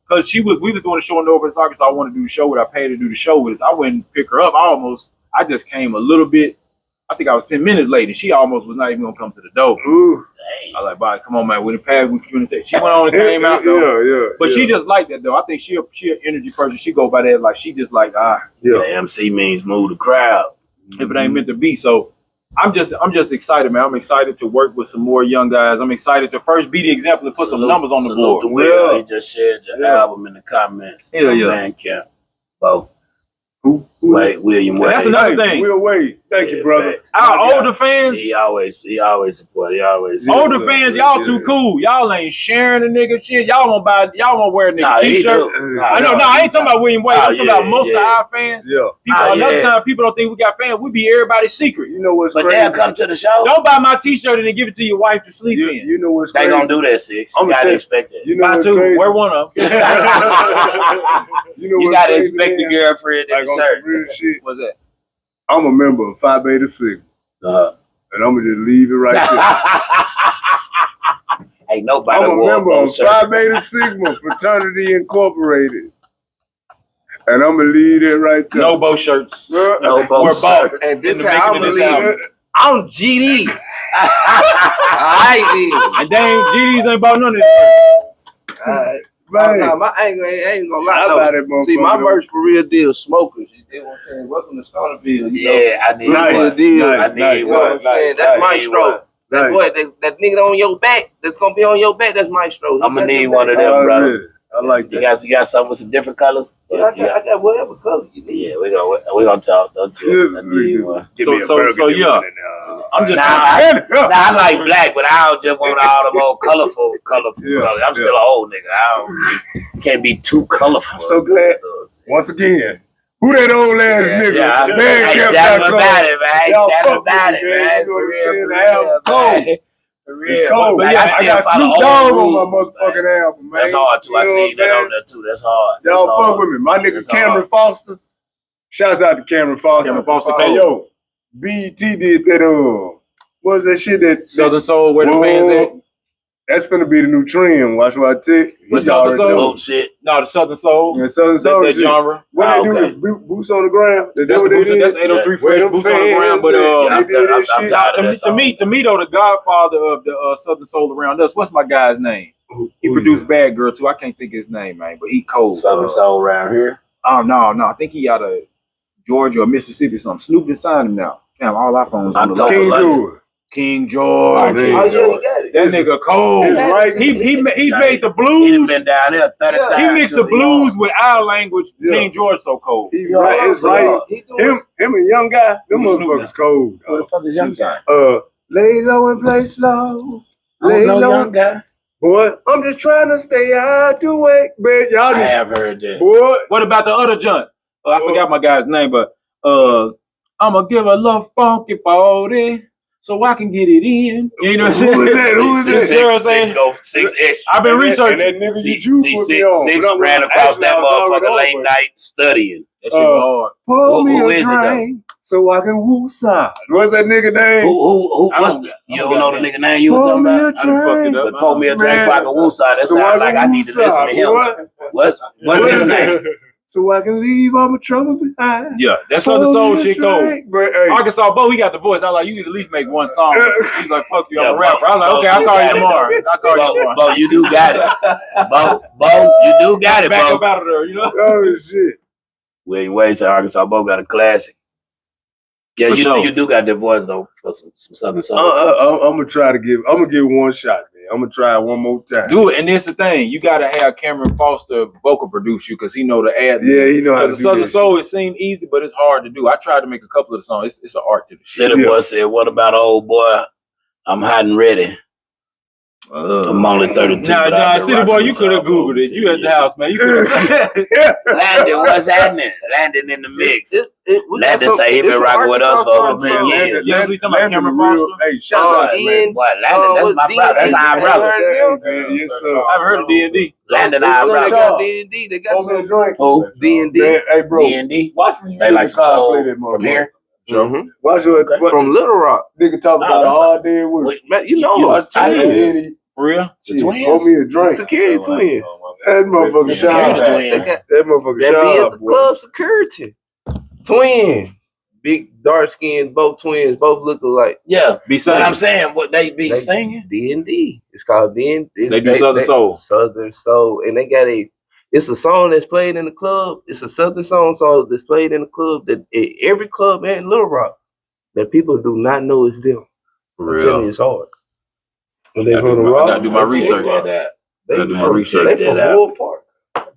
because we was doing a show in Northwest Arkansas, I wanted to do the show with her. I paid to do the show with us. I went and pick her up. I just came a little bit. I think I was 10 minutes late, and she almost was not even gonna come to the door. Ooh. I was like, "Bye, come on, man. With the pad, we finna take." She went on and came out though. But she just like that though. I think she an energy person. She go by that like she just like MC means move the crowd. If it ain't meant to be. So I'm just excited, man. I'm excited to work with some more young guys. I'm excited to first be the example and put some numbers on the board. He just shared your album in the comments. Man, Camp. Well, William Wade. That's another thing. Will Wade. Thank you, brother. Our older fans. He always support. Older fans, y'all too cool. Y'all ain't sharing the nigga shit. Y'all won't wear a nigga t-shirt. I ain't talking about William Wade. I'm talking about most of our fans. Another time people don't think we got fans. We be everybody's secret. You know what's crazy? But they'll come to the show. Don't buy my t-shirt and then give it to your wife to sleep in. You know what's crazy? They gonna do that, Six. You gotta expect it. You know what's crazy? Wear one of them. You gotta expect the girlfriend in the shirt. What's that? I'm a member of Phi Beta Sigma. And I'm gonna just leave it right there. Ain't nobody. I'm a member of Phi Beta Sigma Fraternity Incorporated. And I'm gonna leave it right there. No bow shirts. No bow shirts. And this how I'm gonna leave. I'm GD. And dang, GDs ain't about none of this. Man. I ain't gonna lie. See, my merch for real deal smokers. You know what I'm saying? Welcome to Stonerville. I need one. I need one. That's Maestro. That boy, that nigga on your back, that's gonna be on your back. That's Maestro. I'm gonna need one of them, brother. I like that. You got something with some different colors? Yeah, I got whatever color you need. Yeah, we gonna talk. Don't you? I need one. So yeah. I'm just I like black, but I don't just want all the more colorful colors. I'm still an old nigga. I can't be too colorful. I'm so glad. Once again, who that old ass nigga? Man, tell him about it, man. Tell him about it, man. For real. It's cold. But I got Snoop Dogg on my motherfucking album, man. That's hard too. I see that on there too. That's hard. Y'all fuck with me. My nigga Cameron Foster. Shouts out to Cameron Foster. Hey, yo, BET did that. What's that shit that Southern Soul? Where the fans at? That's finna be the new trend. Watch what I take. What's Southern Soul? Shit. No, the Southern Soul. Yeah, Southern Soul that shit. Genre. What they do with Boots on the Ground? That's what they did. That's 803 Fresh Boots on the Ground. But to me though, the godfather of the Southern Soul around us. What's my guy's name? He produced Bad Girl too. I can't think his name, man. But he cold. Southern Soul around here. Oh no, I think he out of Georgia or Mississippi or something. Snoop just signed him now. Damn, all our phones on the King George. Oh, yeah, he got it. That nigga cold. He made the blues. He been down there 30 times. He mixed the blues with our language. King George so cold. Him and Young Guy, them motherfuckers cold. Who the fuck is Young Guy? Lay low and play slow. Lay low, Young Guy. Boy, I'm just trying to stay out the way. Man, y'all I have heard that. Boy. What about the other joint? I forgot my guy's name, but I'ma give a little funky body so I can get it in. You know what I'm saying? Who is that? You know what I'm saying? 6X. I've been researching. And that nigga you Six ran across that motherfucker late night studying. That shit was hard. Pour me a drink so I can woo side. What's that nigga name? Who you don't know the nigga name you were talking about? I done fucked it up. But pour me a drink so I can woo side. That sounds like I need to listen to him. What's his name? So I can leave all my trouble behind. Yeah, that's Southern Soul shit cold. Arkansas Bo, he got the voice. I like, you need to at least make one song. He's like, fuck you, I'm a rapper. I was like, okay, I'll call you tomorrow. Bo, you do got it. Bo, you do got it, Bo. Back up out of there, you know? Oh, shit. William Wade said Arkansas Bo got a classic. Yeah, you do got that voice, though, for some Southern Soul. I'm going to give one shot, man. I'm gonna try it one more time. Do it, and that's the thing. You gotta have Cameron Foster vocal produce you because he know the ads. Yeah, he know how to do Southern that Soul, it seemed easy, but it's hard to do. I tried to make a couple of the songs. It's an art to the shit. City Boy said, "What about old boy? I'm hot and ready." I'm only 32. Nah, City Boy, you could have Googled it. You at the house, man. You could have. Landon, what's happening? Landon in the mix. Landon say he been rocking with us for over 10 years. Yeah, we talking about Cameron Foster. Hey, shout out, man. Boy, Landon, that's my brother. That's our brother. Yes, sir. I've heard of D&D. Landon, our brother. got D&D. They got some joint. Who? D&D. Hey, bro. D&D. Watch when you They like some soul play that from here. Watch what From Little Rock. nigga talk about all day with. Wait, Man, you know us. I twins. did. For real? Shit, twins? pour me a drink. Security twin. That motherfucker Security shot. twins. That motherfucker That be at shot, the boy. club security. Twin. Big dark skinned, both twins, both look alike. Yeah. Be But I'm saying. saying, what they be singing? D&D. It's called D&D. They do Southern Soul. Southern Soul. And they got it's a song that's played in the club. It's a Southern song that's played in the club that every club in Little Rock that people do not know is them. For I'm telling you, real. it's hard. When they I go to gotta rock, do my research. They Gotta do my from research. Wood Park.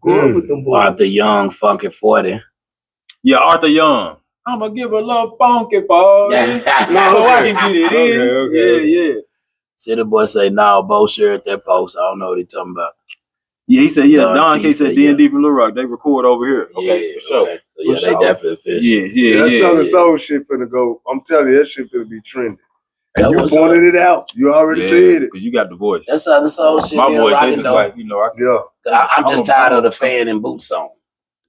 Grew up with them boys. Arthur Young, Funky 40. Yeah, Arthur Young. I'm gonna give a little funky boy. So I can get it in. Okay. Yeah. City Boy say, "No, Bo shared that post. I don't know what he talking about." Yeah, he said, yeah. Don K Key said said, D&D from Little Rock. They record over here. Okay, Yeah, for sure. okay. So yeah, For they sure. definitely official. Yeah. That Southern Soul shit finna go. I'm telling you, that shit finna be trending. And That you was pointed it out. You already said it. Because you got the voice. That's how the soul shit. My been boy, they rocking, just though. like, I'm just tired of the fan and boot song.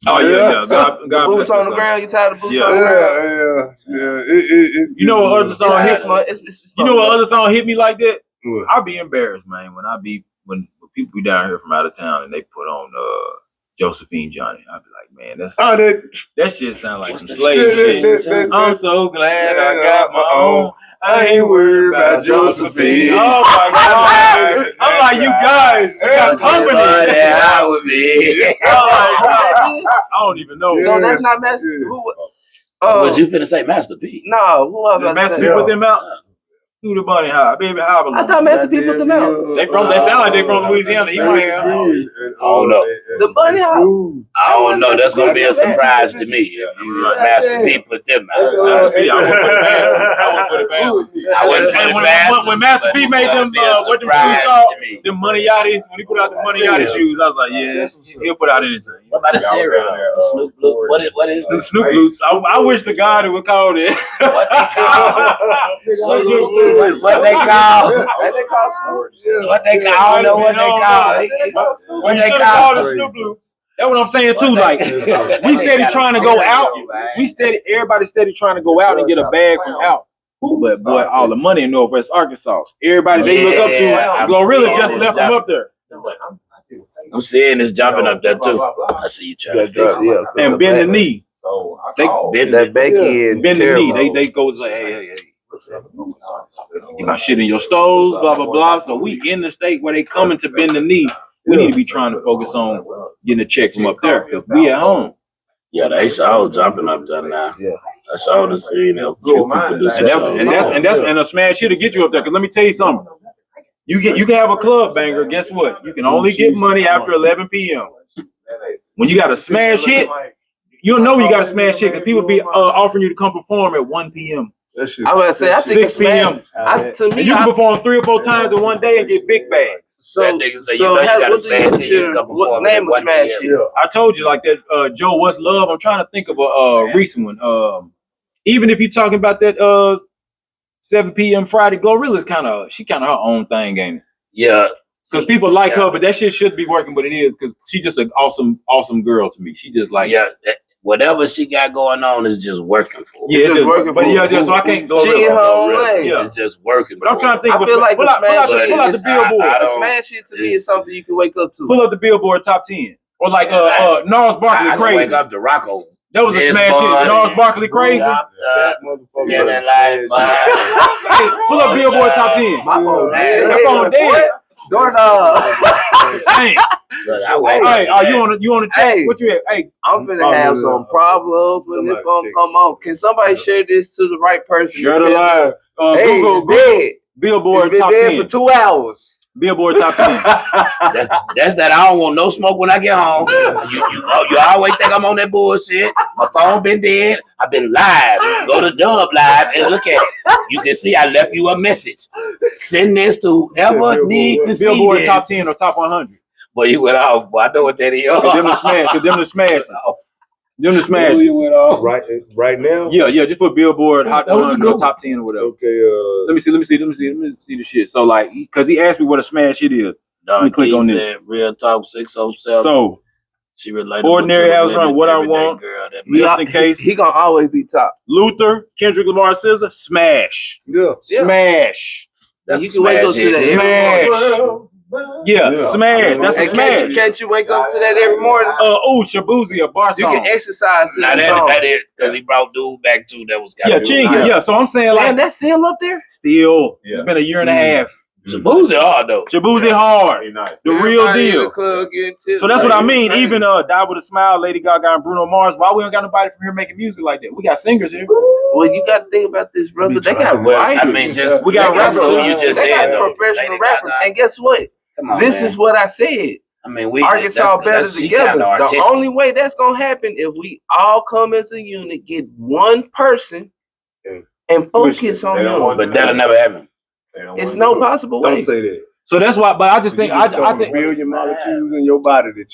Oh, yeah. The boots on the ground. You tired of boots Yeah. on the ground? Yeah. It's You know what other song hit me? It's You know what other song hit me like that? What? I'll be embarrassed, man, when people be down here from out of town and they put on Josephine Johnny. I'll be like, man, that shit sound like some slave shit. I'm so glad I got my own. I ain't worried about Josephine. Oh my God. I'm like, you guys, we got company. I would be. I don't even know. So that's not Master. Who? Was you finna say Master P? No, who I was Did about to Master say? P put them out? Do the bunny high, baby high. I thought Master P put them out. They sound like they from Louisiana. He might have. Oh no. The bunny high. I don't know. That's gonna be a surprise to me if Master P put them out. I wouldn't put it past him. I wouldn't put it past him. When Master P made them, what them shoes called? Them Money Yachties. When he put out the Money Yachty shoes, I was like, yeah, he'll put out anything. What about the cereal? The Snoop Loop? What is The this? Snoop Loops. I wish the God would call it. What they call? What they call? What they call Snoop? What they call? I don't know what they call. What you should have called the Snoop Loops. That's what I'm saying too. Like we steady trying to go out. Everybody steady trying to go out and get a bag from out. But boy, all the money in Northwest Arkansas. Everybody they look up to. Glorilla just left them up there. I'm seeing this jumping up there too. I see you trying to fix it. And bend the knee. They Bend That Becky and bend the knee. terrible. They go like, hey. You got shit in your stoves, blah blah blah. So we in the state where they coming to bend the knee. We need to be trying to focus on getting a check from up there. Cause we at home. Yeah, they saw jumping up there now. Yeah. I saw the scene. And a smash hit to get you up there. Cause let me tell you something. You can have a club banger. Guess what? You can only get money after 11 p.m. When you got a smash hit, you'll know you got a smash hit because people be offering you to come perform at 1 p.m. I was gonna say, I think 6 p.m. To me, And you can perform 3 or 4 times in one day and get big bags. That nigga say, you know you gotta smash it, you can come what perform at name of 1 smash p.m. hit? I told you like that Joe What's Love. I'm trying to think of a recent one. Even if you're talking about that 7 p.m. Friday, Glorilla's kind of her own thing, ain't it? Yeah. Because people like her, but that shit should be working, but it is because she's just an awesome girl to me. She just like Whatever she got going on is just working for her. Yeah, it's just working. But so I can't go. She in her own lane. Yeah, it's just working. But I'm trying to think. I feel like pull out the Billboard. A smash hit to me is something you can wake up to. Pull up the Billboard top 10 or like Gnarls Barkley I Crazy. wake up to Rocco. That was a smash hit. Gnarls Barkley Crazy. That motherfucker. Yeah, that life. Hey, pull up Billboard top 10. My phone dead. That phone dead. Doorknob. Hey, you on the check? Hey. What you at? Hey, I'm finna have some problems when this phone come on. Can somebody share this to the right person? share the live. Hey, Google it's dead. Billboard It's been top dead 10. for 2 hours. Billboard top 10. That's that. I don't want no smoke when I get home. You always think I'm on that bullshit. My phone been dead. I've been live. Go to Dub Live and look at it. You can see I left you a message. Send this to whoever need to see Billboard this. top 10 or top 100. Boy, you went off. Boy, I know what that is. Them to smash. Them to smash. Them to smash. Right now. Yeah. Just put Billboard hot 100 or top 10 or whatever. Okay. Let me see the shit. So like, because he asked me what a smash hit is. Let me click on this. Real Talk 607. So, she related Ordinary House Run, What I Want, Just in Case. He gonna always be top. Luther, Kendrick Lamar, SZA, smash. Yeah. Smash. That's you can wake up to that Smash. Yeah, smash. That's a smash. Can't you wake up to that every morning? Shabuzi, a bar You song. can exercise to Now that song. that is because he brought dude back too. That was Yeah, Chingy. Yeah, so I'm saying like Man, that's still up there? still. It's been a year and a half. Shabuzi hard though. Shabuzi hard. Nice. The real Everybody in deal. the club getting tips. So that's what I mean. Even Die With a Smile, Lady Gaga, and Bruno Mars. Why we don't got nobody from here making music like that? We got singers here. Well, you got to think about this, brother. They got writers. I mean, just We got rappers. You just They said got though. professional Lady rappers. Gaga. And guess what? Come on, This man. is what I said. I mean, we Arkansas better she together. kinda The artistic. only way that's gonna happen if we all come as a unit, get one person, and focus on They don't them. want But that'll never happen. It's no possible way. Don't say that. So that's why. But I just think. I think. billion molecules in your body that you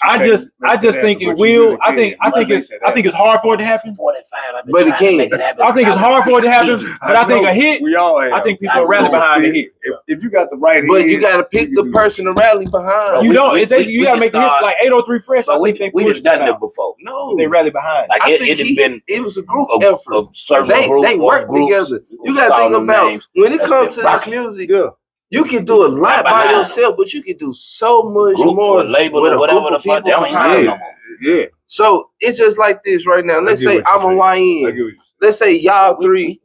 I just think it will. I think it's hard for it to happen. 45. But it can't. I think it's hard for it to happen. But I think a hit. We all have. I think people are rally behind the hit. If you got the right hit, But you got to pick the person to rally behind. You don't. we You gotta make the hit like 803 Fresh. But I we think they just done it before. No, They rally behind. Like I it think has been it was a group of effort. certain They group work or groups together. You who's got to think calling about names when it that's comes to been this rocking. music. Yeah. You can do a lot by behind yourself, but you can do so much group more or label with or a whatever group the of fuck. They people don't even behind know it. no more. Yeah. So it's just like this right now. Let's say I'm a I YN. get what you're saying. Let's say y'all three,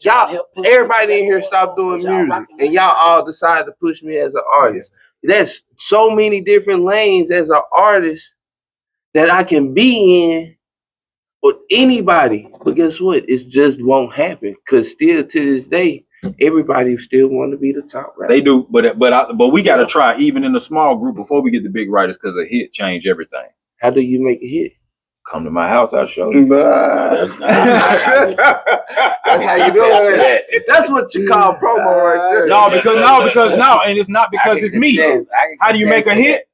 everybody in here stop doing music, and y'all all decide to push me as an artist. There's so many different lanes as an artist that I can be in with anybody. But guess what? It just won't happen because still to this day, everybody still want to be the top rapper. They do, but we got to try even in a small group before we get the big writers because a hit change everything. How do you make a hit? Come to my house, I'll show you. That's That's how you do it. That's what you call promo right there. No, and it's not because it's me. How do you make a hit?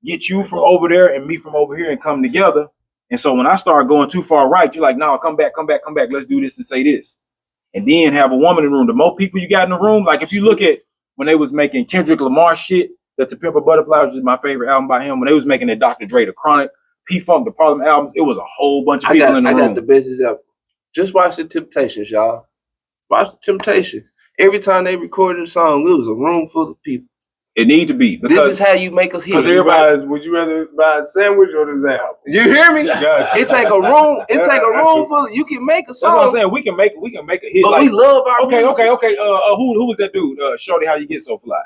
Get you from over there and me from over here and come together. And so when I start going too far right, you're like, no, come back. Let's do this and say this. And then have a woman in the room. The more people you got in the room, like if you look at when they was making Kendrick Lamar shit, that To Pimp a Butterfly, which is my favorite album by him, when they was making the Dr. Dre, the Chronic, P-Funk, the Problem albums, it was a whole bunch of people in the room. I got the best example. Just watch the Temptations, y'all. Watch the Temptations. Every time they recorded a song, it was a room full of people. It need to be because this is how you make a hit. Would you rather buy a sandwich or this album? You hear me? Gotcha. It take a room. It take a room full. You can make a song. that's what I'm saying. We can make a hit. But like, we love our okay. music. Who was that dude? Shorty, how you get so fly?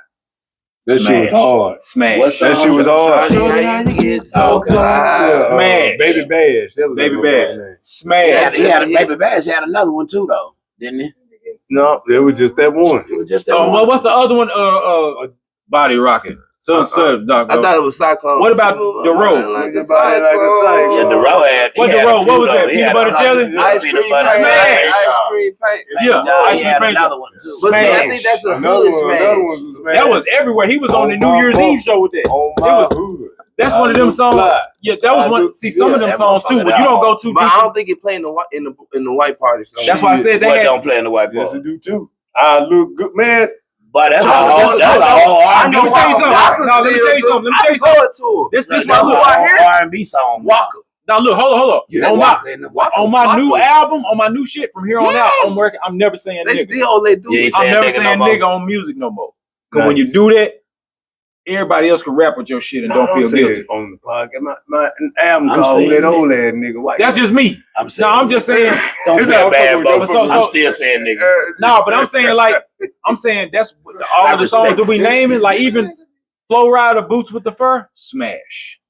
That shit was hard. Smash. That shit was hard. Shorty, how you get so fly. Smash. Baby Bash. That was Baby that Bash. Smash. He had a Baby Bash. He had another one too, though, didn't he? No, it was just that one. It was just that Oh, one. well, what's the other one? Body Rocket. Dog. I thought it was Cyclone. What about the road? Like a Cyclone. Yeah, the road had. What the road? What was that? Peanut butter jelly? Ice cream paint. Ice cream paint. Yeah, He Ice had Cream Paint. another one too. But see, I Smash. think that's a Another hood one smash. was smash. That was everywhere. He was on the New Oh, Year's my Eve show with that. On It my was- hood. That's one of them songs. Yeah, that was one. See, some of them that songs too, motherfucker but you don't go too But I deep. don't think it played in the white parties. No. That's why I said they What had. don't play in the white Yes, boy. it do too. I look good, man. But that's a No, whole. That's a whole I Let know me tell you Walker. something. No, let me tell you something. Let me tell you something. This That's my a look. whole R&B song. Walker. Now look, hold on. You had On Walker in the on my new album, on my new shit from here on out, I'm working. I'm never saying They nigga. still let do Yeah, it. he I'm saying never nigga saying no more. nigga on music no more. Because when you do that, everybody else can rap with your shit and don't feel guilty. On the podcast, my album I'm called saying that that. old ass nigga. White That's just me. I'm saying. No, I'm just saying. Don't It's feel not bad, fucking bro. with your- I'm still saying nigga. No, but I'm saying that's all of the songs that we naming, like even Flow Rider, Boots with the Fur, smash.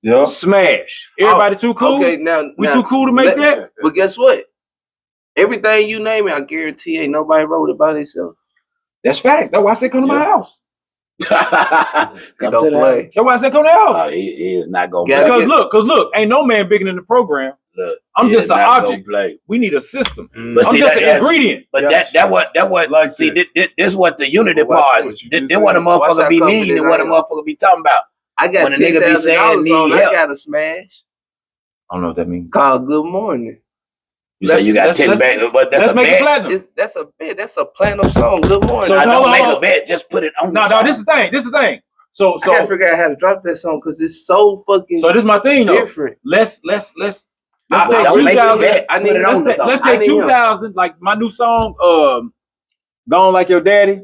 Yeah. Smash. Everybody too cool? Okay, now We too cool to make that? But guess what? Everything you name it, I guarantee ain't nobody wrote it by themselves. That's facts. That's why I said come to my house. Come to the house. That's why I said come to the house. He is not gonna play. play. Cause look, ain't no man bigger than the program. Look, I'm just an object. We need a system. But I'm see, just an ingredient. But that what like see this what the unity part. This what a motherfucker be needing and what a motherfucker be talking about. I got when a nigga be saying need help. I got a smash. I don't know what that means. Called Good Morning. You say you got 10 bags, but that's a bet. That's a bet. That's a platinum song. Good Morning. So I don't make a bet. Just put it on. No, this is the thing. So I gotta figure out how to drop that song because it's so fucking. So this is my thing though. Different. Let's take 2000. Let's take 2000. Like my new song, "Gone Like Your Daddy."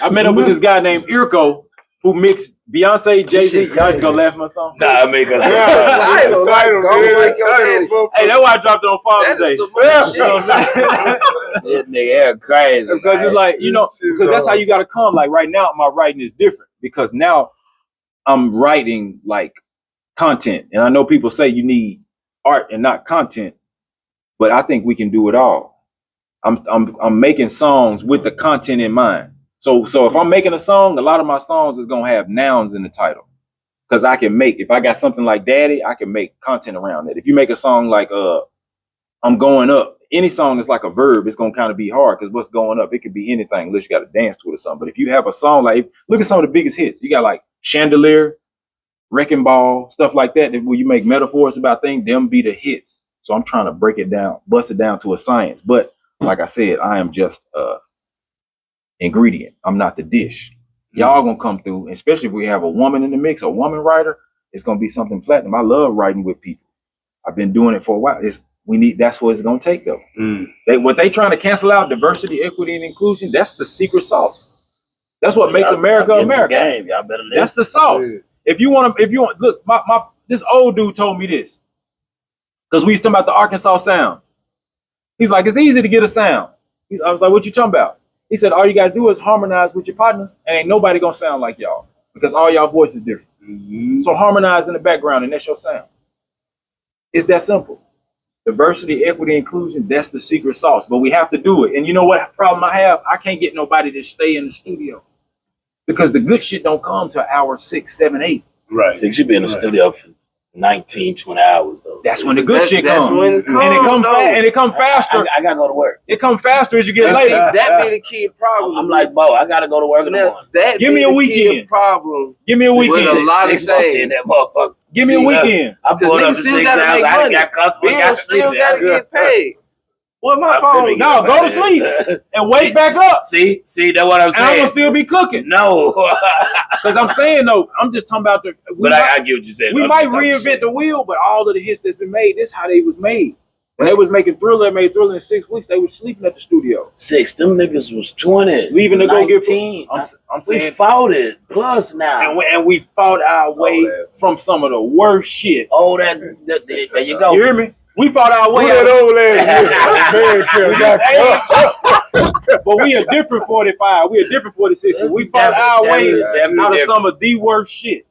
I met up with this guy named Irko who mixed Beyonce, Jay-Z. Y'all just gonna laugh at my song? Nah, I mean, cause hey, that's why I dropped it on Father's Day. This nigga crazy. Because it's like, because that's how you gotta come. Like right now, my writing is different because now I'm writing like content. And I know people say you need art and not content, but I think we can do it all. I'm making songs with the content in mind. So if I'm making a song, a lot of my songs is gonna have nouns in the title. Because I can make, if I got something like Daddy, I can make content around it. If you make a song like I'm Going Up, any song that's like a verb, it's gonna kind of be hard because what's going up, it could be anything unless you got to dance to it or something. But if you have a song like, look at some of the biggest hits. You got like Chandelier, Wrecking Ball, stuff like that, where you make metaphors about things, them be the hits. So I'm trying to break it down, bust it down to a science. But like I said, I am just ingredient. I'm not the dish. Y'all gonna come through, especially if we have a woman in the mix, a woman writer, it's gonna be something platinum. I love writing with people. I've been doing it for a while. That's what it's gonna take though. What they trying to cancel out, diversity, equity, and inclusion, that's the secret sauce. That's what makes America America. Y'all better listen. That's the sauce. Yeah. If you want, look, this old dude told me this. Because we used to talk about the Arkansas sound. He's like, it's easy to get a sound. I was like, what you talking about? He said, all you got to do is harmonize with your partners and ain't nobody going to sound like y'all because all y'all voice is different. So harmonize in the background and that's your sound. It's that simple. Diversity, equity, inclusion, that's the secret sauce. But we have to do it. And you know what problem I have? I can't get nobody to stay in the studio because the good shit don't come till hour 6, 7, 8. Right. So you should be in the studio for 19, 20 hours though. That's when the good shit comes. And it comes faster. I gotta go to work. It comes faster as you get later. That be the key problem. I'm like, Bo, I gotta go to work in the morning. Give me a weekend. Problem. Give me a weekend. With a lot of things. Give me a weekend. I pulled up for 6 hours. I got comfortable. Got sleep. Still gotta get paid. What my phone? No, go to sleep and wake back up. See, that's what I'm saying. And I'm gonna still be cooking. No, because I'm saying though, I'm just talking about I get what you said. We might reinvent the wheel, but all of the hits that's been made, this is how they was made. When they was making Thriller, they made Thriller in 6 weeks. They was sleeping at the studio. 6, them niggas was 20, leaving to 19. Go get 10. I'm saying we fought it plus now, and we fought our way from some of the worst shit. Oh, there you go. You hear me? We fought our way out. But we a different 45. We a different 46. We fought our way out of some of the worst shit.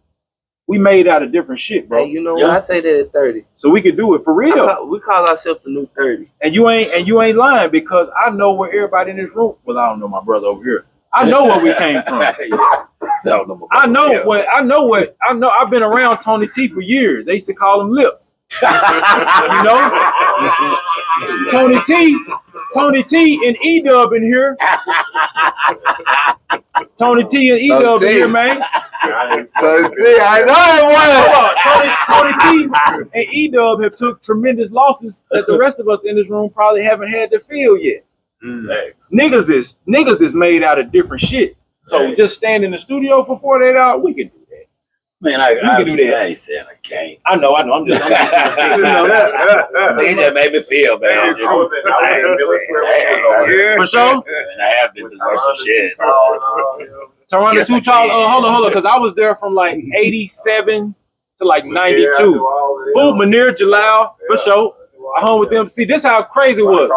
We made out of different shit, bro. Hey, you know what? I say that at 30. So we could do it for real. We call ourselves the new 30. And you ain't lying because I know where everybody in this room. Well, I don't know my brother over here. I know where we came from. I know. I've been around Tony T for years. They used to call him Lips. You know, Tony T and E-Dub in here. Tony T and E-Dub in here, man. Tony T, I Tony know it was. T and E-Dub have took tremendous losses that the rest of us in this room probably haven't had to feel yet. Niggas is made out of different shit. So just stand in the studio for 48 hours, we can do that. Man, I can do that. I ain't saying I can't. I know. I'm just He just made me feel bad. For sure. And I have been through some shit. Toronto Two Child. Hold on, because I was there from like 87 to like 92. Boom, Munir Jalal, for sure. I hung with them. See, this how crazy it was.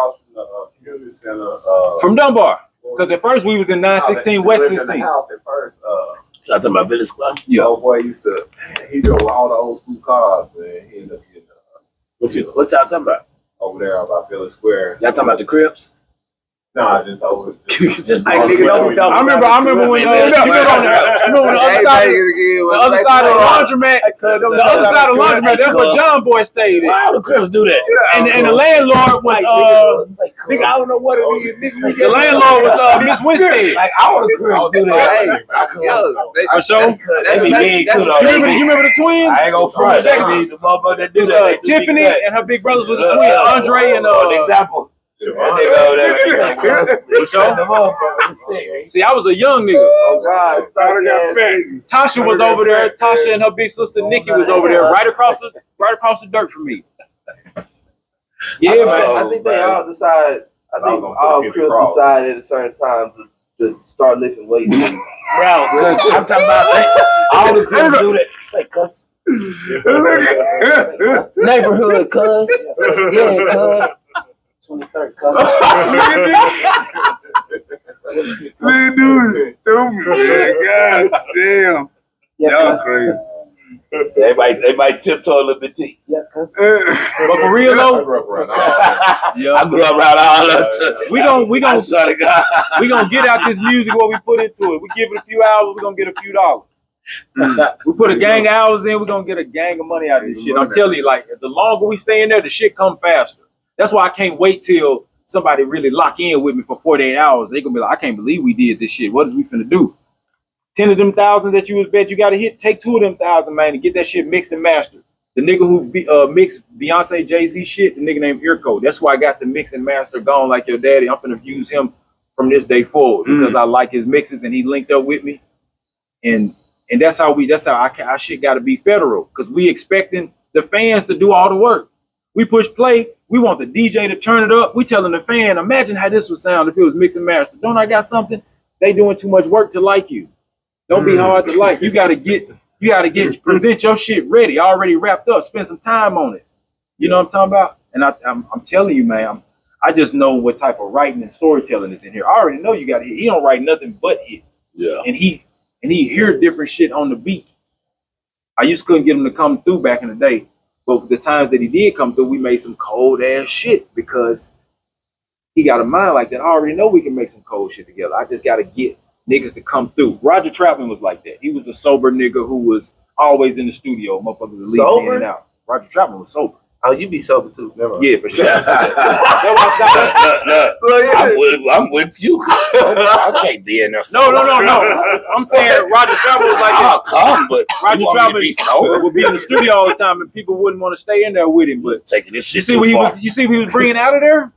From Dunbar. Because at first we was in 916 West 16. So I'm talking about Village Squad? Yeah. Old boy he drove all the old school cars, man. He ended up getting what y'all talking about? Over there about Village Square. Y'all talking about the Crips? Nah, just over. Just I remember when the other side of the laundromat. The other side of the laundromat. That's where John Boy stayed at. Why the Crips do that? And the landlord was nigga, I don't know what it is. Nigga, the landlord was Miss Winstead. Like all the Crips do that. For sure. They be big too though. You remember the twins? I ain't gonna front. They be the motherfucker that do that. Tiffany and her big brothers was the twins. Andre and example. See, I was a young nigga. Oh God, Tasha was over there. Tasha and her big sister Nikki was over there, right across the dirt from me. Yeah, man. I think they all decide. I think all Crips decide at a certain time to start lifting weights. Bro, I'm talking about all the Crips do that. Say cuss. Neighborhood, cuz. Yeah, cuz. 23rd cousin. This dude is stupid, man. God damn. Y'all crazy. They might tiptoe a little bit too. Yeah, cuz. But for real though, I grew up around all that. We gonna get out this music what we put into it. We give it a few hours, we're gonna get a few dollars. We put a gang of hours in, we're gonna get a gang of money out of this shit. I'm telling you, like the longer we stay in there, the shit come faster. That's why I can't wait till somebody really lock in with me for 48 hours. They gonna be like, I can't believe we did this shit. What is we finna do? 10 of them thousands that you was bet you gotta hit, take 2 of them thousand, man, and get that shit mixed and mastered. The nigga who mixed Beyonce, Jay-Z shit, the nigga named Errol. That's why I got the mix and master Gone Like Your Daddy. I'm finna use him from this day forward because I like his mixes and he linked up with me. And that's how our shit gotta be federal because we expecting the fans to do all the work. We push play. We want the DJ to turn it up. We telling the fan, imagine how this would sound if it was mix and master. Don't I got something? They doing too much work to like you. Don't be hard to like. You gotta present your shit ready, already wrapped up. Spend some time on it. You know what I'm talking about? And I'm telling you, man. I just know what type of writing and storytelling is in here. I already know you got. He don't write nothing but hits. Yeah. And he hear different shit on the beat. I just couldn't get him to come through back in the day. But the times that he did come through, we made some cold ass shit because he got a mind like that. I already know we can make some cold shit together. I just got to get niggas to come through. Roger Troutman was like that. He was a sober nigga who was always in the studio. Motherfuckers was leaving in and out. Roger Troutman was sober. Oh, you be sober too. Never. Yeah, for sure. I'm with you. I can't be in there. No. I'm saying Roger Troutman was like that. Come, but Roger Troutman would be in the studio all the time, and people wouldn't want to stay in there with him. But taking this shit you see what he was bringing out of there?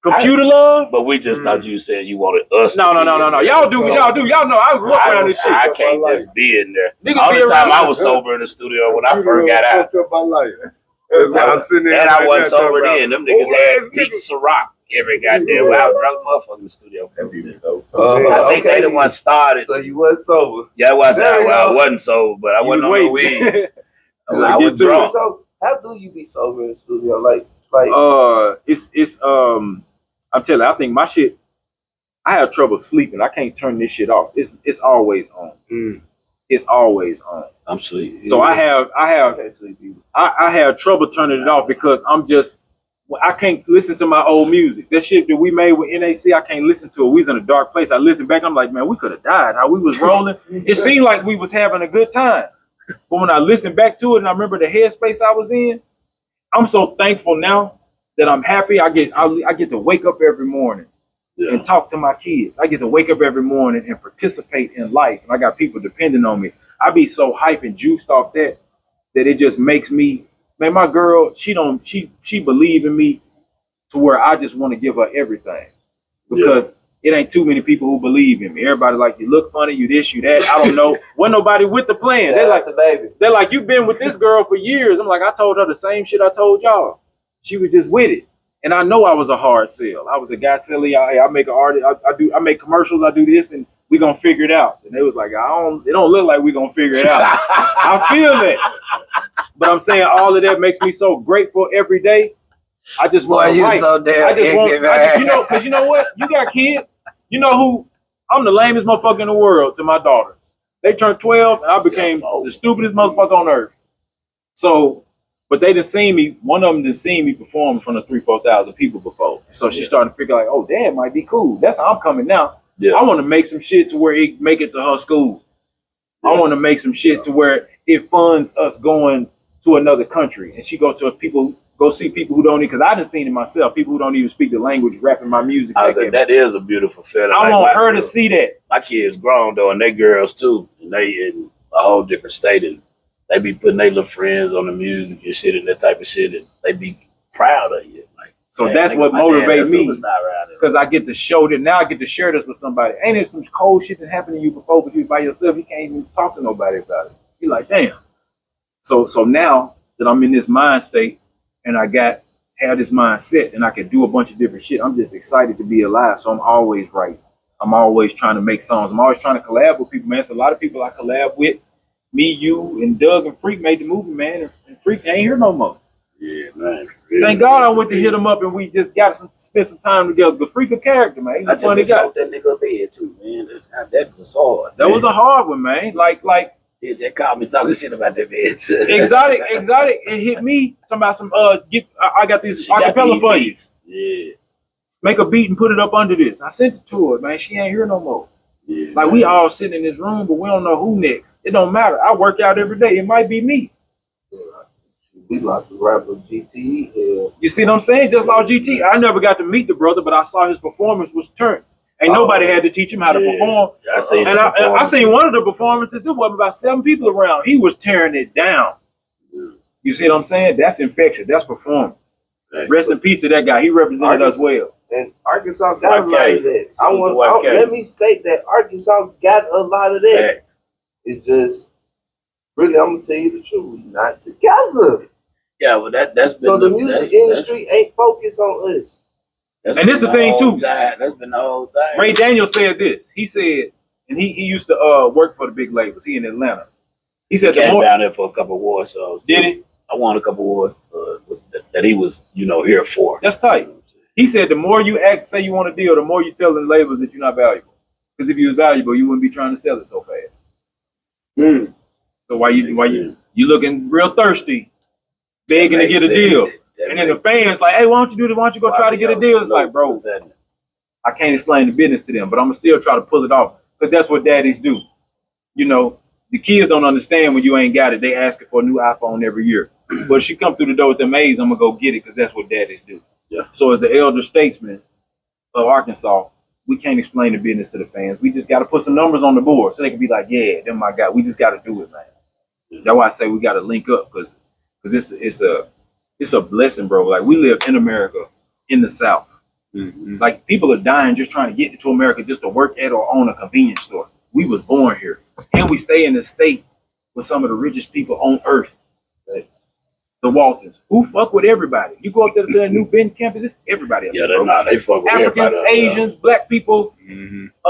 Computer love. But we just thought you said you wanted us. No. Y'all do what y'all do. Y'all know I grew up around this shit. I can't just be in there. Niggas all the time I was sober in the studio when I first got out. That's why I'm sitting there. And I wasn't sober then. Them niggas had Pete Ciroc every goddamn I was drunk motherfucker in the studio. I think they the one started. So you was sober. Yeah, I wasn't sober, but I wasn't on the weed. I was drunk. So how do you be sober in the studio? Like it's I'm telling you, I think my shit, I have trouble sleeping. I can't turn this shit off. It's always on. It's always on. I'm sleeping. So I have trouble turning it off because I can't listen to my old music. That shit that we made with NAC, I can't listen to it. We was in a dark place. I listen back, I'm like, man, we could have died. How we was rolling. It seemed like we was having a good time. But when I listen back to it and I remember the headspace I was in, I'm so thankful now that I'm happy. I get to wake up every morning and talk to my kids. I get to wake up every morning and participate in life. And I got people depending on me. I be so hyped and juiced off that it just makes me, man, my girl, she believe in me to where I just want to give her everything because it ain't too many people who believe in me. Everybody like, you look funny, you this, you that. I don't know. Wasn't nobody with the plan. They're like, you've been with this girl for years. I'm like, I told her the same shit I told y'all. She was just with it. And I know I was a hard sell. I was a guy selling. I make an artist. I make commercials. I do this, and we gonna figure it out. And they was like, it don't look like we gonna figure it out. I feel that, but I'm saying all of that makes me so grateful every day. I just want to write. So damn because you know what? You got kids. You know who? I'm the lamest motherfucker in the world to my daughters. They turned 12, and I became the stupidest motherfucker on earth. So But they didn't see me. One of them didn't see me perform in front of 3,000-4,000 people before. So she started to figure like, oh, damn, might be cool. That's how I'm coming now. Yeah. I want to make some shit to where it make it to her school. Yeah. I want to make some shit to where it funds us going to another country. And she go see people who don't even, because I done seen it myself, people who don't even speak the language, rapping my music. That is a beautiful feeling. I want her to see that. My kids grown though, and they girls too. And they in a whole different state. And they be putting their little friends on the music and shit and that type of shit. And they be proud of you. Like, so that's what motivates me. Because I get to show that now I get to share this with somebody. Ain't it some cold shit that happened to you before, but you by yourself, you can't even talk to nobody about it. You're like, damn. So now that I'm in this mind state and I have this mindset and I can do a bunch of different shit, I'm just excited to be alive. So I'm always writing. I'm always trying to make songs. I'm always trying to collab with people, man. It's a lot of people I collab with. Me, you, and Doug and Freak made the movie, man. And Freak ain't here no more. Yeah, man. Thank God I went to hit him up and we just got to spend some time together. The Freak a character, man. He's I just saw that nigga bed too, man. That was hard. That was a hard one, man. Like. He just called me talking shit about that bed. Exotic. It hit me. Talking about some I got these acapella for you. Yeah. Make a beat and put it up under this. I sent it to her, man. She ain't here no more. Yeah, like man. We all sitting in this room, but we don't know who next. It don't matter. I work out every day. It might be me. We lost a rapper GT. Yeah. You see what I'm saying? Just like GT. I never got to meet the brother, but I saw his performance was turned. Ain't nobody had to teach him how to perform. Yeah, I seen one of the performances. It wasn't about 7 people around. He was tearing it down. Yeah. You see what I'm saying? That's infectious. That's performance. Right. Rest in peace to that guy. He represented us well. And Arkansas got a lot of that. Let me state that Arkansas got a lot of that. Right. It's just really, I'm gonna tell you the truth. We're not together. Yeah, well, that's been so the music industry ain't focused on us. And this the thing too. That's been the whole thing. Ray Daniels said this. He said, and he used to work for the big labels. He in Atlanta. He said he came down there for a couple of war shows. Did he? I won a couple of wars that he was, here for. That's tight. He said the more you say you want a deal, the more you tell the labels that you're not valuable. Because if you was valuable, you wouldn't be trying to sell it so fast. So why you looking real thirsty, begging to get a deal? And then the fans like, hey, why don't you do this? Why don't you go try to get a deal? It's like, bro, I can't explain the business to them, but I'm gonna still try to pull it off because that's what daddies do. The kids don't understand when you ain't got it. They asking for a new iPhone every year. But if she come through the door with them A's, I'm gonna go get it because that's what daddies do. Yeah. So as the elder statesman of Arkansas, we can't explain the business to the fans. We just got to put some numbers on the board so they can be like, yeah, them my guy. We just got to do it, man. That's why I say we got to link up because it's a blessing, bro. Like we live in America, in the South. Mm-hmm. Like people are dying just trying to get into America just to work at or own a convenience store. We was born here, and we stay in the state with some of the richest people on earth. Right? The Waltons, who fuck with everybody. You go up there to that new Benton campus, it's everybody. Yeah, they fuck with Africans, everybody. Asians, black people, Hispanic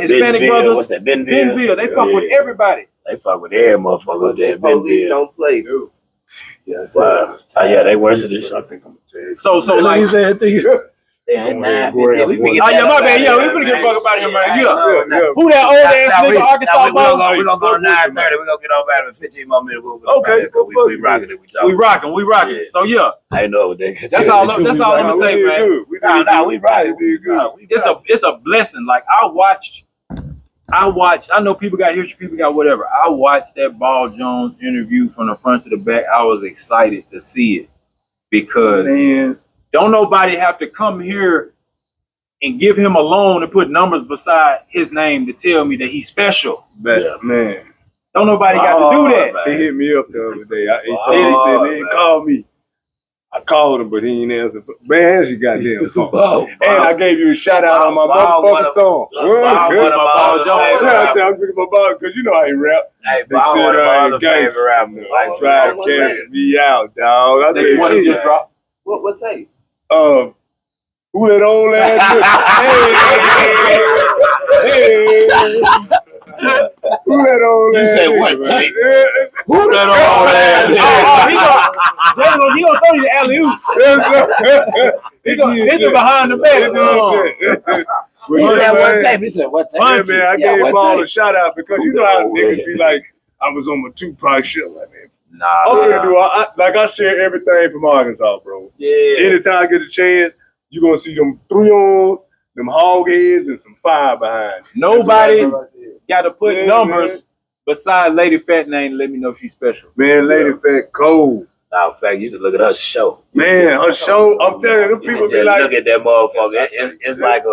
Bentonville, brothers. What's that? Bentonville. They fuck with everybody. They fuck with every motherfucker. The police don't play, dude. Yes. Wow. They worse than this. I think I'm gonna tell you. So like you said, yeah, my bad. Yeah, we finna get fuck about him, man. Yeah. Who that old ass nigga Arkansas ball? We're gonna go to 9:30. We're gonna get over at it in 15 more minutes. Okay, we rocking it. We rocking. So yeah, I know that. That's all I'm gonna say, man. We rocking. It's a blessing. Like I watched. I know people got history, people got whatever. I watched that Ball Jones interview from the front to the back. I was excited to see it because don't nobody have to come here and give him a loan and put numbers beside his name to tell me that he's special. Man. Don't nobody got to do that. Man. He hit me up the other day. He said they didn't call me. I called him, but he ain't answer. Man, answer your goddamn phone. And I gave you a shout out on my motherfucking song. I said I'm picking my ball because you know I ain't rap. Hey, they said I ain't gangster. Try to catch me out, dog. I said, what just dropped? What tape? Who that old ass? Who that old ass? You said what tape? Who that old ass? He gonna throw you the alley-oop. He gonna behind the back. He said what tape? Yeah, man, I gave him all a shout out because you know how niggas be like, I was on my Tupac shit. Like, man, Nah. I'm gonna do I share everything from Arkansas, bro. Yeah. Anytime I get a chance, you're gonna see them 3-ons, them hog heads, and some fire behind. Nobody got to put numbers beside Lady Fat name to let me know she's special. Man, Lady Fat cold. Nah, in fact, you can look at her show. Man, her show. I'm telling you, them people be like, look at that motherfucker. It's like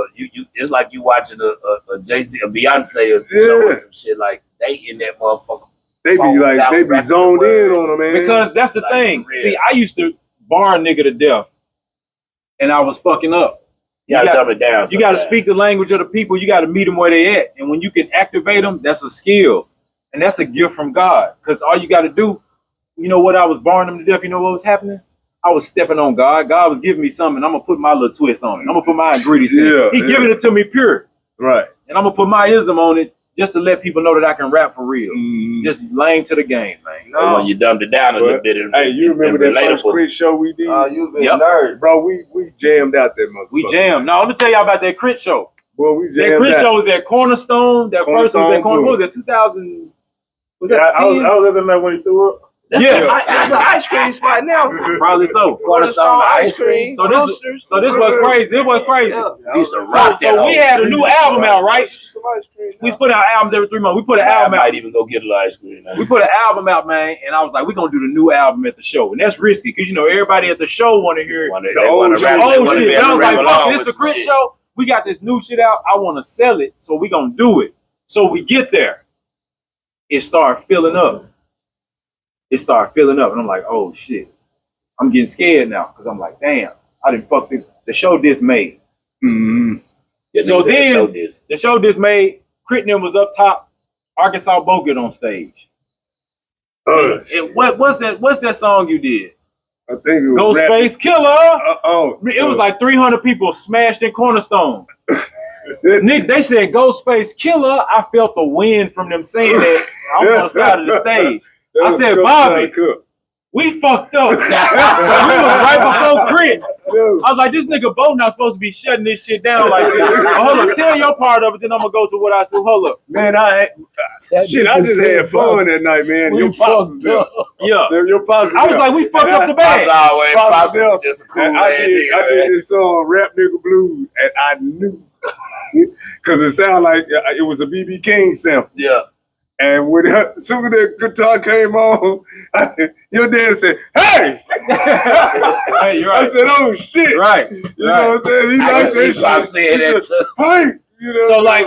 it's like you watching a Jay-Z, a Beyonce show or some shit. Like they in that motherfucker. They be zoned in on them, man. Because that's the thing. See, I used to bar a nigga to death, and I was fucking up. You gotta dumb it down. You gotta speak the language of the people. You gotta meet them where they at, and when you can activate them, that's a skill, and that's a gift from God. Because all you gotta do. You know what? I was barring them to death. You know what was happening? I was stepping on God. God was giving me something. I'm gonna put my little twist on it. I'm gonna put my ingredients in it. He giving it to me pure. Right. And I'm gonna put my ism on it just to let people know that I can rap for real. Just lame to the game, man. No. When you dumbed it down a little bit. Hey, you remember that first Crit show we did? Oh, you been nerd. Bro, we jammed out that motherfucker. We jammed. No, I'm gonna tell y'all about that Crit show. Boy, we jammed that Crit show was at Cornerstone. That first one was at Cornerstone. What was that, 2000? Was that 10? I was living there when he threw up. That's an ice cream spot now. Probably so. Cornerstone ice cream. So this was crazy. It was crazy. So we had a new album out, right? We put out albums every 3 months. We put an album out. I might even go get a little ice cream. We put an album out, man, and I was like, we're gonna do the new album at the show. And that's risky, because you know everybody at the show wanna hear the old shit. And I was like, fuck, this the Crit show. We got this new shit out. I wanna sell it, so we gonna do it. So we get there. It started filling up. And I'm like, oh shit. I'm getting scared now, because I'm like, damn, I didn't fuck the show dismayed. Yeah, so then the show dismayed. Crit and them was up top. Arkansas Bo get on stage. And what's that song you did? I think it was Ghostface Killer. It was like 300 people smashed in Cornerstone. Nick, they said Ghostface Killer. I felt the wind from them saying that on the side of the stage. I said, Bobby, we fucked up. We was right before Crit. I was like, this nigga Bo not supposed to be shutting this shit down like this. Hold up, tell your part of it, then I'm gonna go to what I said. Hold up. Man, I just had fun that night, man. Your pops was there. Yeah. Your pops was there. I was like, we fucked up the bag. Pops was just a cool I did this song, Rap Nigga Blues, and I knew. Because it sounded like it was a B.B. King sample. Yeah. And when as soon as that guitar came on, your dad said, "Hey!" Hey, you're right. I said, "Oh shit!" Right. You know what I'm saying? He likes that shit. I'm saying that too. Hey, you know. So like,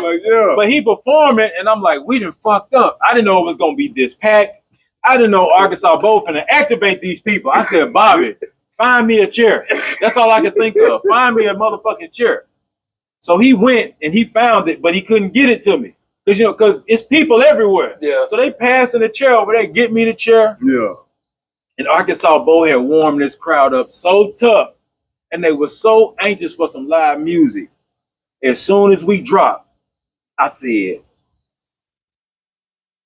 but he performing, and I'm like, we done fucked up. I didn't know it was gonna be this packed. I didn't know Arkansas both finna activate these people. I said, Bobby, find me a chair. That's all I could think of. Find me a motherfucking chair. So he went and he found it, but he couldn't get it to me. Because it's people everywhere. Yeah. So they passing the chair over there, get me the chair. Yeah. And Arkansas Bo had warmed this crowd up so tough. And they were so anxious for some live music. As soon as we dropped, I said,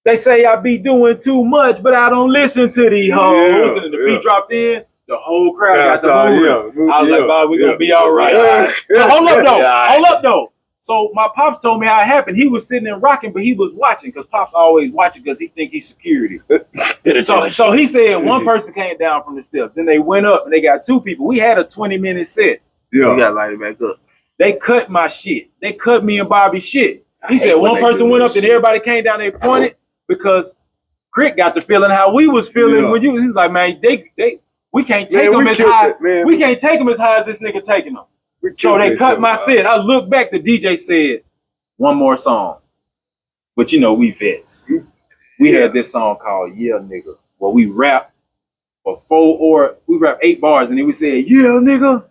they say I be doing too much, but I don't listen to these hoes. And then the beat dropped in, the whole crowd got to move. I was like, Bob, we're going to be all right. So hold up though. So my pops told me how it happened. He was sitting and rocking, but he was watching, because pops always watching because he think he's security. So he said one person came down from the steps. Then they went up and they got 2 people. We had a 20-minute set. Yeah. You got to light it back up. They cut my shit. They cut me and Bobby's shit. He said one person went up and everybody came down. They pointed because Crit got the feeling how we was feeling when you. He's like, man, we can't take them as high. We can't take them as high as this nigga taking them. So they cut my set. I look back, the DJ said, one more song. But you know, we vets. We had this song called Yeah Nigga, where we rap for 8 bars, and then we said, yeah nigga,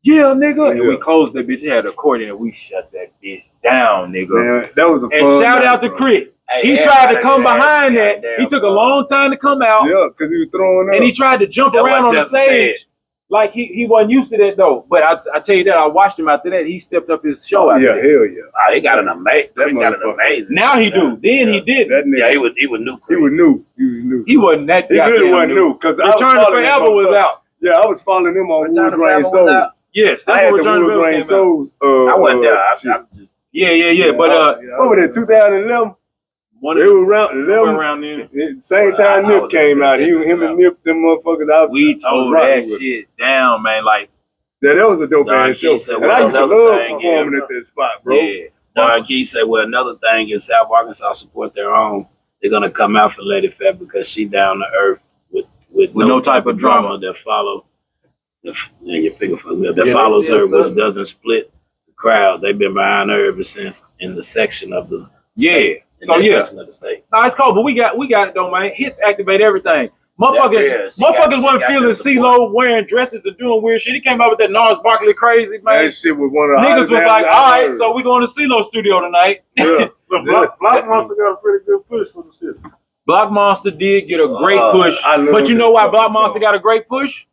and we closed that bitch. It had an accordion, and we shut that bitch down, nigga. Man, that was a fun And shout night, out to bro. Crit. He tried to come behind that. He took a long time to come out. Yeah, because he was throwing up. And he tried to jump around on the stage. Like he wasn't used to that though. But I tell you that, I watched him after that. He stepped up his show out there. Hell yeah. He got an amazing. Now he do. Then he did. That nigga, he was new. He was new. He wasn't that. He really wasn't new. Because Return to Forever was out. Yeah, I was following him on Return to Wood Grain Forever was out. Souls. Yes, I that's had what the Return to Wood Forever Grain came out. Souls. I wasn't there. Yeah. But what was that, They were around then. Same time Nip came out. Him and Nip, them motherfuckers out. We tore that shit down, man. Like that was a dope ass show. And I used to love performing at that spot, bro. Yeah. Don Key said, well, another thing is South Arkansas support their own. They're gonna come out for Lady Fair because she down to earth with no type of drama that follow. Your finger that follows her, which doesn't split the crowd. They've been behind her ever since in the section of the state. So of the state. No, it's cool, but we got it though, man. Hits activate everything. Motherfuckers wasn't feeling CeeLo wearing dresses and doing weird shit. He came out with that Gnarls Barkley crazy, man. That shit was one of the niggas was like, all right, so we going to CeeLo studio tonight. Yeah. Block Monster got a pretty good push for the city. Block Monster did get a great push. But you know why Block Monster got a great push?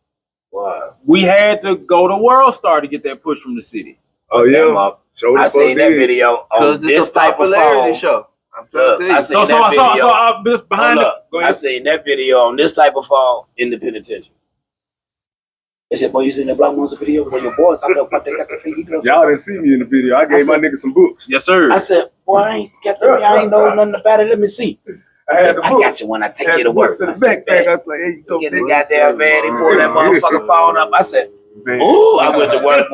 Why? We had to go to World Star to get that push from the city. Oh, yeah. I seen that video on this type of phone. Show. I seen that video on this type of phone in the penitentiary. They said, boy, you seen that Block Monster video where your boys out there about they got the free girl? Y'all didn't see me in the video. I gave my nigga some books. Yes, sir. I said, boy, I ain't know nothing about it. Let me see. I got you when I take you to work. In the backpack. I was like, hey, you go get the goddamn man. He pulled that motherfucking phone up. I said, ooh, I went to work.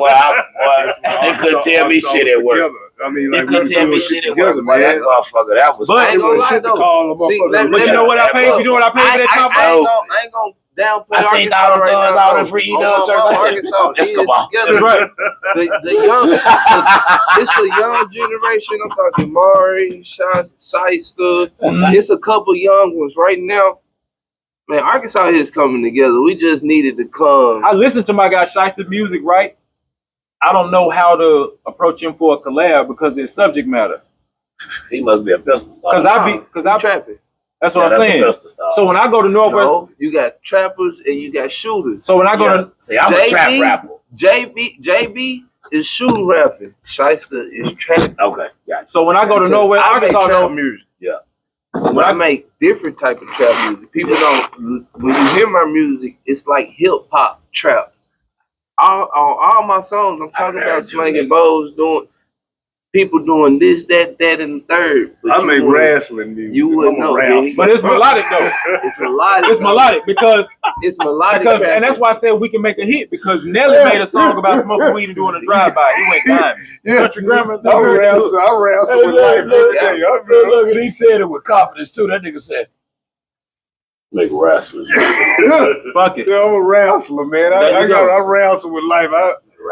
They couldn't tell me shit at work. I mean, they couldn't tell me shit at work. But that motherfucker, that was. But you know what I paid? You know what I paid for that top phone? I ain't gonna downplay. I seen all the free dubs. I said, let's come on. That's right. The young, it's a young generation. I'm talking Mari, Shiesta. It's a couple young ones right now. Man, Arkansas is coming together. We just needed to come. I listened to my guy Sheista's music, right? I don't know how to approach him for a collab because it's subject matter. He must be a pistol star. Because I trapping. That's what I'm saying. So when I go to Northwest, you got trappers and you got shooters. So when I go to see, I'm a trap rapper. JB is shooting rapping. Shiesta is trapping. Okay, yeah. So when I go to Northwest Arkansas, trap music. Yeah. When I make different type of trap music, people don't. When you hear my music, it's like hip hop trap. All my songs, I'm talking about slanging bows, doing people doing this, that, and the third. I make wrestling music. You wouldn't know, but it's melodic though. It's melodic. It's melodic because it's melodic. And that's why I said we can make a hit because Nelly made a song about smoking weed and doing a drive-by. He went diamond. Country grammar. I wrestle with life every day. Look, and he said it with confidence too. That nigga said, make wrestling. Fuck it. Yeah, I'm a wrestler, man. I wrestle with life.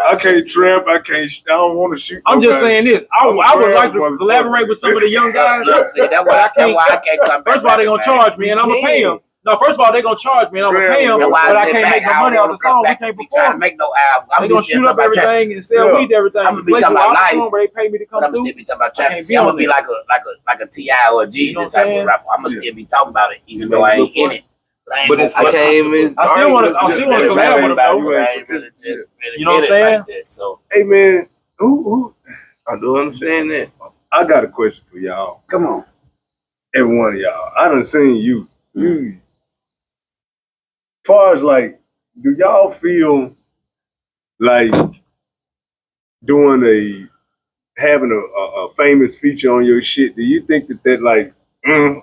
I can't trap. I don't want to shoot. I'm just saying this. I would like to collaborate with some of the young guys. See, that's why I can't come back. First of all, they're gonna charge me, and I'm gonna pay them. No, first of all, they're gonna charge me, and I'm gonna pay them. But I can't make no money off the song. We can't perform. Make no album. They're gonna shoot up everything and sell weed to everything. I'm gonna be talking about life. They pay me to come through. I'm still be talking about trap. I'm gonna be like a T.I. or a Jeezy type of rapper. I'm gonna still be talking about it, even though I ain't in it. But I still want to collab with them. You know what I'm saying? So, hey man, who? I do understand that. I got a question for y'all. Come on, every one of y'all. I done seen you. As far as like, do y'all feel like doing having a famous feature on your shit? Do you think that like,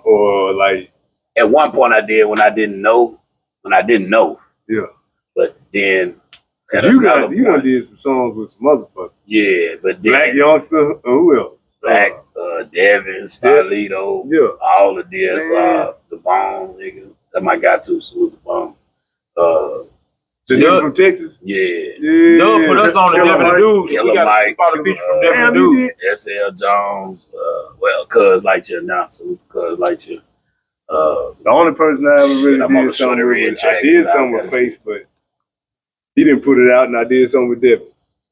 or like? At one point I did when I didn't know. Yeah. But then you done did some songs with some motherfuckers. Yeah, but then Black Youngster or who else? Black, Devin, Starlito, all the DSR, the Bone nigga. That my guy too, so the Bone. The nigga from Texas? Yeah. Doug put us on the Devin the Dudes. We got a feature from Devin the Dudes. SL Jones, Cuz Like Your announcer, Cuz Like Your. The only person I ever really did something with, I did something with Face, but he didn't put it out, and I did something with Devin.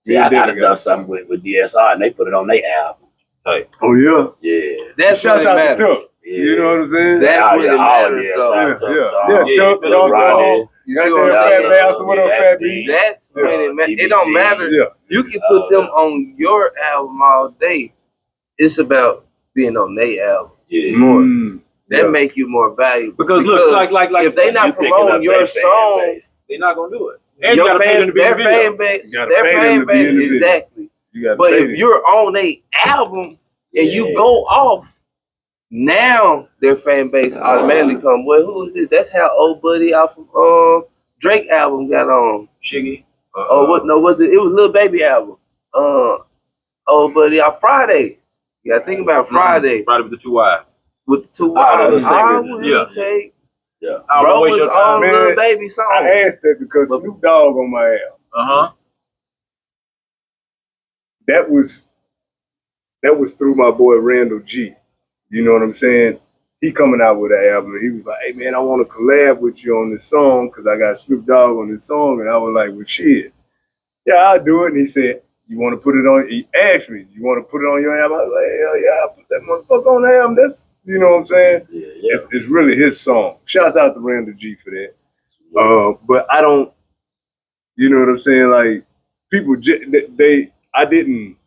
See, I done done something with DSR, and they put it on their album. Oh yeah, yeah. That's shouts out to Tuck. Yeah. You know what I'm saying? That's what it matters. Tuck. You got that Fat Bastard with a Fat B. That's when it matters. It don't matter. You can put them on your album all day. It's about being on their album more. That make you more valuable. Because look, like if they not promoting your song, they're not gonna do it. And you gotta pay them to be in the video. Their fan base, exactly. But if you're on a album and you go off, Now their fan base automatically come. Well, who is this? That's how Old Buddy off of Drake album got on. Shiggy. What? No, was it? It was Lil Baby album. Old Buddy off Friday. You gotta think about Friday. Friday with the 2 eyes. With the 2 eyes. Yeah. Bro was on Lil Baby song. I asked that because Snoop Dogg on my album. That was through my boy Randall G. You know what I'm saying? He coming out with an album, and he was like, "Hey man, I want to collab with you on this song because I got Snoop Dogg on this song." And I was like, "Well, shit, yeah, I'll do it." And he said, "You want to put it on?" He asked me, "You want to put it on your album?" I was like, "Hell yeah, I'll put that motherfucker on the album." That's, you know what I'm saying? Yeah. It's really his song. Shouts out to Randall G for that. But I don't, you know what I'm saying? Like people, I didn't.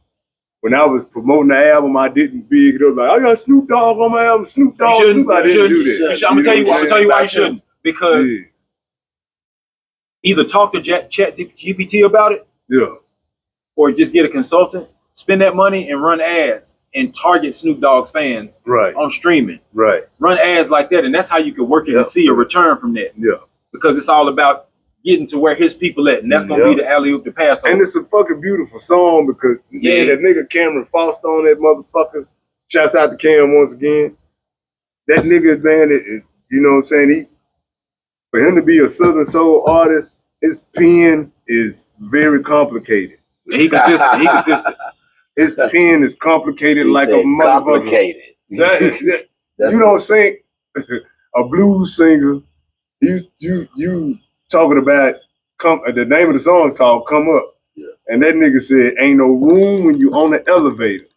When I was promoting the album, I didn't big it up like, I got Snoop Dogg on my album, Snoop Dogg. I didn't do that. I'm gonna tell you why you shouldn't. Because either talk to Chat GPT about it, or just get a consultant, spend that money and run ads and target Snoop Dogg's fans on streaming. Right. Run ads like that, and that's how you can work it and see a return from that. Yeah. Because it's all about getting to where his people at, and that's gonna be the alley-oop to pass on. And it's a fucking beautiful song because that nigga Cameron Foster on that motherfucker. Shouts out to Cam once again. That nigga, man, you know what I'm saying? For him to be a Southern Soul artist, his pen is very complicated. He consistent. His pen is complicated like a motherfucker. Complicated. You don't think a blues singer, you talking about the name of the song is called Come Up. Yeah. And that nigga said, ain't no room when you on the elevator.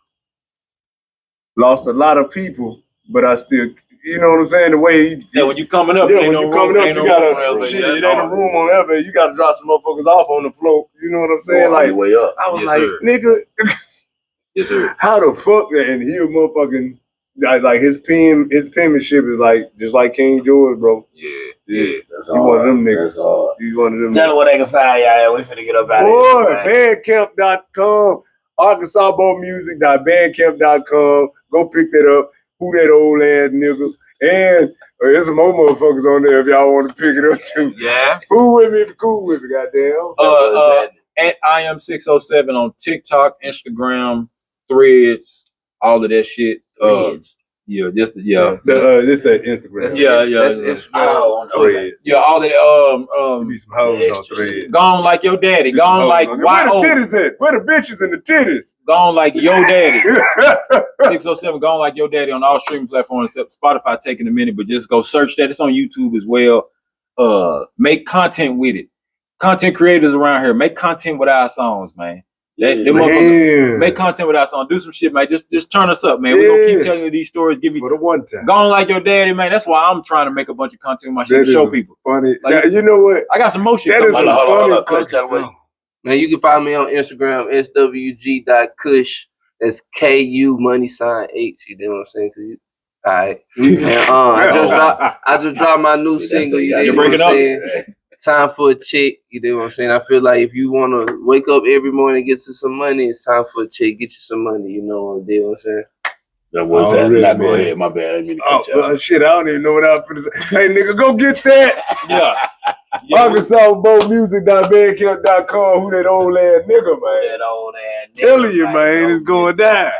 Lost a lot of people, but I still, you know what I'm saying? The way when you coming up, you ain't no room on the elevator. You gotta drop some motherfuckers off on the floor. You know what I'm saying? Like, way up. I was nigga, yes, sir. How the fuck and he a motherfucking like his penmanship is like just like King George, bro. Yeah. That's one of them niggas. He's one of them. Tell them where they can find y'all. We finna get up out of here. Bandcamp.com, ArkansasBoatmusic.bandcamp.com. Go pick that up. Who that old ass nigga? And there's some more motherfuckers on there if y'all want to pick it up too. Yeah. Cool with me, goddamn. At I am 607 on TikTok, Instagram, Threads, all of that shit. This that Instagram. It's on Threads. Yeah, all that. Be some hoes on Threads. Gone like your daddy. Gone like where the titties at? Where the bitches and the titties? Gone like your daddy. 607. Gone like your daddy on all streaming platforms except Spotify. Taking a minute, but just go search that. It's on YouTube as well. Make content with it. Content creators around here, make content with our songs, man. Make content with our songs. Do some shit, man. Just turn us up, man. We're gonna keep telling you these stories. Give me for the one time. Gone like your daddy, man. That's why I'm trying to make a bunch of content with my shit to show people. Funny. Like, now, you know what? I got some more shit. Hold on. Man, you can find me on Instagram, swg.kush. That's KU money sign H. You know what I'm saying? All right. And I just dropped my new single. You know what I'm saying? Time for a check. You know what I'm saying? I feel like if you want to wake up every morning and get to some money, it's time for a check. Get you some money. You know what I'm saying? That was that. Really, go ahead. My bad. I didn't mean to cut you off. Shit, I don't even know what I was going to say. Hey, nigga, go get that. ArkansasBoatmusic.bandcamp.com. Who that old ass nigga, man? That old ass nigga. Telling you, man, it's going down.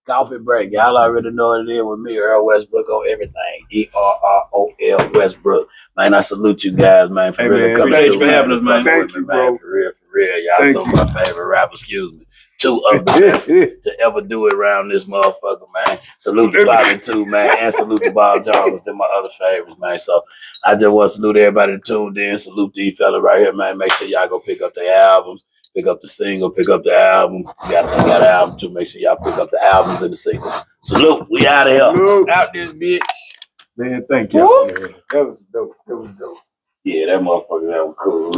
Coffee break. Y'all already know what it is with me, Errol Westbrook on everything. ERROL Westbrook. Man, I salute you guys, man. For really coming. Appreciate you for having us, man. Thank you, bro. For real. Y'all some of my favorite rappers, excuse me. Two of the best to ever do it around this motherfucker, man. Salute to Bobby too, man. And salute to Bob Jones. They're my other favorites, man. So I just want to salute everybody that tuned in. Salute these fellas right here, man. Make sure y'all go pick up their albums. Pick up the single, pick up the album. We got an album too. Make sure y'all pick up the albums and the single. Salute. We out of here. Salute. Out this bitch. Man, thank you. That was dope. Yeah, that motherfucker, that was cool.